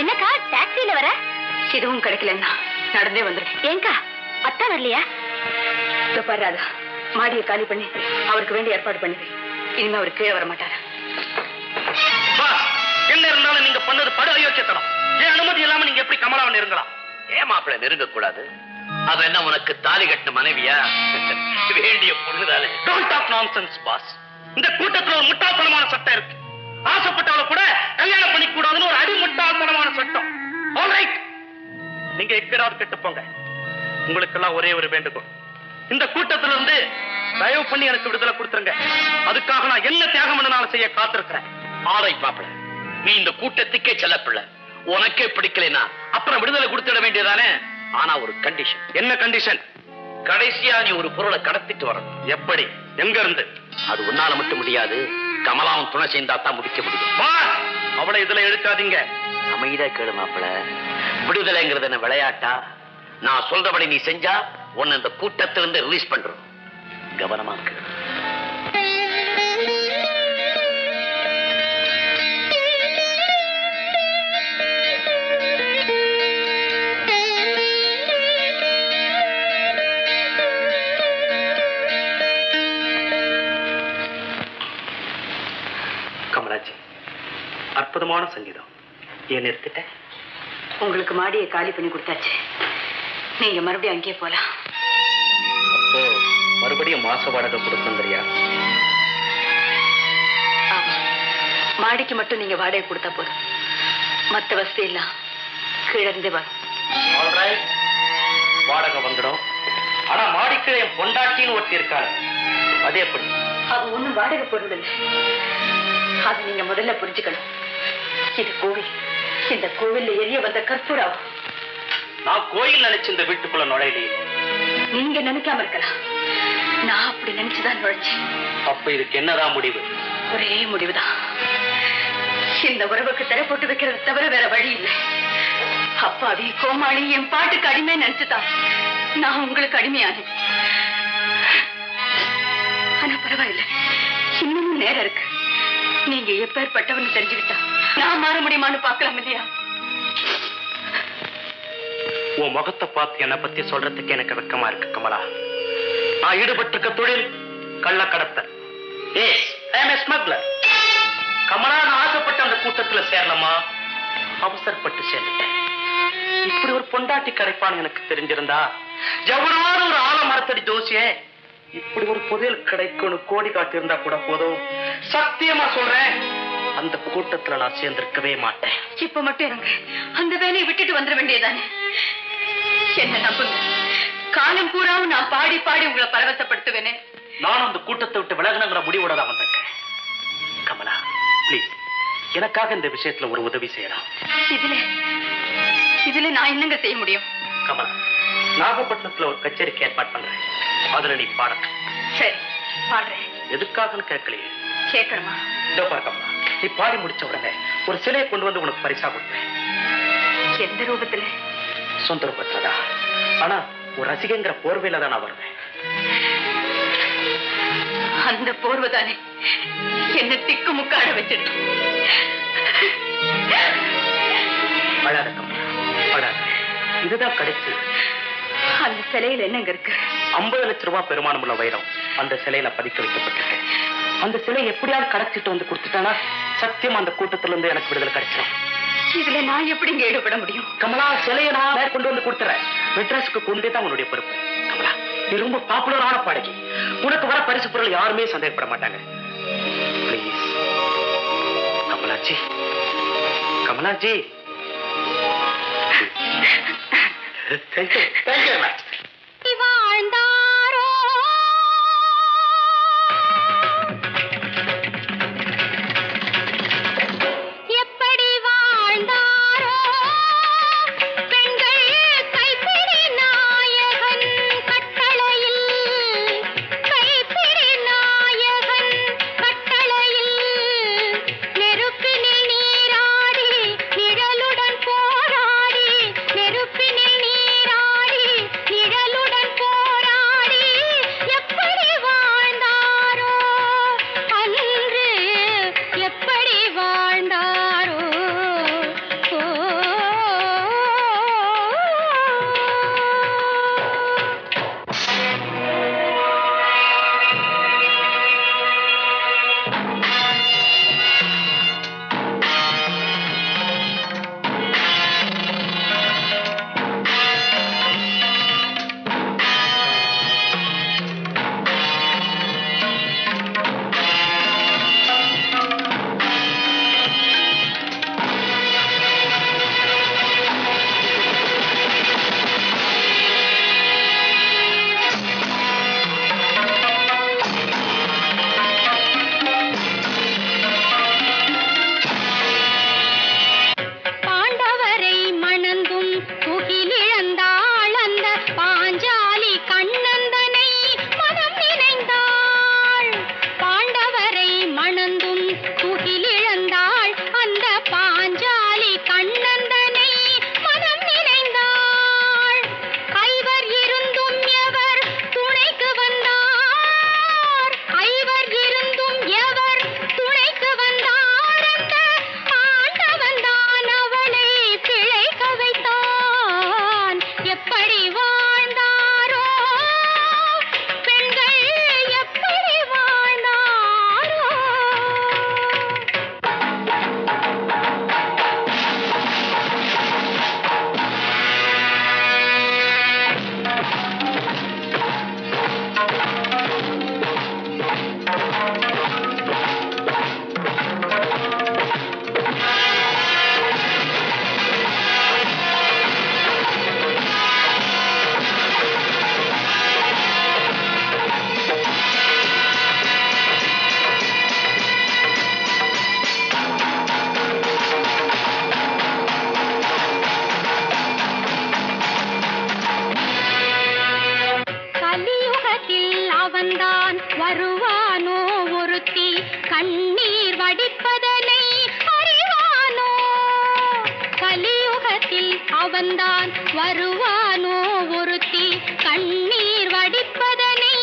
என்னக்கா டாக்ஸில வர? எதுவும் கிடைக்கலன்னா நடந்தே வந்துடும். ஏங்கா அத்தா வரலையா? பாராதா, மாடியை காலி பண்ணி அவருக்கு வேண்டிய ஏற்பாடு பண்ணி. இனிமே அவர் கீழே வர மாட்டாரு. என்ன இருந்தாலும் நீங்க பண்ணது படு அயோக்கியத்தனம். ஏன் அனுமதி இல்லாம நீங்க எப்படி கமலாவை நெருங்கலாம்? ஏன் மாப்பிள்ள நெருங்க கூடாது? அவ என்ன உனக்கு தாலி கட்டின மனைவியா? வேண்டிய பொண்ணுதானே. Don't talk nonsense boss. இந்த கூட்டத்துல ஒரு முட்டாள்தனமான சட்டம் இருக்கு. ஆசைப்பட்டவளை கூட கல்யாணம் பண்ணிக்க கூடாதுன்னு ஒரு அடி முட்டாள்தனமான சட்டம். ஆல்ரைட், நீங்க எப்படியாவது கெட்டு போங்க. உங்களுக்கு எல்லாம் ஒரே ஒரு வேண்டுகோள், இந்த கூட்டத்துல இருந்து தயவு பண்ணி எனக்கு விடுதலை கொடுத்துருங்க. அதுக்காக நான் என்ன தியாகம் பண்ணாலும் செய்ய காத்திருக்கிறேன். ஆல்ரைட் மாப்பிள்ள, நீ இந்த கூட்டத்துக்கே செல்லப்பிள்ள. உனக்கே பிடிக்கலைன்னா அப்புறம் விடுதலை கொடுத்துட வேண்டியதானே. ஆனா ஒரு கண்டிஷன். என்ன கண்டிஷன்? கடைசியா நீ ஒரு பொருளை கடத்திட்டு வரணும். எப்படி? எங்க இருந்து? அது உன்னால மட்டும் முடியாது, கமலாவும் துணை சேர்ந்தா தான் முடிக்க முடியும். அவளை இதுல எடுக்காதீங்க. அமைதியா கேளு மாப்பிள்ள. விடுதலைங்கிறது என்ன விளையாட்டா? நான் சொல்றபடி நீ செஞ்சா உன்னை இந்த கூட்டத்திலிருந்து ரிலீஸ் பண்றோம். கவனமா இருக்கு. கமலாஜி, அற்புதமான சங்கீதம். ஏன் நிறுத்திட்டேன்? உங்களுக்கு மாடியை காலி பண்ணி கொடுத்தாச்சு. நீங்க மறுபடியும் அங்கேயே போலாம். அப்போ மறுபடியும் மாச வாடகை கொடுக்கறியா? மாடிக்கு மட்டும் நீங்க வாடகை கொடுத்தா போதும். மத்த வசதி எல்லாம் கீழே இருந்தே வரும். ஆல்ரைட், வாடகை வந்துடும். ஆனா மாடிக்கு என் பொண்டாட்டின்னு ஒருத்தி இருக்காரு. அது எப்படி? அது ஒண்ணும் வாடகை பொருள் இல்லை. அது நீங்க முதல்ல புரிஞ்சுக்கணும். இது கோவில். இந்த கோவில்ல எரிய வந்த கற்பூரம். நான் கோயில் நினைச்சு இந்த வீட்டுக்குள்ள நுழையிலே. நீங்க நினைக்காம இருக்கலாம், நான் அப்படி நினைச்சுதான் நுழைச்சேன். அப்ப இதுக்கு என்னதான் முடிவு? ஒரே முடிவுதான். இந்த உறவுக்கு திரை போட்டு வைக்கிறது தவிர வேற வழி இல்லை. அப்பாவி கோமாளி என் பாட்டுக்கு அடிமை நினைச்சுதான் நான் உங்களுக்கு அடிமையானேன். ஆனா பரவாயில்ல, இன்னமும் நேரம் இருக்கு. நீங்க எப்பேற்பட்டவன்னு தெரிஞ்சுக்கிட்டா நான் மாற முடியுமான்னு பாக்கலாம் இல்லையா? உன் முகத்தை பார்த்து என்னை பத்தி சொல்றதுக்கு எனக்கு வெக்கமா இருக்கு கமலா. நான் ஈடுபட்டிருக்க தொழில் கள்ளக்கடத்தல். கமலா, நான் ஆசைப்பட்ட அந்த கூட்டத்துல சேரலாமா? அவசரப்பட்டு சேர்ந்துட்டேன். இப்படி ஒரு பொண்டாட்டி கிடைப்பான்னு எனக்கு தெரிஞ்சிருந்தா எவனான ஒரு ஆலமரத்தடி ஜோசியே இப்படி ஒரு புதையல் கிடைக்கணும் கோடி காட்டி இருந்தா கூட போதும். சத்தியமா சொல்றேன், அந்த கூட்டத்துல நான் சேர்ந்திருக்கவே மாட்டேன். இப்ப மட்டும் இருங்க, அந்த வேலையை விட்டுட்டு வந்துட வேண்டியதானே. என்ன நம்புங்க, காலம் பூராவும் நான் பாடி பாடி உங்களை பரவசப்படுத்துவேனே. நானும் அந்த கூட்டத்தை விட்டு விலகணுங்கிற முடிவோட தான் வந்திருக்கேன். கமலா பிளீஸ், எனக்காக இந்த விஷயத்துல ஒரு உதவி செய்யலாம். இதுல நான் என்னங்க செய்ய முடியும்? கமலா, நாகப்பட்டினத்துல ஒரு கச்சேரிக்கு ஏற்பாடு பண்றேன். அதுல நீ பாடணும். சரி, பாடுறேன். எதுக்காகன்னு கேட்கலையே. கேட்கணுமா? இதோ பாரு கமலா, நீ பாடி முடிச்ச உடனே ஒரு சிலையை கொண்டு வந்து உனக்கு பரிசா கொடுப்பேன். எந்த ரூபத்துல? சொந்த ரூபத்துலதான். ஆனா ஒரு ரசிகங்கிற போர்வையில தான் நான் வருவேன். அந்த போர்வைதானே என்ன திக்கு முக்காட வச்சிருக்கு. அழாத கமலா, அழாத. இதுதான் கிடைச்சு. அந்த சிலையில என்னங்க இருக்கு? 50 லட்சம் ரூபாய் பெருமானம் உள்ள வைரம் அந்த சிலையில பதிக்க வைக்கப்பட்டிருக்கு. அந்த சிலை எப்படியாவது கடத்திட்டு வந்து கொடுத்துட்டானா சத்தியம் அந்த கூட்டத்துல இருந்து எனக்கு விடுதலை கிடைச்சிடும். இதுல நான் எப்படிங்க ஈடுபட முடியும்? கமலா, சிலையை நான் கொண்டு வந்து கொடுத்துறேன். மெட்ராஸுக்கு கொண்டே தான் உன்னுடைய பொறுப்பு. கமலா, நீ ரொம்ப பாப்புலரான பாடகி. உனக்கு வர பரிசு பொருள் யாருமே சந்தேகப்பட மாட்டாங்க. Please Kamalaji, Kamalaji. Thank you very much. வாழ்ந்தாரோ எப்படி வாழ்ந்தாரோ பெண்கள் கைப்பிடி நாயகன் கட்டளையில், கைப்பிடி நாயகன் கட்டளையில் நெருப்பினில் நீராடி நிழலுடன் போராடி, நெருப்பினில் நீராடி கண்ணீர் வடிப்பதனை அறிவானோ கலியுகத்தில் அவன்தான் வருவானோ ஒருத்தி கண்ணீர் வடிப்பதனை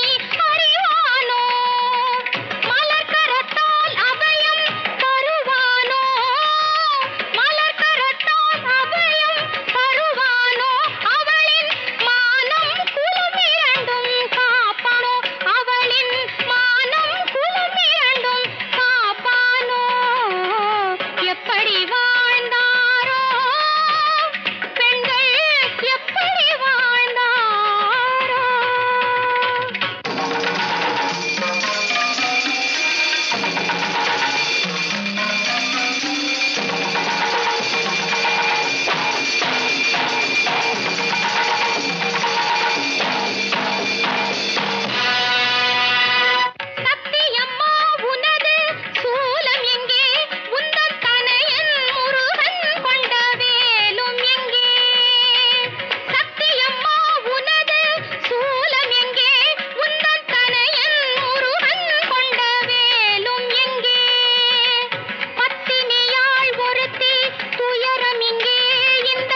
அறிவானோ மலர்கரத்தால் அபயம் தருவானோ மலர்கரத்தால் அபயம் தருவானோ அவளின் மானம் குலம் இரண்டும் காப்பானோ அவளின் மானம் குலம் இரண்டும் காப்பானோ எப்படி வாழ்ந்தாரோ பெண்கள் எப்படி வாழ்ந்தாரோ சத்தியம்மா உனது சூலம் எங்கே உந்தன் தனையன் முருகன் கொண்ட வேலும் எங்கே சத்தியம்மா உனது சூலம் எங்கே உந்தன் தனையன் முருகன் கொண்ட வேலும் எங்கே பத்தினியாள் ஒருத்தி துயரம் இங்கே இந்த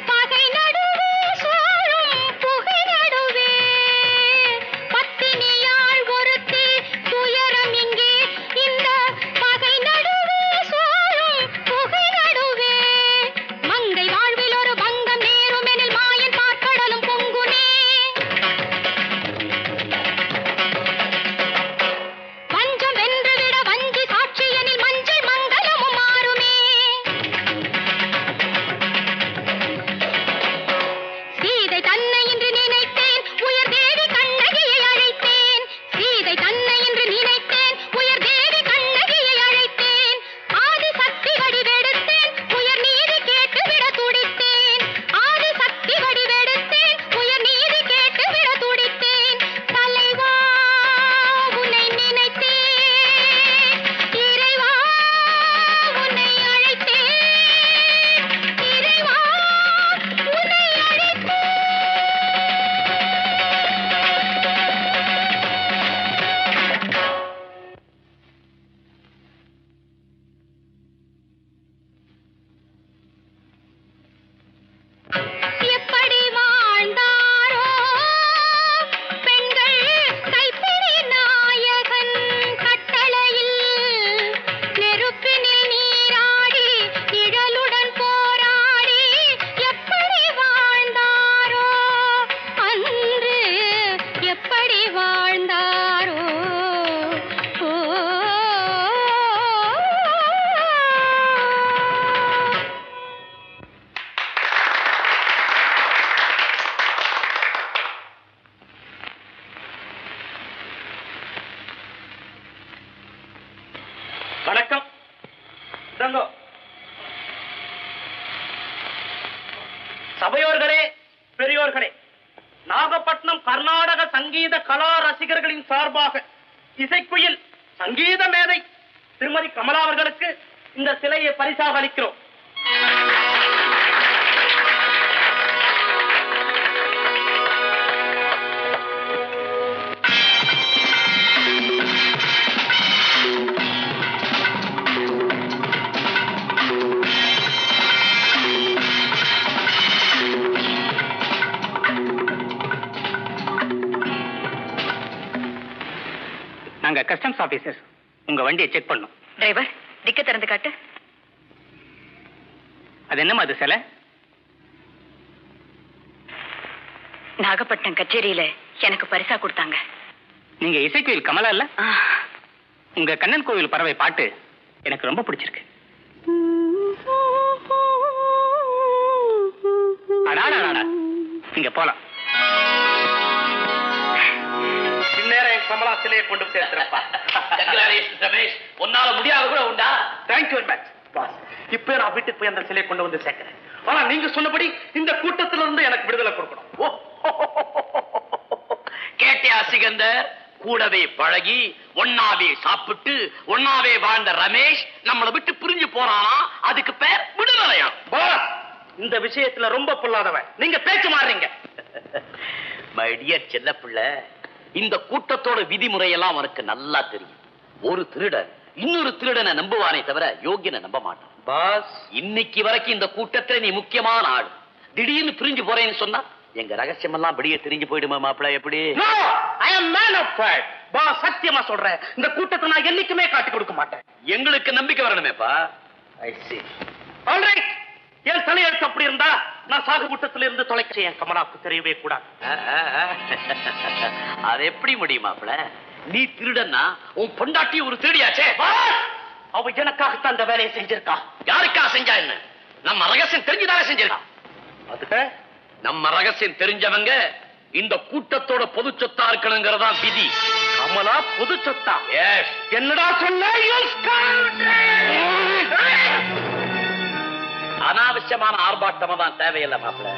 பகை நடுவே சூழும் புகை நடுவே பத்தினியாள் ஒருத்தி துயரம் இங்கே இந்த பகை நடுவே சூழும் புகை நடுவே மங்கை வாழ்வில் ஒரு பங்கம் நேருமெனில் மாயன் பார்க்கடலும் பொங்குமே வஞ்சம் வென்றுவிட வஞ்சி சாட்சியனில் மஞ்சள் மங்களமும் மாறுமே சீதை தன்னை என்று நினைத்தேன் உயர் தேவி கண்ணகியை அழைத்தேன் சீதை தன்னை என்று நினைத்தேன் உயர் தேவி கண்ணகியை அழைத்தேன் ஆதி சக்தி வடிவெடுத்தேன் உயர் நீதி கேட்டுவிட துடித்தேன் ஆதி சக்தி வடிவெடுத்தேன் உயர் நீதி கேட்டுவிட துடித்தேன் தலைவா உன்னை நினைத்தேன் இறைவா உன்னை அழைத்தேன் இறைவா உன்னை அழைத்தேன் எப்படி வாழ்ந்தாரோ பெண்கள் கைப்பிடி நாயகன் கட்டளையில் நெருப்பினில் நீராடி நிழலுடன் போராடி எப்படி வாழ்ந்தாரோ அன்று எப்படி வாழ்ந்தாரோ ஓ வணக்கம் தங்கோ சபையோர்களே பெரியோர்களே நாகப்பட்டினம் கர்நாடக சங்கீத கலா ரசிகர்களின் சார்பாக இசைக்குயில் சங்கீத மேதை திருமதி கமலா அவர்களுக்கு இந்த சிலையை பரிசாக அளிக்கிறோம். நாங்க கஸ்டம்ஸ் ஆபீசர்ஸ் உங்க வண்டியை செக் பண்ணோம். டிரைவர் டிக்க திறந்து காட்டு. அது என்னமா அது சிலை? நாகப்பட்டினம் கச்சேரியில எனக்கு பரிசா கொடுத்தாங்க. நீங்க இசைக்குயில் கமலா இல்ல? உங்க கண்ணன் கோவில் பறவை பாட்டு எனக்கு ரொம்ப பிடிச்சிருக்கு. நீங்க போலாம். இந்நேரம் என் கமலா சிலையை கொண்டு சேர்த்திருப்பா. ரமேஷ், உன்னால முடியாத கூட உண்டா? Thank you very much boss. இப்ப நான் வீட்டுக்கு போய் அந்த சிலையை கொண்டு வந்து சேர்க்கிறேன். ஆனா நீங்க சொன்னபடி இந்த கூட்டத்தில இருந்து எனக்கு விடுதலை கொடுக்கணும். கேட்டியா சிகந்தர்? கூடவே பழகி ஒன்னாவே சாப்பிட்டு ஒன்னாவே வாழ்ந்த ரமேஷ் நம்மளை விட்டு பிரிஞ்சு போறானா? அதுக்கு பேர் விடுதலையா? பாஸ், இந்த விஷயத்துல ரொம்ப பொல்லாதவன். நீங்க பேச்சு மாறுறீங்க. மை டியர் செல்ல பிள்ளை, இந்த கூட்டத்தோட விதிமுறையெல்லாம் உனக்கு நல்லா தெரியும். ஒரு திருடன் இன்னொரு திருடனை நம்புவானே தவிர யோகியனை நம்ப மாட்டான். பாஸ், இன்னைக்கு வரைக்கும் இந்த கூட்டத்துல நீ முக்கியமான ஆள். திடீர்னு பிரிஞ்சு போறேன்னு சொன்னா எங்க ரகசியம் எல்லாம் வெளியே தெரிஞ்சு போயிடுமா மாப்பிள்ள? எப்படி? I am man of pride. Boss, சத்தியமா சொல்றேன், இந்த கூட்டத்தை நான் என்னைக்குமே காட்டி கொடுக்க மாட்டேன். எங்களுக்கு நம்பிக்கை வரணுமேப்பா. I see. All right. என் தலையெழுத்து அப்படி இருந்தா நான் சாகு கூட்டத்தில இருந்து தொலைக்க என் கமலாவுக்கு தெரியவே கூடாது. அது எப்படி முடியும் மாப்பிள்ள? நீ திருடன்னா உன் பொண்டாட்டி ஒரு திருடியாச்சே. அவ எனக்காகத்தான் அந்த வேலையை செஞ்சிருக்கா. யாருக்காக செஞ்சா என்ன? நம்ம ரகசியம் தெரிஞ்சுதானே செஞ்சிருக்கா. அதுக்கு நம்ம ரகசியம் தெரிஞ்சவங்க இந்த கூட்டத்தோட பொது சொத்தா இருக்கணுங்கிறதா விதி. கமலா பொது சொத்தா? எஸ். என்னடா சொன்ன? அனாவசியமான ஆர்ப்பாட்டமா தான் தேவையில்லை மாப்பிள்ள.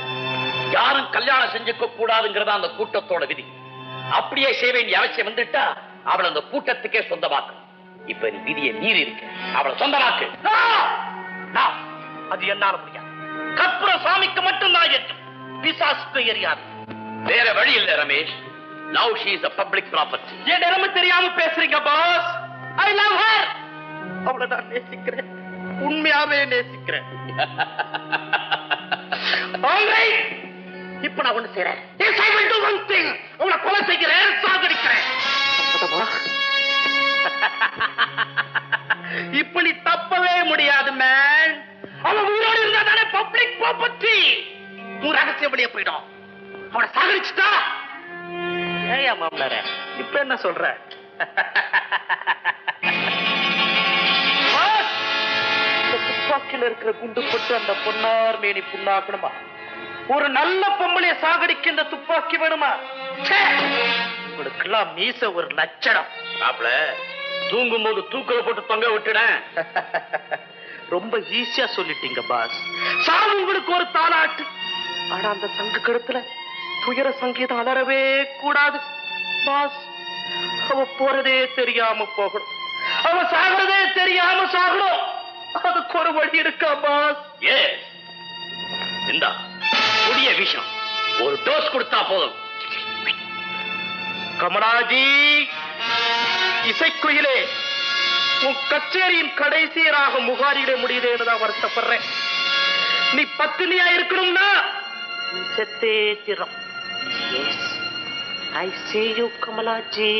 யாரும் கல்யாணம் செஞ்சுக்க கூடாதுங்கிறதா அந்த கூட்டத்தோட விதி. அப்படியே செய்ய வேண்டிய அவசியம் வந்துட்டா அவளை அந்த கூட்டத்துக்கே சொந்தமாக்கு. இப்ப நீ விதியை மீறி இருக்க, அவளை சொந்தமாக்கு. அது என்னால முடியாது. கற்பூர சாமிக்கு மட்டும் தான் எட்டும், பிசாசுக்கு எரியாது. வேற வழி இல்ல Ramesh. Now she is a public property. என் நிலைமை தெரியாம பேசுறீங்க பாஸ். I love her. அவளை நான் நேசிக்கிறேன், உண்மையாவே நேசிக்கிறேன். All right. இப்ப நான் ஒண்ணு செய்றேன். Yes, I will do one thing. அவளை கொலை செய்கிறேன், சாகடிக்கிறேன். இப்ப நீ தப்பவே முடியாது மேன். அவன் உயிரோடு இருந்தா தானே பப்ளிக் ப்ராப்பர்ட்டி. உன் ரகசியம் வெளியே போயிடும். அவனை சாகடிச்சுட்டா ஏயா மாமனார இப்ப என்ன சொல்ற? துப்பாக்கில இருக்கிற குண்டு போட்டு அந்த பொன்னார் மேனி புண்ணாக்கணுமா? ஒரு நல்ல பொம்பளைய சாகடிக்க இந்த துப்பாக்கி வேணுமா? உங்களுக்கெல்லாம் மீச ஒரு லட்சணம். மாப்பிள்ள, தூங்கும் போது தூக்கல போட்டு தொங்க விட்டுடேன். ரொம்ப ஈஸியா சொல்லிட்டீங்க பாஸ். சாவு உங்களுக்கு ஒரு தாலாட்டு. ஆனா அந்த சங்கு கழுத்துல துயர சங்கீதம் அலறவே கூடாது பாஸ். அவ போறதே தெரியாம போகணும், அவ சாகிறதே தெரியாம சாகணும். அதுக்கு ஒரு வழி இருக்கா பாஸ்? எஸ். இந்தா புதிய விஷயம், ஒரு டோஸ் கொடுத்தா போதும். கமலாஜி, இசைக்குயிலே, உன் கச்சேரியின் கடைசியராக முகாரியிட முடியுதேன்னு தான் வருத்தப்படுறேன். நீ பத்தினியா இருக்கணும்னா நீ செத்தே திறம். Yes, I see you Kamalaji.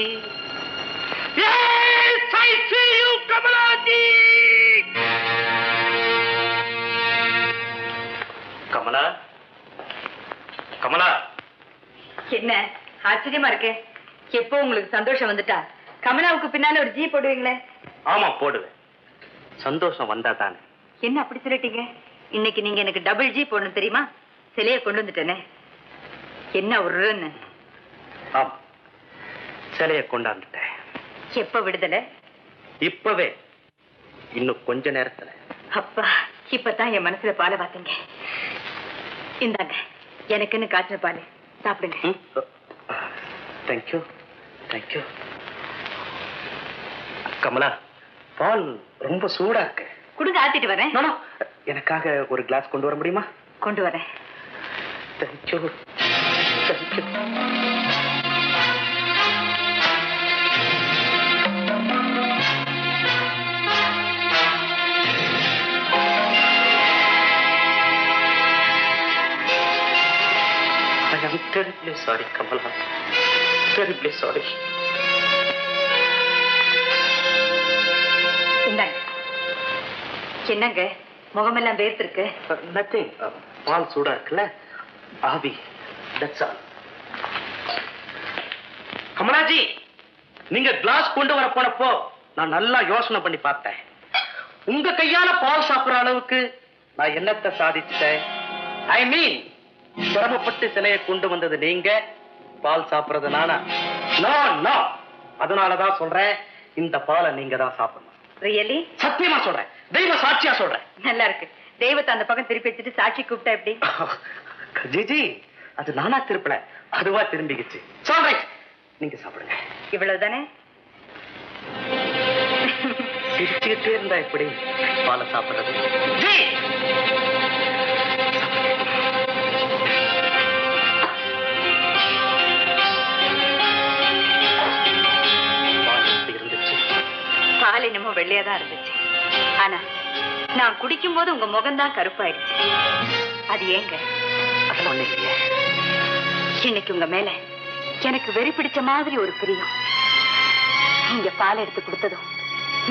Yes, I see you Kamalaji. Kamala, Kamala. என்ன ஆச்சரியமா இருக்கு? எப்போ உங்களுக்கு சந்தோஷம் வந்துட்டா கமலாவுக்கு பின்னால ஒரு ஜீ போடுவீங்களே? ஆமா, போடுவேன். சந்தோஷம் வந்தா தானே. என்ன அப்படி சொல்லிட்டீங்க? இன்னைக்கு நீங்க எனக்கு டபுள் ஜி போடணும் தெரியுமா? சிலையை கொண்டு வந்துட்டேனே. என்ன ஒரு ஆமா, சிலையை கொண்டாந்துட்டேன். எப்ப விடுதலை? இப்பவே, இன்னும் கொஞ்ச நேரத்துல. அப்பா, இப்பதான் என் மனசுல பாலை பார்த்தீங்க. இந்தாங்க, எனக்குன்னு காய்ச்சல் பால், சாப்பிடுங்க. Thank you, thank you. கமலா, பால் ரொம்ப சூடா இருக்கு. குடுங்க, ஆத்திட்டு வரேன். எனக்காக ஒரு கிளாஸ் கொண்டு வர முடியுமா? கொண்டு வரேன். Thank you, thank you. I am terribly sorry, Kamala. Terribly sorry. என்னங்க முகமெல்லாம் வேர்த்திருக்கு? நத்திங். பால் சூடா இருக்குல்ல, ஆவி. That's all. கமலாஜி, நீங்க கிளாஸ் கொண்டு வர போனப்போ நான் நல்லா யோசனை பண்ணி பார்த்தேன். உங்க கையால பால் சாப்பிடுற அளவுக்கு நான் என்னத்தை சாதிச்சேன்? ஐ மீன், சிரமப்பட்டு சிலையை கொண்டு வந்தது நீங்க, பால் சாப்பிடுறது நானா? No no. அதனாலதான் சொல்றேன், இந்த பாலை நீங்க தான் சாப்பிடணும். ரியலி? சத்தியமா சொல்றேன், தெய்வ சாட்சியா சொல்றேன். நல்லா இருக்கு. தெய்வத்தை அந்த பக்கம் திருப்பி வச்சுட்டு சாட்சி கூப்பிட்டா எப்படி? ஜிஜி, அது நானா திருப்பல, அதுவா திரும்பிக்கிச்சு. சொல்றேன், நீங்க சாப்பிடுங்க. இவ்வளவுதானே? சிரிச்சுக்கிட்டே இருந்தா எப்படி பாலை சாப்பிடுறது? பால் பால் என்னமோ வெள்ளையா தான் இருந்துச்சு. ஆனா நான் குடிக்கும் போது உங்க முகம்தான் கருப்பாயிடுச்சு. அது ஏங்க? அதெல்லாம் ஒண்ணு இல்லையே. இன்னைக்கு உங்க மேல எனக்கு வெறி பிடிச்ச மாதிரி ஒரு பிரியம். நீங்க பால் எடுத்து கொடுத்ததும்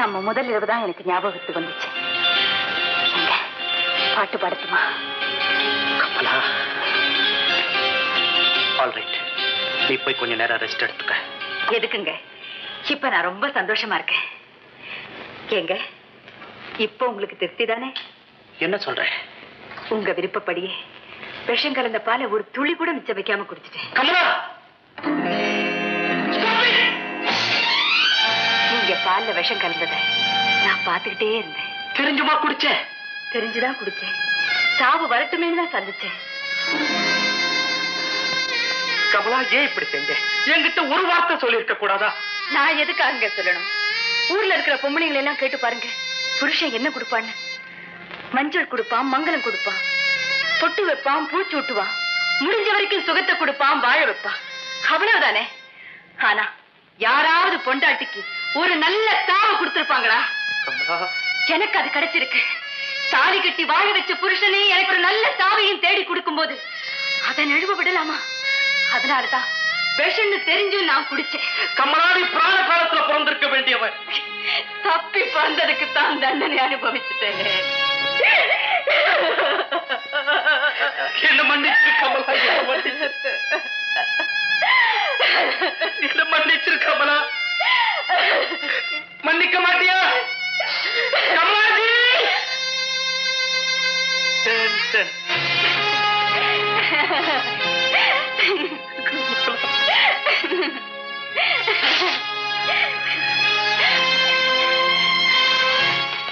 நம்ம முதல் இரவு தான் எனக்கு ஞாபகத்துக்கு வந்துச்சு. எங்க பாட்டு பாடட்டுமா? கமலா, ஆல்ரைட், நீ போய் கொஞ்ச நேரம் ரெஸ்ட் எடுத்துக்க. எதுக்குங்க? இப்ப நான் ரொம்ப சந்தோஷமா இருக்கேன். ஏங்க இப்ப உங்களுக்கு திருப்தி தானே? என்ன சொல்ற? உங்க விருப்பப்படியே விஷம் கலந்த பாலை ஒரு துளி கூட மிச்சம் வைக்காம குடிச்சிட்டேன். கமலா, நீங்க பால்ல விஷம் கலந்தத நான் பாத்துக்கிட்டே இருந்தேன். தெரிஞ்சுமா குடிச்ச? தெரிஞ்சுதான் குடிச்சேன். சாவு வரட்டுமே தான் சந்திச்சேன். கமலா, ஏன் இப்படி செஞ்ச? என்கிட்ட ஒரு வார்த்தை சொல்லி இருக்க கூடாதா? நான் எதுக்காக சொல்லணும்? ஊர்ல இருக்கிற பொம்பளைங்களை எல்லாம் கேட்டு பாருங்க, புருஷன் என்ன கொடுப்பான்னு. மஞ்சள் கொடுப்பான், மங்களம் கொடுப்பான், பொட்டு வைப்பான், பூச்சி விட்டுவான், முடிஞ்ச வரைக்கும் சுகத்தை கொடுப்பான், வாழ வைப்பான். அவ்வளவுதானே. ஆனா யாராவது பொண்டாட்டிக்கு ஒரு நல்ல சாவை கொடுத்திருப்பாங்களா? எனக்கு அது கிடைச்சிருக்கு. தாலி கட்டி வாழ வச்ச புருஷனே எனக்கு ஒரு நல்ல சாவையும் தேடி கொடுக்கும் போது அதை நழுவ விடலாமா? அதனாலதான் விஷம்னு தெரிஞ்சும் நான் குடிச்சேன். கமலாடி பிராண காலத்துல பிறந்திருக்க வேண்டியவன் தப்பி பிறந்ததுக்கு தான் தண்டனை அனுபவிச்சுட்டேன். என்ன மன்னிச்சு கமலா, என்ன மன்னிச்சு, என்ன மன்னிச்சிரு கமலா. மன்னிக்க மாட்டியா கமலாஜி?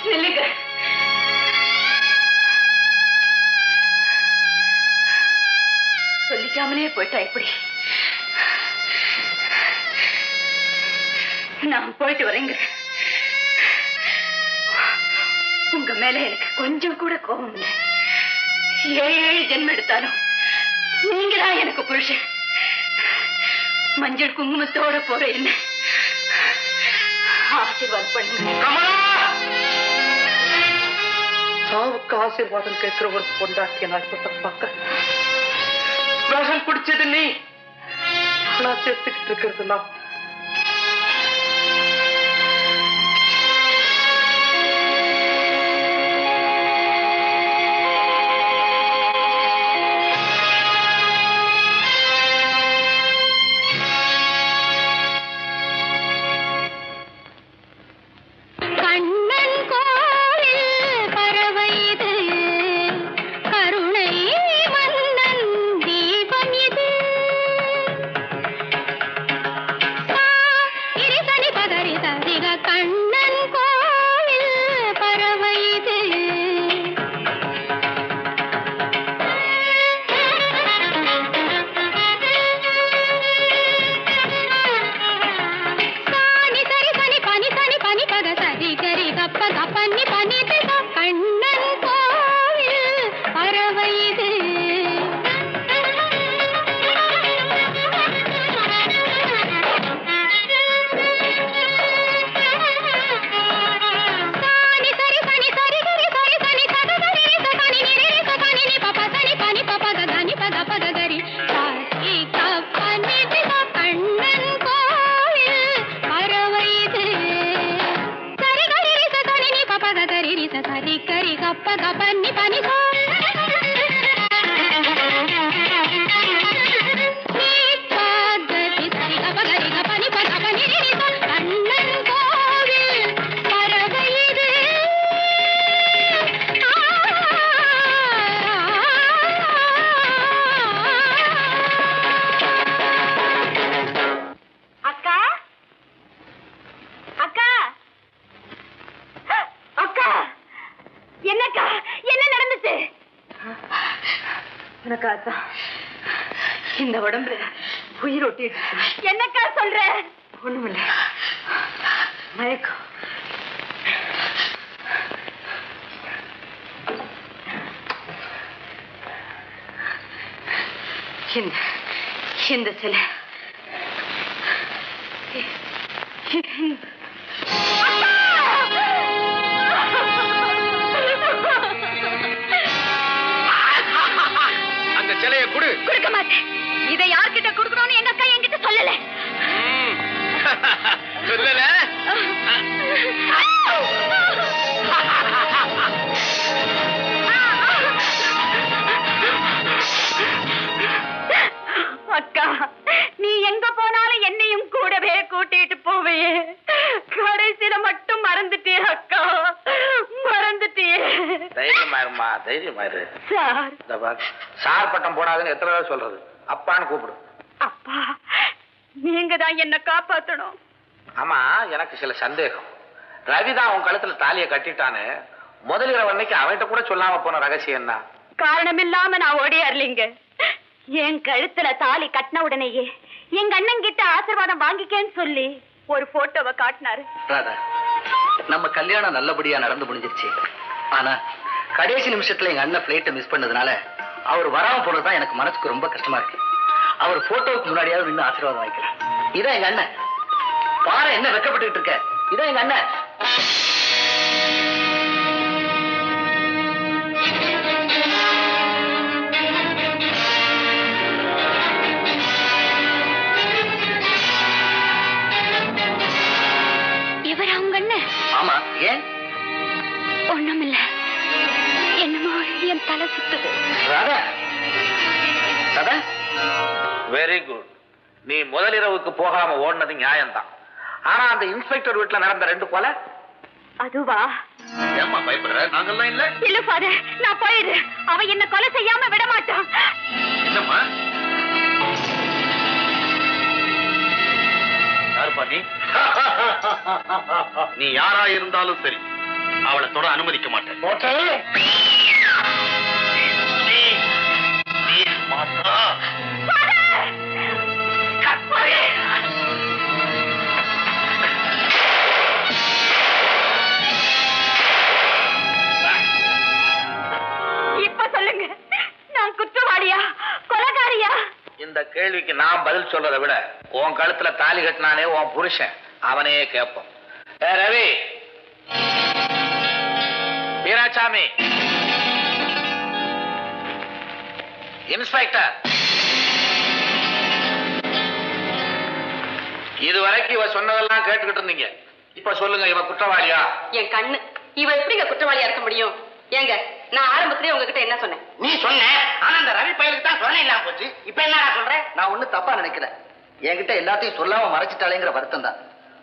நில்லுங்க. சொல்லிக்காமலே போயிட்டா எப்படி? நான் போயிட்டு வரேங்க. உங்க மேல எனக்கு கொஞ்சம் கூட கோபம் இல்லை. 7 ஜென்மம் எடுத்தாலும் நீங்களா எனக்கு புருஷன். மஞ்சள் குங்குமத்தோட போற என்ன ஆசீர்வாதம் பண்ணுங்க. கமலா, சாவுக்கு ஆசீர்வாதம் கேட்கிற ஒரு பொண்டாட்டிய நான் இப்ப பார்க்க. விஷம் குடிச்சது நீ, நான் சேர்த்துக்கிட்டு இருக்கிறது நான். இந்த உடம்புல உயிர் ஒட்டி என்னக்கா சொல்ற? ஒண்ணுமில்ல, மயக்கம். இந்த சிலை கொடு. கொடுக்க மாட்டேன். இதை யார்கிட்ட கொடுக்கணும்னு எங்க அக்கா என்கிட்ட சொல்லல. சொல்லல. அக்கா, நீ எங்க போனாலும் என்னையும் கூடவே கூட்டிட்டு போவையே, கடைசியில மட்டும் மறந்துட்டியே அக்கா, மறந்துட்டியே. தைரியமாயிருமா, தைரியமாயிரு. சார், சார் பட்டம் போடாதுன்னு எத்தனை தடவை சொல்றது? அப்பான்னு கூப்பிடு. அப்பா, நீங்க தான் என்ன காப்பாத்தணும். ஆமா, எனக்கு சில சந்தேகம். ரவிதான் உன் கழுத்துல தாலியை கட்டிட்டானு முதலிரவு அன்னைக்கு அவன்கிட்ட கூட சொல்லாம போன ரகசியம் என்ன? காரணம் இல்லாம நான் ஓடியாரலிங்க. என் கழுத்துல தாலி கட்டின உடனேயே எங்க அண்ணன் கிட்ட ஆசீர்வாதம் வாங்கிக்கேன்னு சொல்லி ஒரு போட்டோவை காட்டினாரு. ராதா, நம்ம கல்யாணம் நல்லபடியா நடந்து முடிஞ்சிருச்சு. ஆனா கடைசி நிமிஷத்துல எங்க அண்ணன் பிளைட்டை மிஸ் பண்ணதுனால அவர் வராம போனதுதான் எனக்கு மனசுக்கு ரொம்ப கஷ்டமா இருக்கு. அவர் போட்டோவுக்கு முன்னாடியாவது நின்று ஆசீர்வாதம் வாங்கிக்கலாம். இதான் எங்க அண்ணன். பாரு என்ன வெக்கப்பட்டு இருக்க. இதான் எங்க அண்ணன். இவர் அவங்க அண்ணன்? ஆமா, ஏன்? ஒண்ணுமில்ல, என்னமோ என் தலை சுத்துது. Radha, Radha, very good. நீ முதலிரவுக்கு போகாம ஓடினது நியாயம்தான். ஆனா அந்த இன்ஸ்பெக்டர் வீட்டுல நடந்த 2 கொலை. அதுவா? ஏம்மா பயப்படுற? நாங்கெல்லாம் இல்ல. இல்ல ஃபாதர், நான் போயிடுறேன். அவ என்ன கொலை செய்யாம விட மாட்டான். என்னம்மா? யாருப்பா நீ? நீ யாரா இருந்தாலும் சரி, அவளை தொட அனுமதிக்க மாட்டேன். மாதா, இப்ப சொல்லுங்க, நான் குற்றவாளியா கொலைகாரியா? இந்த கேள்விக்கு நான் பதில் சொல்றதை விட உன் கழுத்துல தாலி கட்டினானே உன் புருஷன், அவனையே கேட்போம். ரவி, வீராசாமி, இன்ஸ்பெக்டர், இதுவரைக்கும் இவ சொன்னதெல்லாம் கேட்டுக்கிட்டு இருந்தீங்க. இப்ப சொல்லுங்க, இவ குற்றவாளியா? என் கண்ணு, இவ எப்படிங்க குற்றவாளியா இருக்க முடியும்? ஏங்க, நான் ஆரம்பத்திலேயே உங்ககிட்ட என்ன சொன்னேன்? நீ சொன்ன. ஆனா அந்த ரவி பயலுக்கு தான் சொன்ன இல்லாம போச்சு. இப்ப என்னடா சொல்ற? நான் ஒண்ணு தப்பா நினைக்கிறேன். என்கிட்ட எல்லாத்தையும் சொல்லாம மறைச்சிட்டாளேங்கிற வருத்தம் தான்.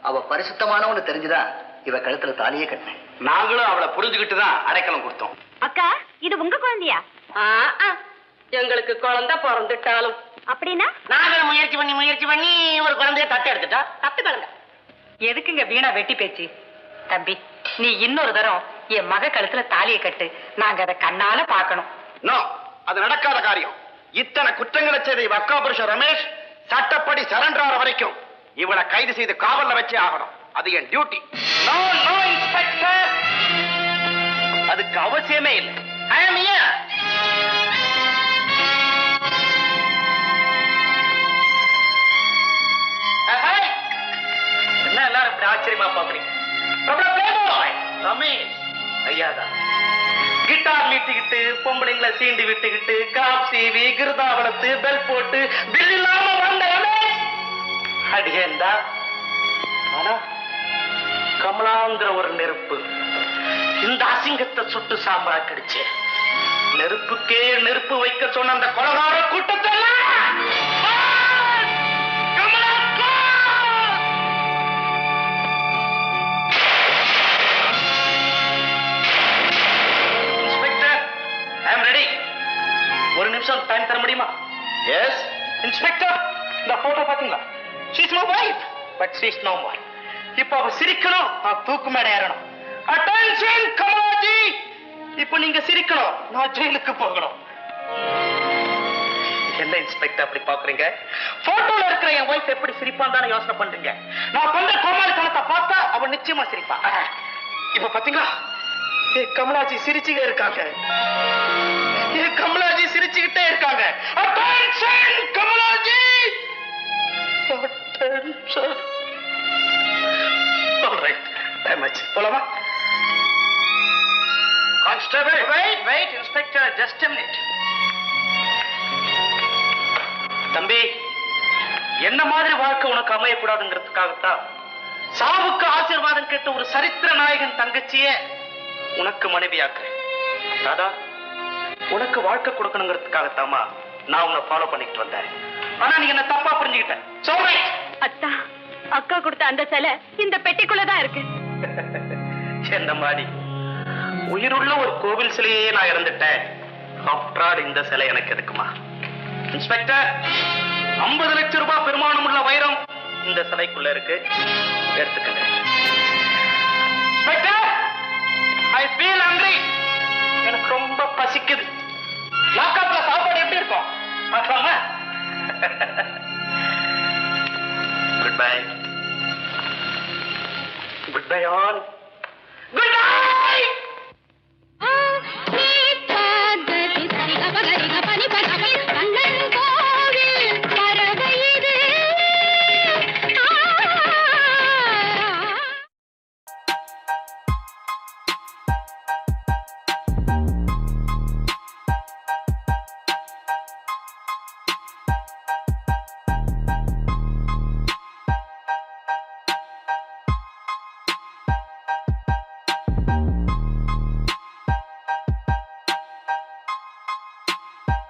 அவ பரிசுத்தமானவன்னு தெரிஞ்சுதான் இவ கழுத்துல தாலியே கட்டினேன். நாங்களும் அவளை புரிஞ்சுக்கிட்டு தான் அடைக்கலம் கொடுத்தோம். அக்கா, இது உங்க குழந்தையா? எங்களுக்கு குழந்தை பிறந்துட்டாலும் அப்படின்னா நாங்களும் முயற்சி பண்ணி ஒரு குழந்தைய தட்டு எடுத்துட்டா. தப்பு குழந்தை. எதுக்குங்க வீணா வெட்டி பேச்சு? தம்பி, நீ இன்னொரு தரம் என் மக கழுத்துல தாலியை கட்டு, நாங்க அதை கண்ணால பாக்கணும். நோ, அது நடக்காத காரியம். இத்தனை குற்றங்களை செய்த இவ அக்கா புருஷன் ரமேஷ் சட்டப்படி சரண்டர் ஆகிற வரைக்கும் இவளை கைது செய்து காவல்ல வச்சே ஆகணும். அது என் டியூட்டி. நோ நோ இன்ஸ்பெக்டர், அதுக்கு அவசியமே இல்லை. என்ன எல்லாரும் இப்படி ஆச்சரியமா பாக்குறீங்க? ரமேஷ் ஐயாதான் கிட்டார் மீட்டுக்கிட்டு, பொம்பளைங்களை சீண்டி விட்டுக்கிட்டு, காப் சீவி, கிருதா வளர்த்து, பெல் போட்டு, பில் இல்லாம வந்த ரமேஷ் அடியேண்டா. ஆனா கமலாங்கிற ஒரு நெருப்பு இந்த அசிங்கத்தை சுட்டு சாம்பலாக்கிடுச்சு. நெருப்புக்கே நெருப்பு வைக்க சொன்ன அந்த கொலகார கூட்டத்தை ஒரு நிமிஷம் டைம் தர முடியுமா? எஸ் இன்ஸ்பெக்டர், இந்த போட்டோ பாத்தீங்களா? she is my wife but she is no more. இப்போ அவ சிரிக்கணும், நான் தூக்கு மேடை ஏறணும். அட்டென்ஷன் கமலாஜி, இப்போ நீங்க சிரிக்கணும், நான் ஜெயிலுக்கு போகணும். என்ன இன்ஸ்பெக்டர் அப்படி பாக்குறீங்க? போட்டோல இருக்கிற என் வைஃப் எப்படி சிரிப்பான்னு தானே யோசனை பண்றீங்க. நான் பண்ற கோமாளித்தனத்தை பார்த்தா அவ நிச்சயமா சிரிப்பா. இப்ப பாத்தீங்களா, கமலாஜி சிரிச்சுட்டே இருக்காங்க. கமலாஜி சிரிச்சுக்கிட்டே இருக்காங்க. Attention Kamalaji, attention. Alright, time ஆச்சு, போலாமா? Constable, wait inspector, just a minute. தம்பி, என்ன மாதிரி வாழ்க்கை உனக்கு அமையக்கூடாதுங்கிறதுக்காகத்தான் சாவுக்கு ஆசீர்வாதம் கேட்ட ஒரு சரித்திர நாயகன் தங்கச்சிய உனக்கு மனைவியாக்குறேன். ராதா, உனக்கு வாழ்க்கை கொடுக்கணுங்கிறதுக்காகத்தாமா நான் உன்னை ஃபாலோ பண்ணிட்டு வந்தேன். ஆனா நீ என்ன தப்பா புரிஞ்சுக்கிட்டேன். சொல்றேன் அத்தா, அக்கா கொடுத்த அந்த சிலை இந்த பெட்டிக்குள்ளதான் இருக்கு. என்ன மாதிரி உயிருள்ள ஒரு கோவில் சிலையே நான் இறந்துட்டேன். ஆஃப்டர் இந்த சிலை எனக்கு எதுக்குமா? இன்ஸ்பெக்டர், 50 லட்சம் ரூபாய் பெருமானம் உள்ள வைரம் இந்த சிலைக்குள்ள இருக்கு, எடுத்துக்கங்க. Inspector, I feel hungry. எனக்கு ரொம்ப பசிக்குது. லாக்அப்ல சாப்பாடு எப்படி இருக்கும் பார்க்கலாமா? Good bye. Good bye all.